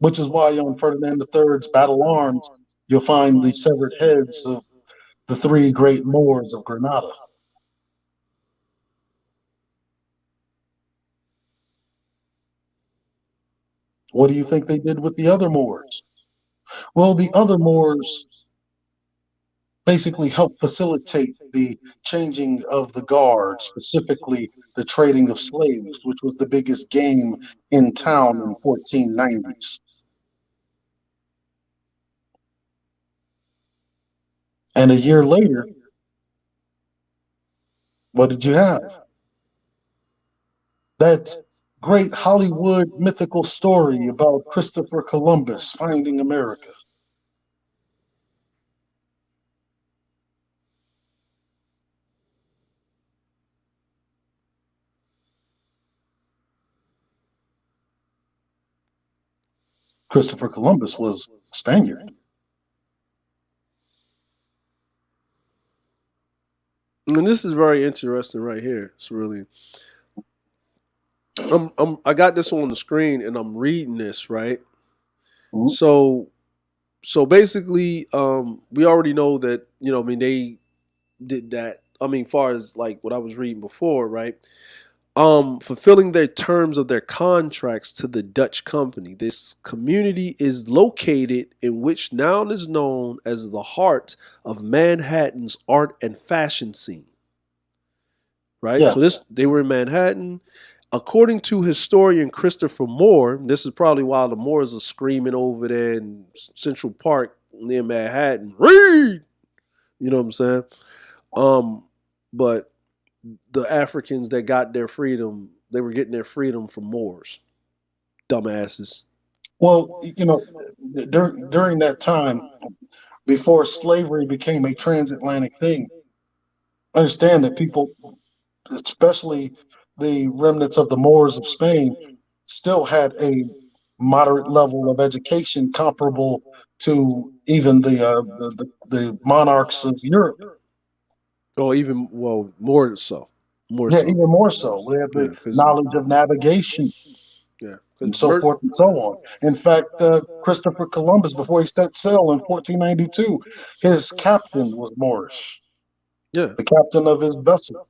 which is why on Ferdinand III's battle arms, you'll find the severed heads of the three great Moors of Granada. What do you think they did with the other Moors? Well, the other Moors basically helped facilitate the changing of the guard, specifically the trading of slaves, which was the biggest game in town in 1490s. And a year later, what did you have? That great Hollywood mythical story about Christopher Columbus finding America. Christopher Columbus was a Spaniard. And this is very interesting right here, Cerulean. I got this on the screen and I'm reading this, right? Mhm. So So basically, we already know that, I mean, they did that. I mean, far as like what I was reading before, right? Fulfilling their terms of their contracts to the Dutch company. This community is located in which now is known as the heart of Manhattan's art and fashion scene. Right? Yeah. So they were in Manhattan. According to historian Christopher Moore, this is probably why the Moores are screaming over there in Central Park near Manhattan. Read! You know what I'm saying? But the Africans that got their freedom, they were getting their freedom from Moors. Dumbasses. Well, during that time, before slavery became a transatlantic thing, understand that people, especially the remnants of the Moors of Spain, still had a moderate level of education comparable to even the monarchs of Europe. Or even, well, more so. More Yeah, so. even more so. We have Yeah, the because knowledge of navigation yeah, and because so forth and so on. In fact, Christopher Columbus, before he set sail in 1492, his captain was Moorish, yeah, the captain of his vessel.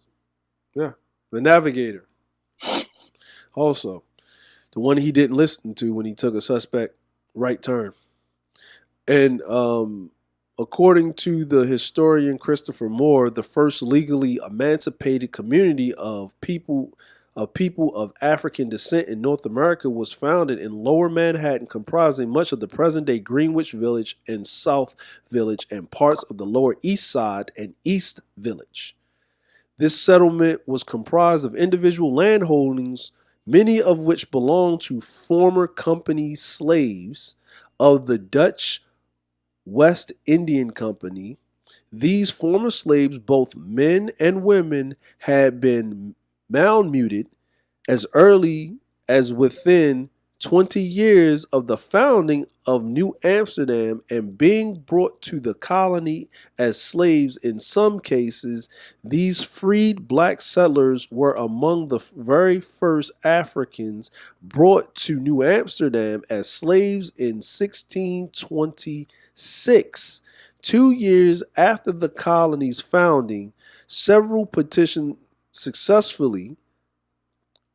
yeah, the navigator. Also, the one he didn't listen to when he took a suspect right turn. And according to the historian Christopher Moore, the first legally emancipated community of people of African descent in North America was founded in Lower Manhattan, comprising much of the present-day Greenwich Village and South Village and parts of the Lower East Side and East Village. This settlement was comprised of individual landholdings, many of which belonged to former company slaves of the Dutch West Indian Company. These former slaves, both men and women, had been malmuted as early as within 20 years of the founding of New Amsterdam and being brought to the colony as slaves. In some cases, these freed black settlers were among the very first Africans brought to New Amsterdam as slaves in 1626. 2 years after the colony's founding, several petitioned successfully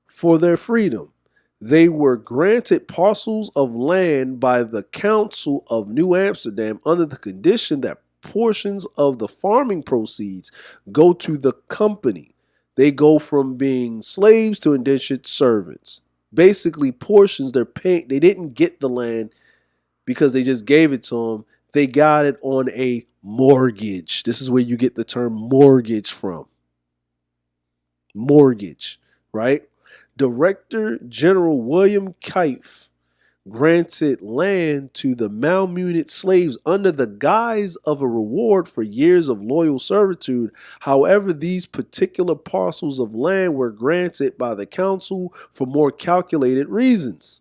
for their freedom. They were granted parcels of land by the Council of New Amsterdam under the condition that portions of the farming proceeds go to the company. They go from being slaves to indentured servants. Basically, portions they're paying. They didn't get the land because they just gave it to them. They got it on a mortgage. This is where you get the term mortgage from. Mortgage, right? Director General William Kieft granted land to the malmuted slaves under the guise of a reward for years of loyal servitude. However, these particular parcels of land were granted by the council for more calculated reasons.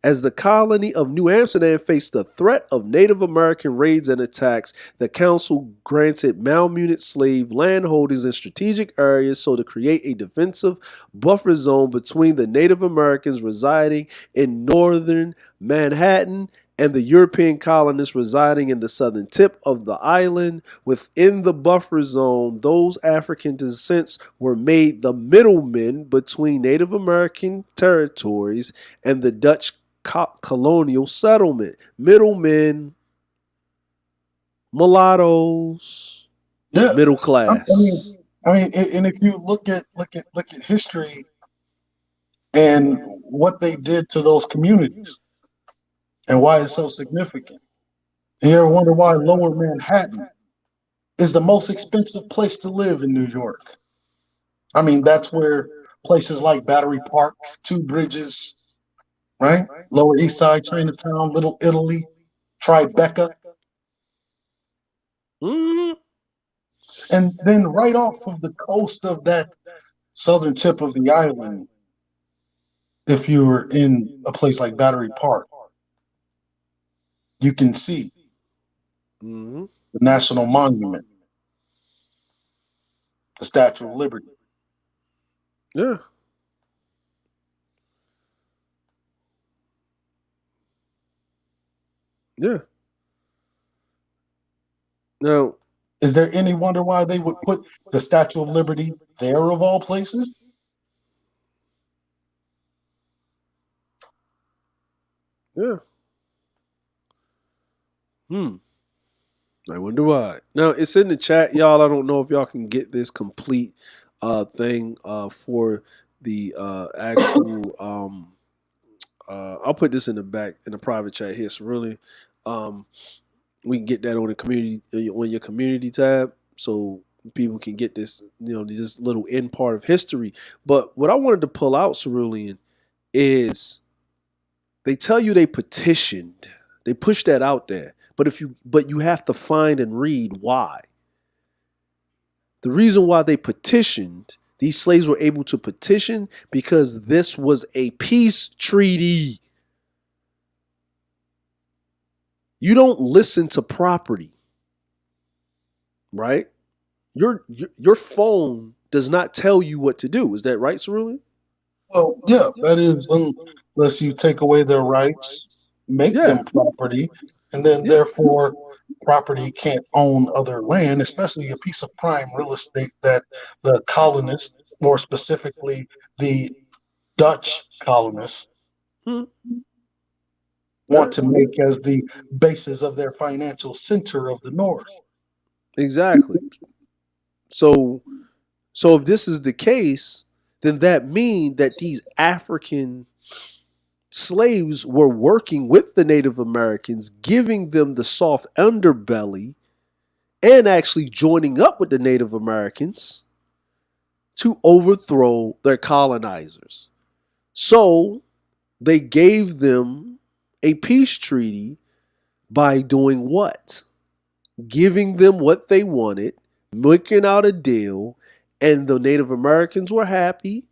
As the colony of New Amsterdam faced the threat of Native American raids and attacks, the council granted malmuted slave landholdings in strategic areas so to create a defensive buffer zone between the Native Americans residing in northern Manhattan and the European colonists residing in the southern tip of the island. Within the buffer zone, those African descents were made the middlemen between Native American territories and the Dutch colonial settlement. Middlemen, mulattoes, Yeah, middle I mean, class. and if you look at history and what they did to those communities and why it's so significant, you ever wonder why Lower Manhattan is the most expensive place to live in New York? I mean, that's where places like Battery Park, Two Bridges, right? Lower East Side, Chinatown, Little Italy, Tribeca, Mm-hmm. and then right off of the coast of that southern tip of the island, if you were in a place like Battery Park, you can see Mm-hmm. the National Monument, the Statue of Liberty. Yeah. Yeah. Now, Is there any wonder why they would put the Statue of Liberty there of all places? yeah. I wonder why. Now it's in the chat, y'all. I don't know if y'all can get this complete thing for the actual I'll put this in the back in the private chat here. So really we can get that on the community on your community tab so people can get this, this little end part of history. But what I wanted to pull out, Cerulean, is they tell you they petitioned. They push that out there. But you have to find and read why. The reason why they petitioned, these slaves were able to petition because this was a peace treaty. You don't listen to property, right? Your phone does not tell you what to do. Is that right, Cerulean? Well, yeah, that is unless you take away their rights, make Yeah. them property, and then Yeah. therefore property can't own other land, especially a piece of prime real estate that the colonists, more specifically the Dutch colonists, Hmm. want to make as the basis of their financial center of the North. Exactly. So if this is the case, then that means that these African slaves were working with the Native Americans, giving them the soft underbelly, and actually joining up with the Native Americans to overthrow their colonizers. So they gave them a peace treaty by doing what? Giving them what they wanted, making out a deal, and the Native Americans were happy.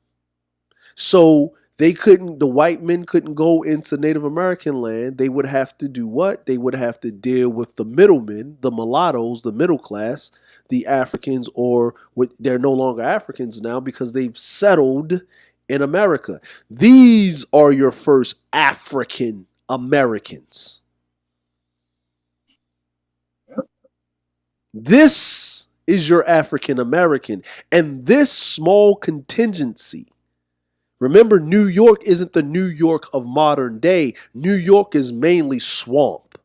So the white men couldn't go into Native American land. They would have to do what? They would have to deal with the middlemen, the mulattoes, the middle class, the Africans, or they're no longer Africans now because they've settled in America. These are your first African Americans. This is your African American. And this small contingency, remember, New York isn't the New York of modern day. New York is mainly swamp.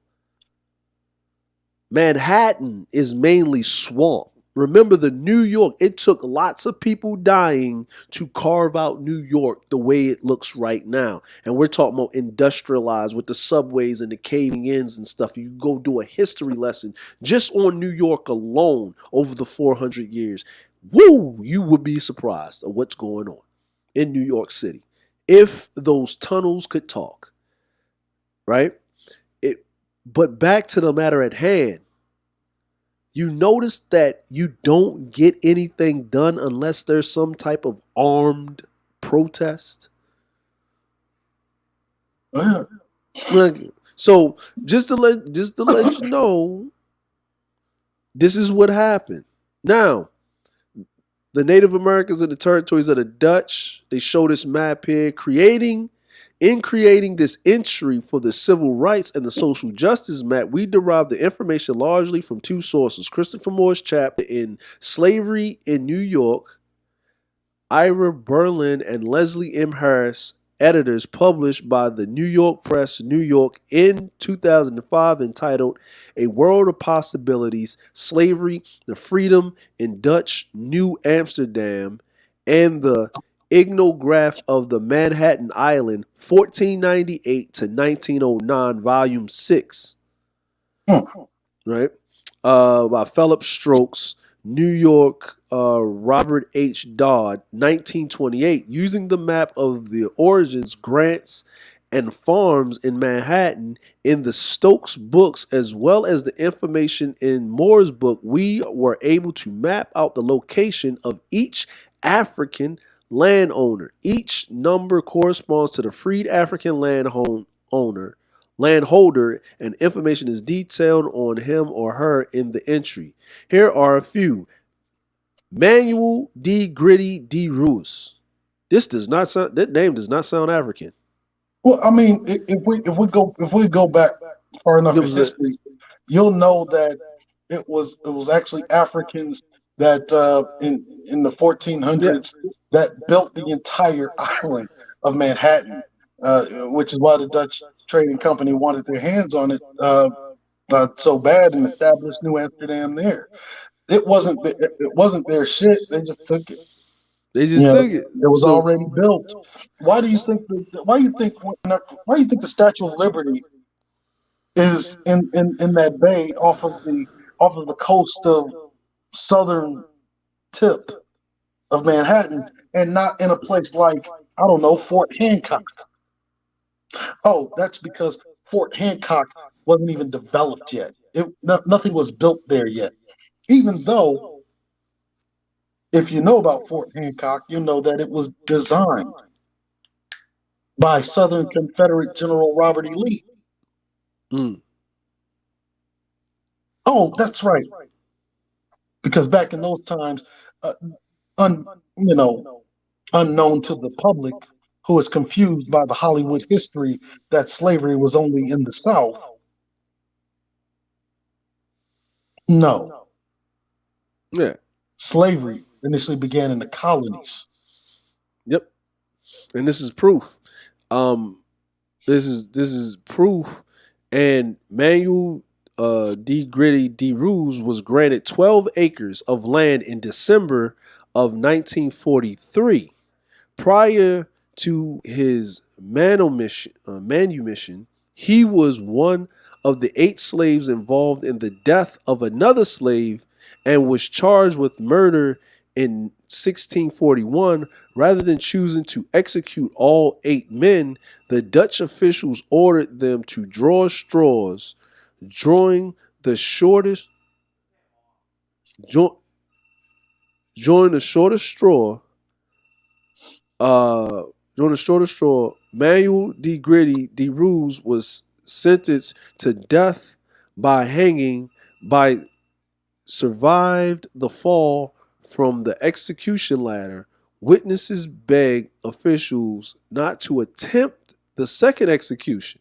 Manhattan is mainly swamp. Remember, the New York, it took lots of people dying to carve out New York the way it looks right now. And we're talking about industrialized with the subways and the caving ins and stuff. You go do a history lesson just on New York alone over the 400 years. Woo! You would be surprised at what's going on in New York City if those tunnels could talk, right? But back to the matter at hand. You notice that you don't get anything done unless there's some type of armed protest. So just to let you know, this is what happened. Now, the Native Americans in the territories of the Dutch, they show this map here, creating this entry for the civil rights and the social justice map, we derive the information largely from two sources. Christopher Moore's chapter in Slavery in New York, Ira Berlin and Leslie M. Harris, editors, published by the New York Press, New York in 2005, entitled A World of Possibilities, Slavery, the Freedom in Dutch New Amsterdam, and the Ignograph of the Manhattan Island, 1498 to 1909, Volume 6. Right? By Philip Stokes, New York, Robert H. Dodd, 1928, using the map of the origins, grants, and farms in Manhattan in the Stokes books, as well as the information in Moore's book, we were able to map out the location of each African landowner. Each number corresponds to the freed African landholder, and information is detailed on him or her in the entry. Here are a few. Manuel D. Gritty D. Roos. That name does not sound African. Well, I mean, if we go back far enough It in was a history, you'll know that it was actually Africans that in the yeah. 1400s that built the entire island of Manhattan, which is why the Dutch Trading Company wanted their hands on it so bad and established New Amsterdam there. It wasn't their shit. They just took it. They You just know, took it. it was So already built. Why do you think why do you think the Statue of Liberty is in that bay off of the coast of southern tip of Manhattan and not in a place like, I don't know, Fort Hancock? Oh, that's because Fort Hancock wasn't even developed yet. Nothing was built there yet. Even though, if you know about Fort Hancock, you know that it was designed by Southern Confederate General Robert E. Lee. mm, Oh, that's right. Because back in those times, uh, un, you know, unknown to the public, who is confused by the Hollywood history that slavery was only in the South. No, yeah. slavery initially began in the colonies. Yep. And this is proof. Um, this is proof. And Manuel D. Gritty D. Ruse was granted 12 acres of land in December of 1943. Prior to his manumission, he was one of the 8 slaves involved in the death of another slave and was charged with murder in 1641. Rather than choosing to execute all 8 men, the Dutch officials ordered them to draw straws, drawing the shortest jo- drawing the shortest straw. Uh, During the shortest straw, Manuel D. Gritty D. Ruse was sentenced to death by hanging, by survived the fall from the execution ladder. Witnesses begged officials not to attempt the second execution.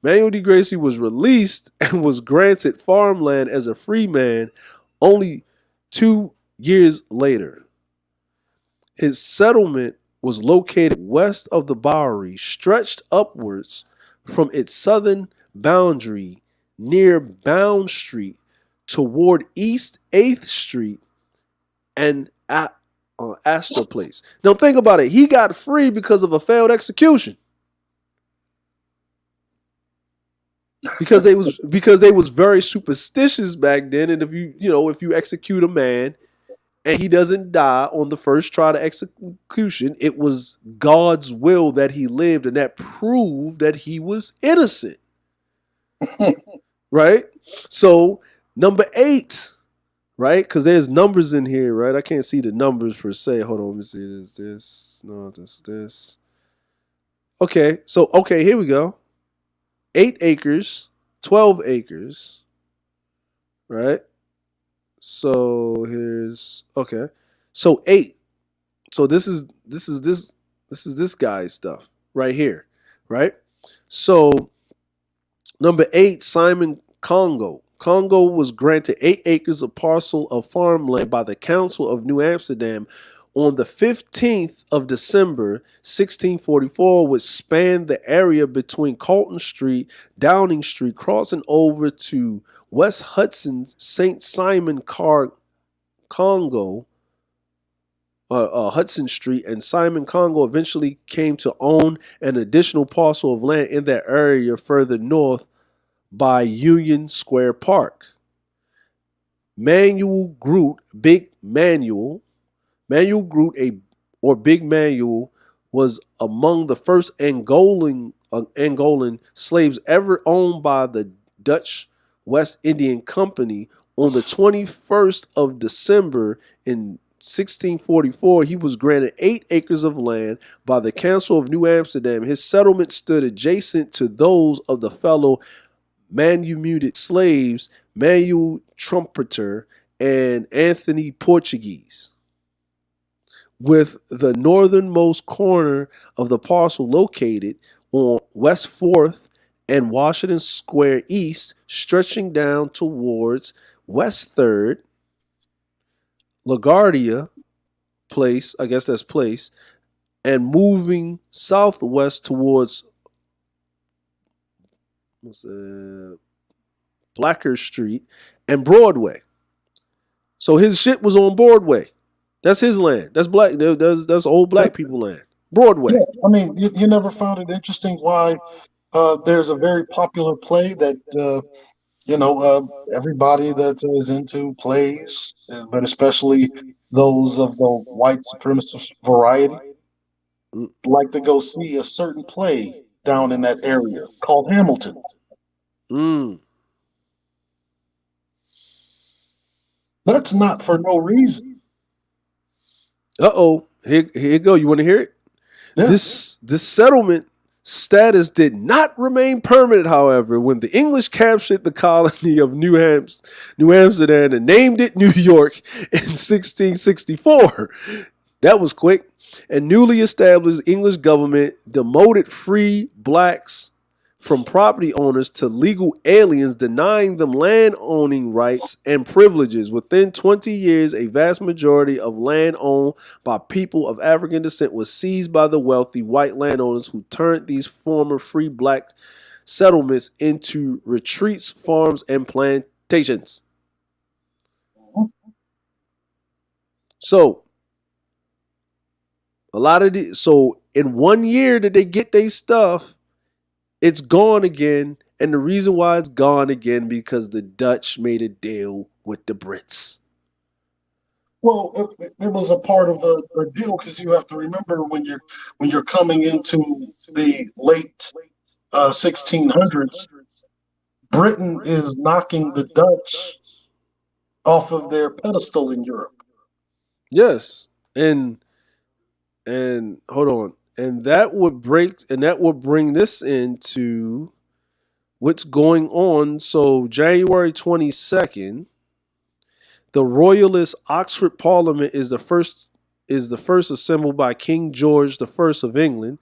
Manuel D. Gracie was released and was granted farmland as a free man only 2 years later. His settlement was located west of the Bowery, stretched upwards from its southern boundary near Bound Street toward East 8th Street and Astor Place. Now think about it. He got free because of a failed execution. Because they was very superstitious back then, and if you execute a man and he doesn't die on the first try to execution, it was God's will that he lived, and that proved that he was innocent. Right? So, number 8, right? Because there's numbers in here, right? I can't see the numbers per se. Hold on, let me see. This. Okay, here we go. 8 acres, 12 acres, right? So here's okay. So 8. So this is this guy's stuff right here, right? So number 8, Simon Congo. Congo was granted 8 acres of parcel of farmland by the Council of New Amsterdam on the 15th of December 1644, which spanned the area between Carlton Street, Downing Street, crossing over to West Hudson's St. Simon Congo, Hudson Street, and Simon Congo eventually came to own an additional parcel of land in that area further north by Union Square Park. Manuel Groot, Manuel Groot, or Big Manuel, was among the first Angolan slaves ever owned by the Dutch West Indian Company. On the 21st of December in 1644, he was granted 8 acres of land by the Council of New Amsterdam. His settlement stood adjacent to those of the fellow manumitted slaves Manuel Trumpeter and Anthony Portuguese, with the northernmost corner of the parcel located on West 4th and Washington Square East, stretching down towards West 3rd, LaGuardia Place, I guess that's Place, and moving southwest towards Blacker Street and Broadway. So his shit was on Broadway. That's his land. That's black. That's old black people land. Broadway. Yeah, I mean, you never found it interesting why there's a very popular play that everybody that is into plays, but especially those of the white supremacist variety, like to go see a certain play down in that area called Hamilton. Mm. That's not for no reason. Here you go. You want to hear it? Yeah. This settlement status did not remain permanent, however, when the English captured the colony of New Amsterdam and named it New York in 1664. That was quick. And newly established English government demoted free blacks from property owners to legal aliens, denying them land owning rights and privileges. Within 20 years, a vast majority of land owned by people of African descent was seized by the wealthy white landowners who turned these former free black settlements into retreats, farms, and plantations. So, in 1 year that they get their stuff, it's gone again. And the reason why it's gone again because the Dutch made a deal with the Brits. Well, it was a part of a deal because you have to remember when you're coming into the late 1600s, Britain is knocking the Dutch off of their pedestal in Europe. Yes, and hold on, and that would bring this into what's going on. So January 22nd, the Royalist Oxford Parliament is the first assembled by King George I of England.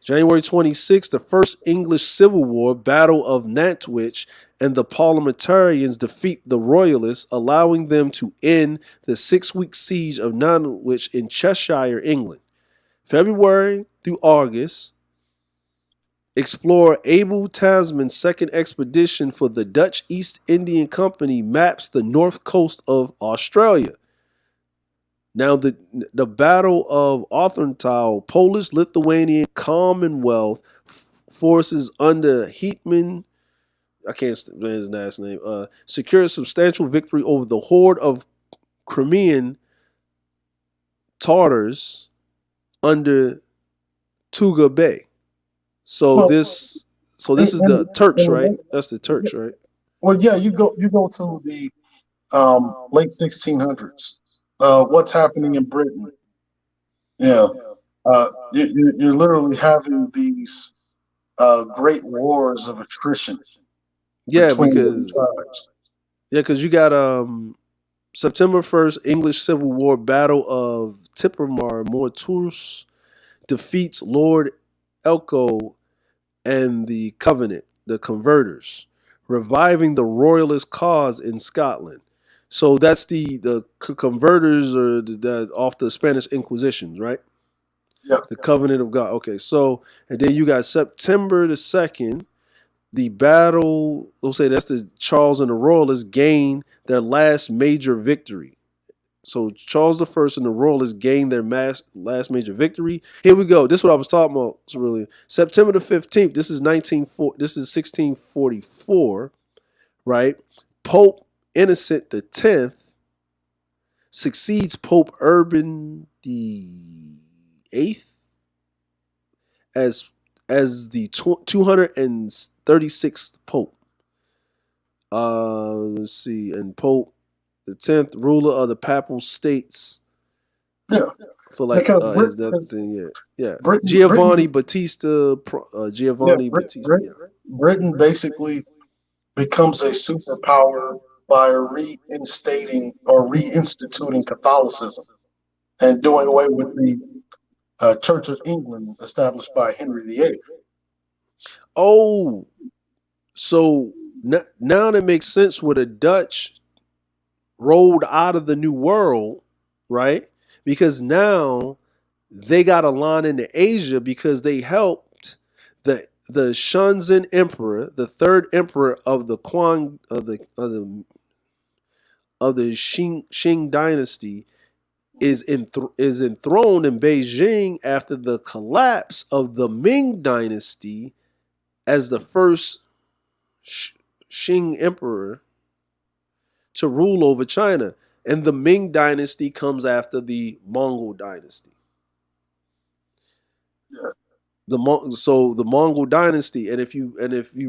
January 26th, the First English Civil War, Battle of Nantwich, and the parliamentarians defeat the Royalists, allowing them to end the 6-week siege of Nantwich in Cheshire, England. February through August, explorer Abel Tasman's second expedition for the Dutch East Indian Company maps the north coast of Australia. Now, the Battle of Otranto, Polish-Lithuanian Commonwealth forces under Hetman, I can't say his last name, secured a substantial victory over the horde of Crimean Tartars under Tuga Bay. So this is the Turks, right? That's the Turks, right? Well, yeah, you go to the late 1600s. What's happening in Britain? Yeah, you're literally having these great wars of attrition. Yeah, because you got September 1st, English Civil War, Battle of Tipperary, Mortours defeats Lord Elcho and the Covenant, the Converters, reviving the Royalist cause in Scotland. So that's the Converters or off the Spanish Inquisitions, right? Yeah. The Covenant of God. Okay, so and then you got September the 2nd, the battle. We'll say that's the Charles and the Royalists gain their last major victory. So Charles I and the Royalists gained their last major victory. Here we go. This is what I was talking about. It's really September the 15th. This is 1644, right? Pope Innocent X succeeds Pope Urban VIII as the 236th Pope. Let's see, and Pope the 10th ruler of the Papal States. Yeah, for like his death thing. Yeah. Giovanni Battista. Battista. Britain basically becomes a superpower by reinstituting Catholicism and doing away with the Church of England established by Henry VIII. Oh, So now that makes sense where the Dutch rolled out of the New World, right? Because now they got a line into Asia because they helped the Shunzhen Emperor, the third emperor of the Quang of the Qing dynasty, is enthroned in Beijing after the collapse of the Ming dynasty as the first Qing emperor to rule over China. And the Ming dynasty comes after the Mongol dynasty. Yeah. So the Mongol dynasty, and if you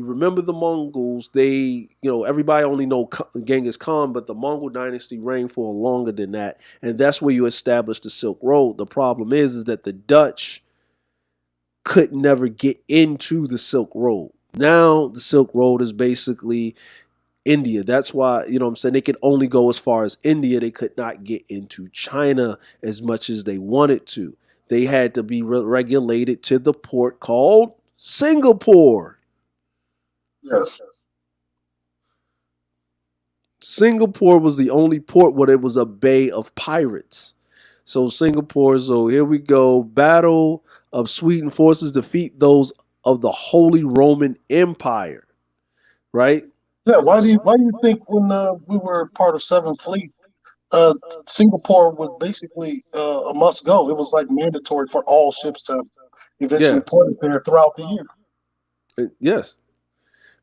remember the Mongols, they, everybody only know Genghis Khan, but the Mongol dynasty reigned for longer than that, and that's where you establish the Silk Road. The problem is that the Dutch could never get into the Silk Road. Now the Silk Road is basically India. That's why, I'm saying, they could only go as far as India. They could not get into China as much as they wanted to. They had to be regulated to the port called Singapore. Yes. Singapore was the only port where there was a bay of pirates. So here we go. Battle of Sweden forces defeat those of the Holy Roman Empire. Right? Yeah. Why do you think when we were part of Seventh Fleet, Singapore was basically a must go? It was like mandatory for all ships to eventually port it there throughout the year. Yes.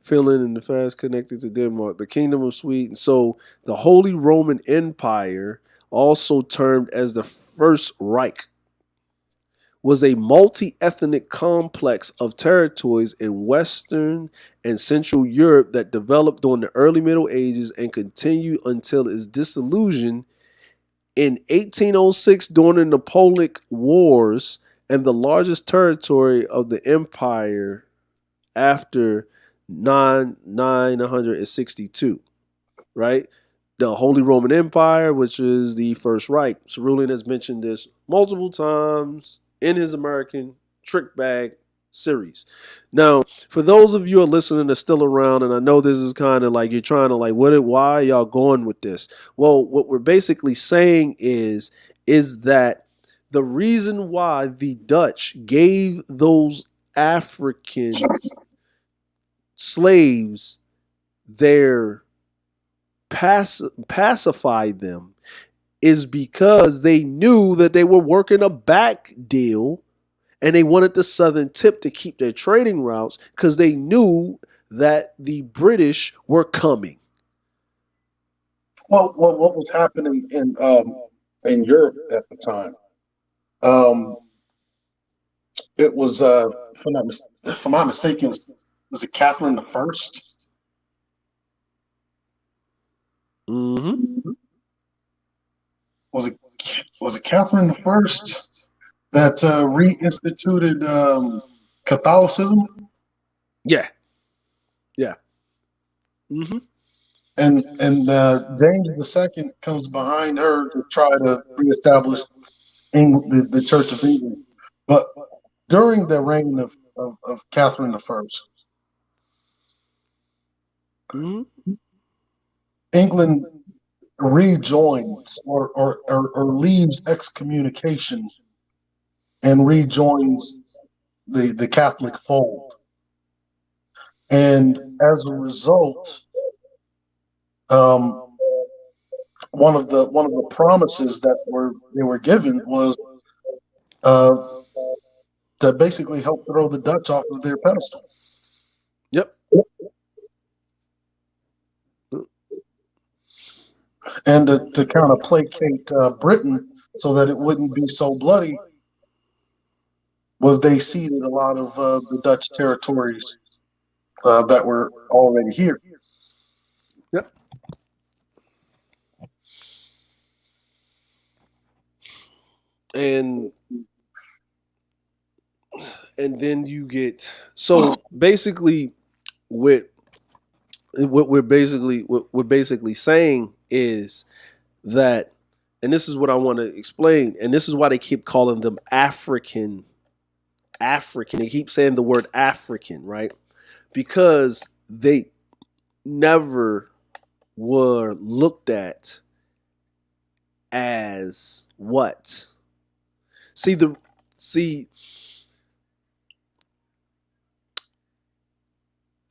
Finland and the fast connected to Denmark, the Kingdom of Sweden. So the Holy Roman Empire, also termed as the First Reich, was a multi-ethnic complex of territories in Western and Central Europe that developed during the early Middle Ages and continued until its dissolution in 1806 during the Napoleonic Wars, and the largest territory of the empire after 962, right? The Holy Roman Empire, which is the First Reich. Cerulean has mentioned this multiple times in his American Trick Bag series. Now, for those of you who are listening that's still around, and I know this is kind of like you're trying to like, why are y'all going with this? Well, what we're basically saying is that the reason why the Dutch gave those African slaves their pacified them is because they knew that they were working a back deal, and they wanted the southern tip to keep their trading routes because they knew that the British were coming. Well, what was happening in Europe at the time? It was, if I'm not mistaken, was it Catherine the First? Mm-hmm. Was it Catherine the First that reinstituted Catholicism? Yeah. Mm-hmm. And James II comes behind her to try to reestablish the Church of England. But during the reign of Catherine the First, England rejoins or leaves excommunication and rejoins the Catholic fold. And as a result, one of the promises that they were given was to basically help throw the Dutch off of their pedestal. Yep. And to kind of placate Britain so that it wouldn't be so bloody, was they ceded a lot of the Dutch territories that were already here. Yep. And then you get, so basically what we're basically saying is that, and this is what I want to explain, and this is why they keep calling them African. They keep saying the word African, right? Because they never were looked at as what? See,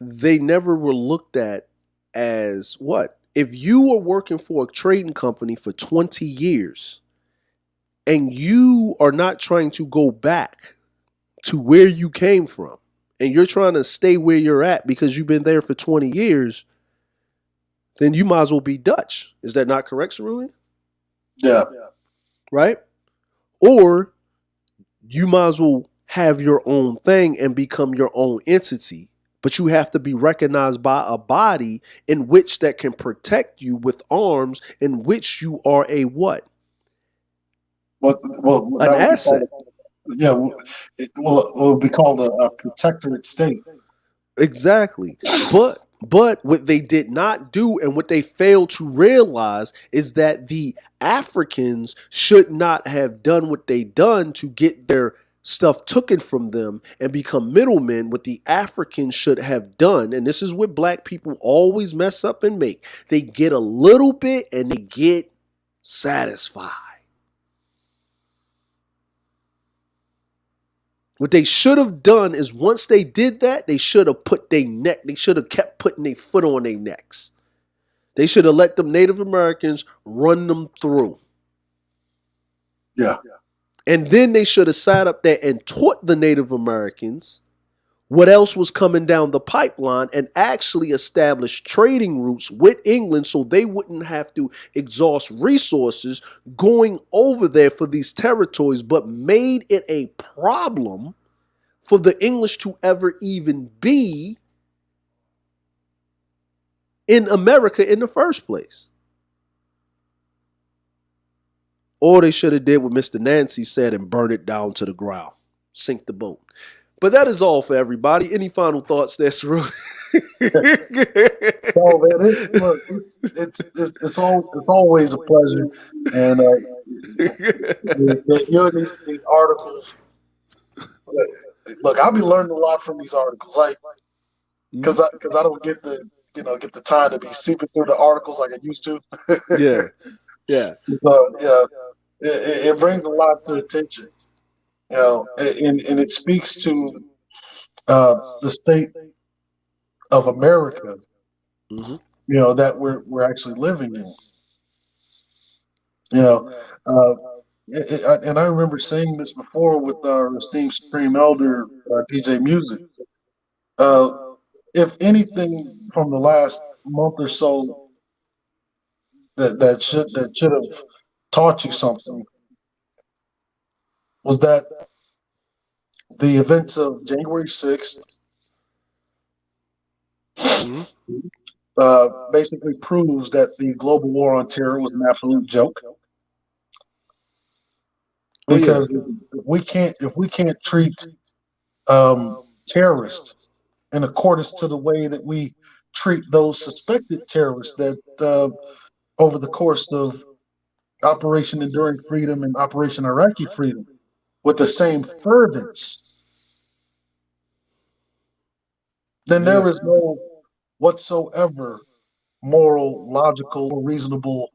they never were looked at as what? If you were working for a trading company for 20 years and you are not trying to go back to where you came from and you're trying to stay where you're at because you've been there for 20 years, then you might as well be Dutch. Is that not correct, Cerulean? Yeah. Right? Or you might as well have your own thing and become your own entity. But you have to be recognized by a body in which that can protect you with arms, in which you are a what? Well, An that would be called, asset. yeah, it will be called a protectorate state. Exactly. But what they did not do and what they failed to realize is that the Africans should not have done what they done to get their stuff taken from them and become middlemen. What the Africans should have done, and this is what black people always mess up and make, they get a little bit and they get satisfied. What they should have done is once they did that, they should have they should have kept putting their foot on their necks. They should have let them Native Americans run them through. Yeah. And then they should have sat up there and taught the Native Americans what else was coming down the pipeline and actually established trading routes with England so they wouldn't have to exhaust resources going over there for these territories, but made it a problem for the English to ever even be in America in the first place. Or they should have did what Mr. Nancy said and burn it down to the ground. Sink the boat. But that is all for everybody. Any final thoughts there, Cerulean? So man, look, it's always a pleasure, and you and these articles. Look, I'll be learning a lot from these articles, like because I don't get the time to be seeping through the articles like I used to. Yeah. So yeah, it brings a lot to attention, and it speaks to the state of America, Mm-hmm. that we're actually living in. You know, uh, and I remember saying this before with our esteemed Supreme Elder DJ Music. Uh, if anything from the last month or so that should have taught you something was that the events of January 6th Mm-hmm. basically proves that the global war on terror was an absolute joke. Oh yeah. Because if we can't treat terrorists in accordance to the way that we treat those suspected terrorists that over the course of Operation Enduring Freedom and Operation Iraqi Freedom with the same fervence, then Yeah. there is no whatsoever moral, logical, or reasonable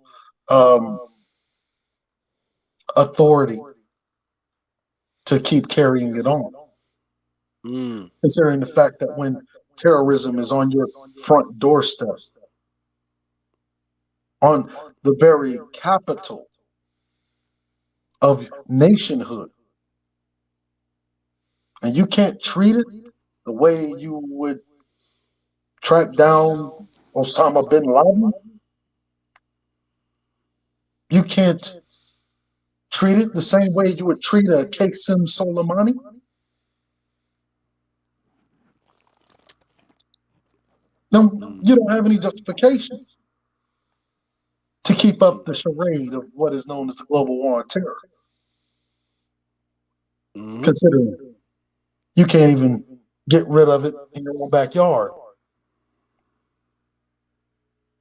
um, authority to keep carrying it on. Mm. Considering the fact that when terrorism is on your front doorstep, on the very capital of nationhood, and you can't treat it the way you would track down Osama bin Laden, you can't treat it the same way you would treat a Qasem Soleimani, then you don't have any justification to keep up the charade of what is known as the global war on terror. Mm-hmm. Considering you can't even get rid of it in your own backyard.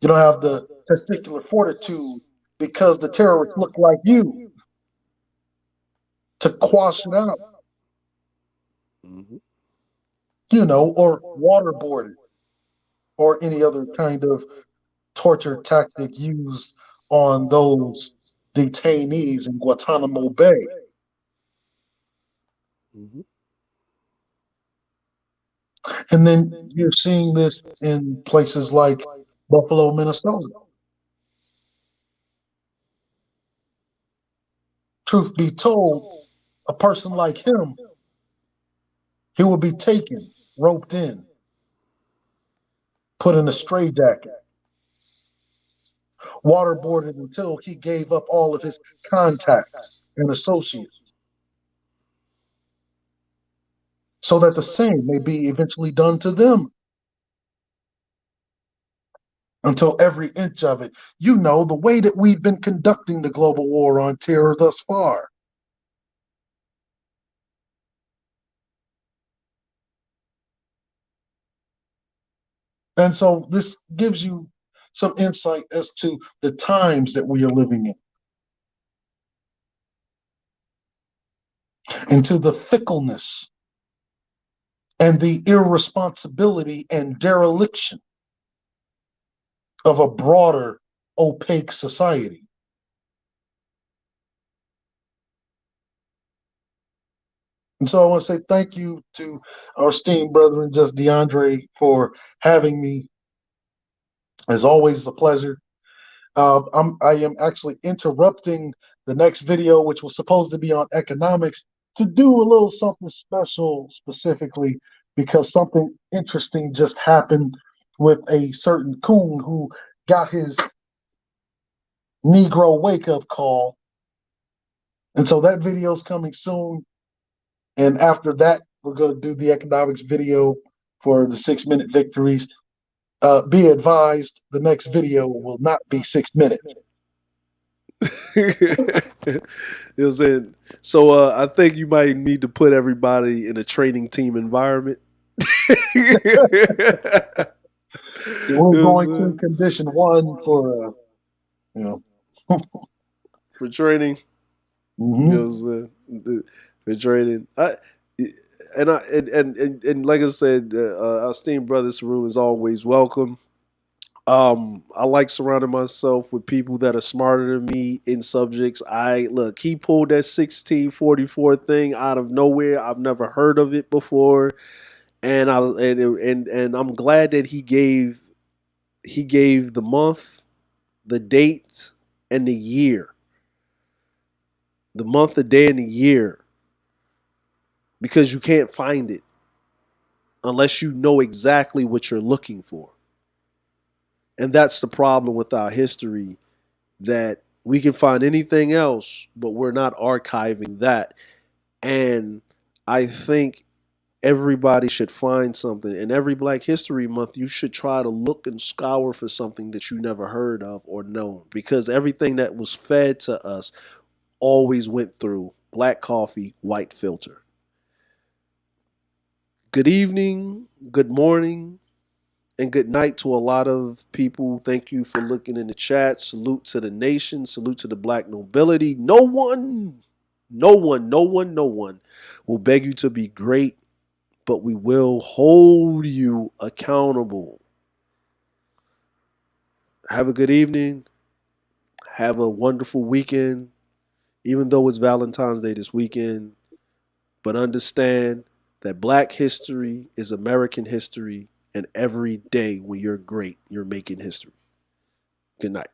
You don't have the testicular fortitude because the terrorists look like you to quash it out, Mm-hmm. or waterboard it or any other kind of torture tactic used on those detainees in Guantanamo Bay. Mhm. And then you're seeing this in places like Buffalo, Minnesota. Truth be told, a person like him, he would be taken, roped in, put in a straitjacket, waterboarded until he gave up all of his contacts and associates, so that the same may be eventually done to them. Until every inch of it, you know, the way that we've been conducting the global war on terror thus far. And so this gives you some insight as to the times that we are living in, into the fickleness and the irresponsibility and dereliction of a broader, opaque society. And so I want to say thank you to our esteemed brethren, just DeAndre, for having me. As always, it's a pleasure. I am actually interrupting the next video, which was supposed to be on economics, to do a little something special specifically because something interesting just happened with a certain coon who got his Negro wake up call. And so that video is coming soon. And after that, we're going to do the economics video for the 6-minute victories. Be advised, the next video will not be 6 minutes. It was in. So I think you might need to put everybody in a training team environment. We're going to condition one for, you know. For training. Mm-hmm. You know what I'm saying? For training. And like I said, our esteemed brother Cerulean is always welcome. I like surrounding myself with people that are smarter than me in subjects. He pulled that 1644 thing out of nowhere. I've never heard of it before. And I'm glad that he gave the month, the date, and the year. The month, the day, and the year. Because you can't find it unless you know exactly what you're looking for. And that's the problem with our history, that we can find anything else, but we're not archiving that. And I think everybody should find something. And every Black History Month, you should try to look and scour for something that you never heard of or known. Because everything that was fed to us always went through black coffee, white filter. Good evening, good morning, and good night to a lot of people. Thank you for looking in the chat. Salute to the nation. Salute to the black nobility. No one will beg you to be great, but we will hold you accountable. Have a good evening. Have a wonderful weekend, even though it's Valentine's Day this weekend. But understand that black history is American history, and every day when you're great, you're making history. Good night.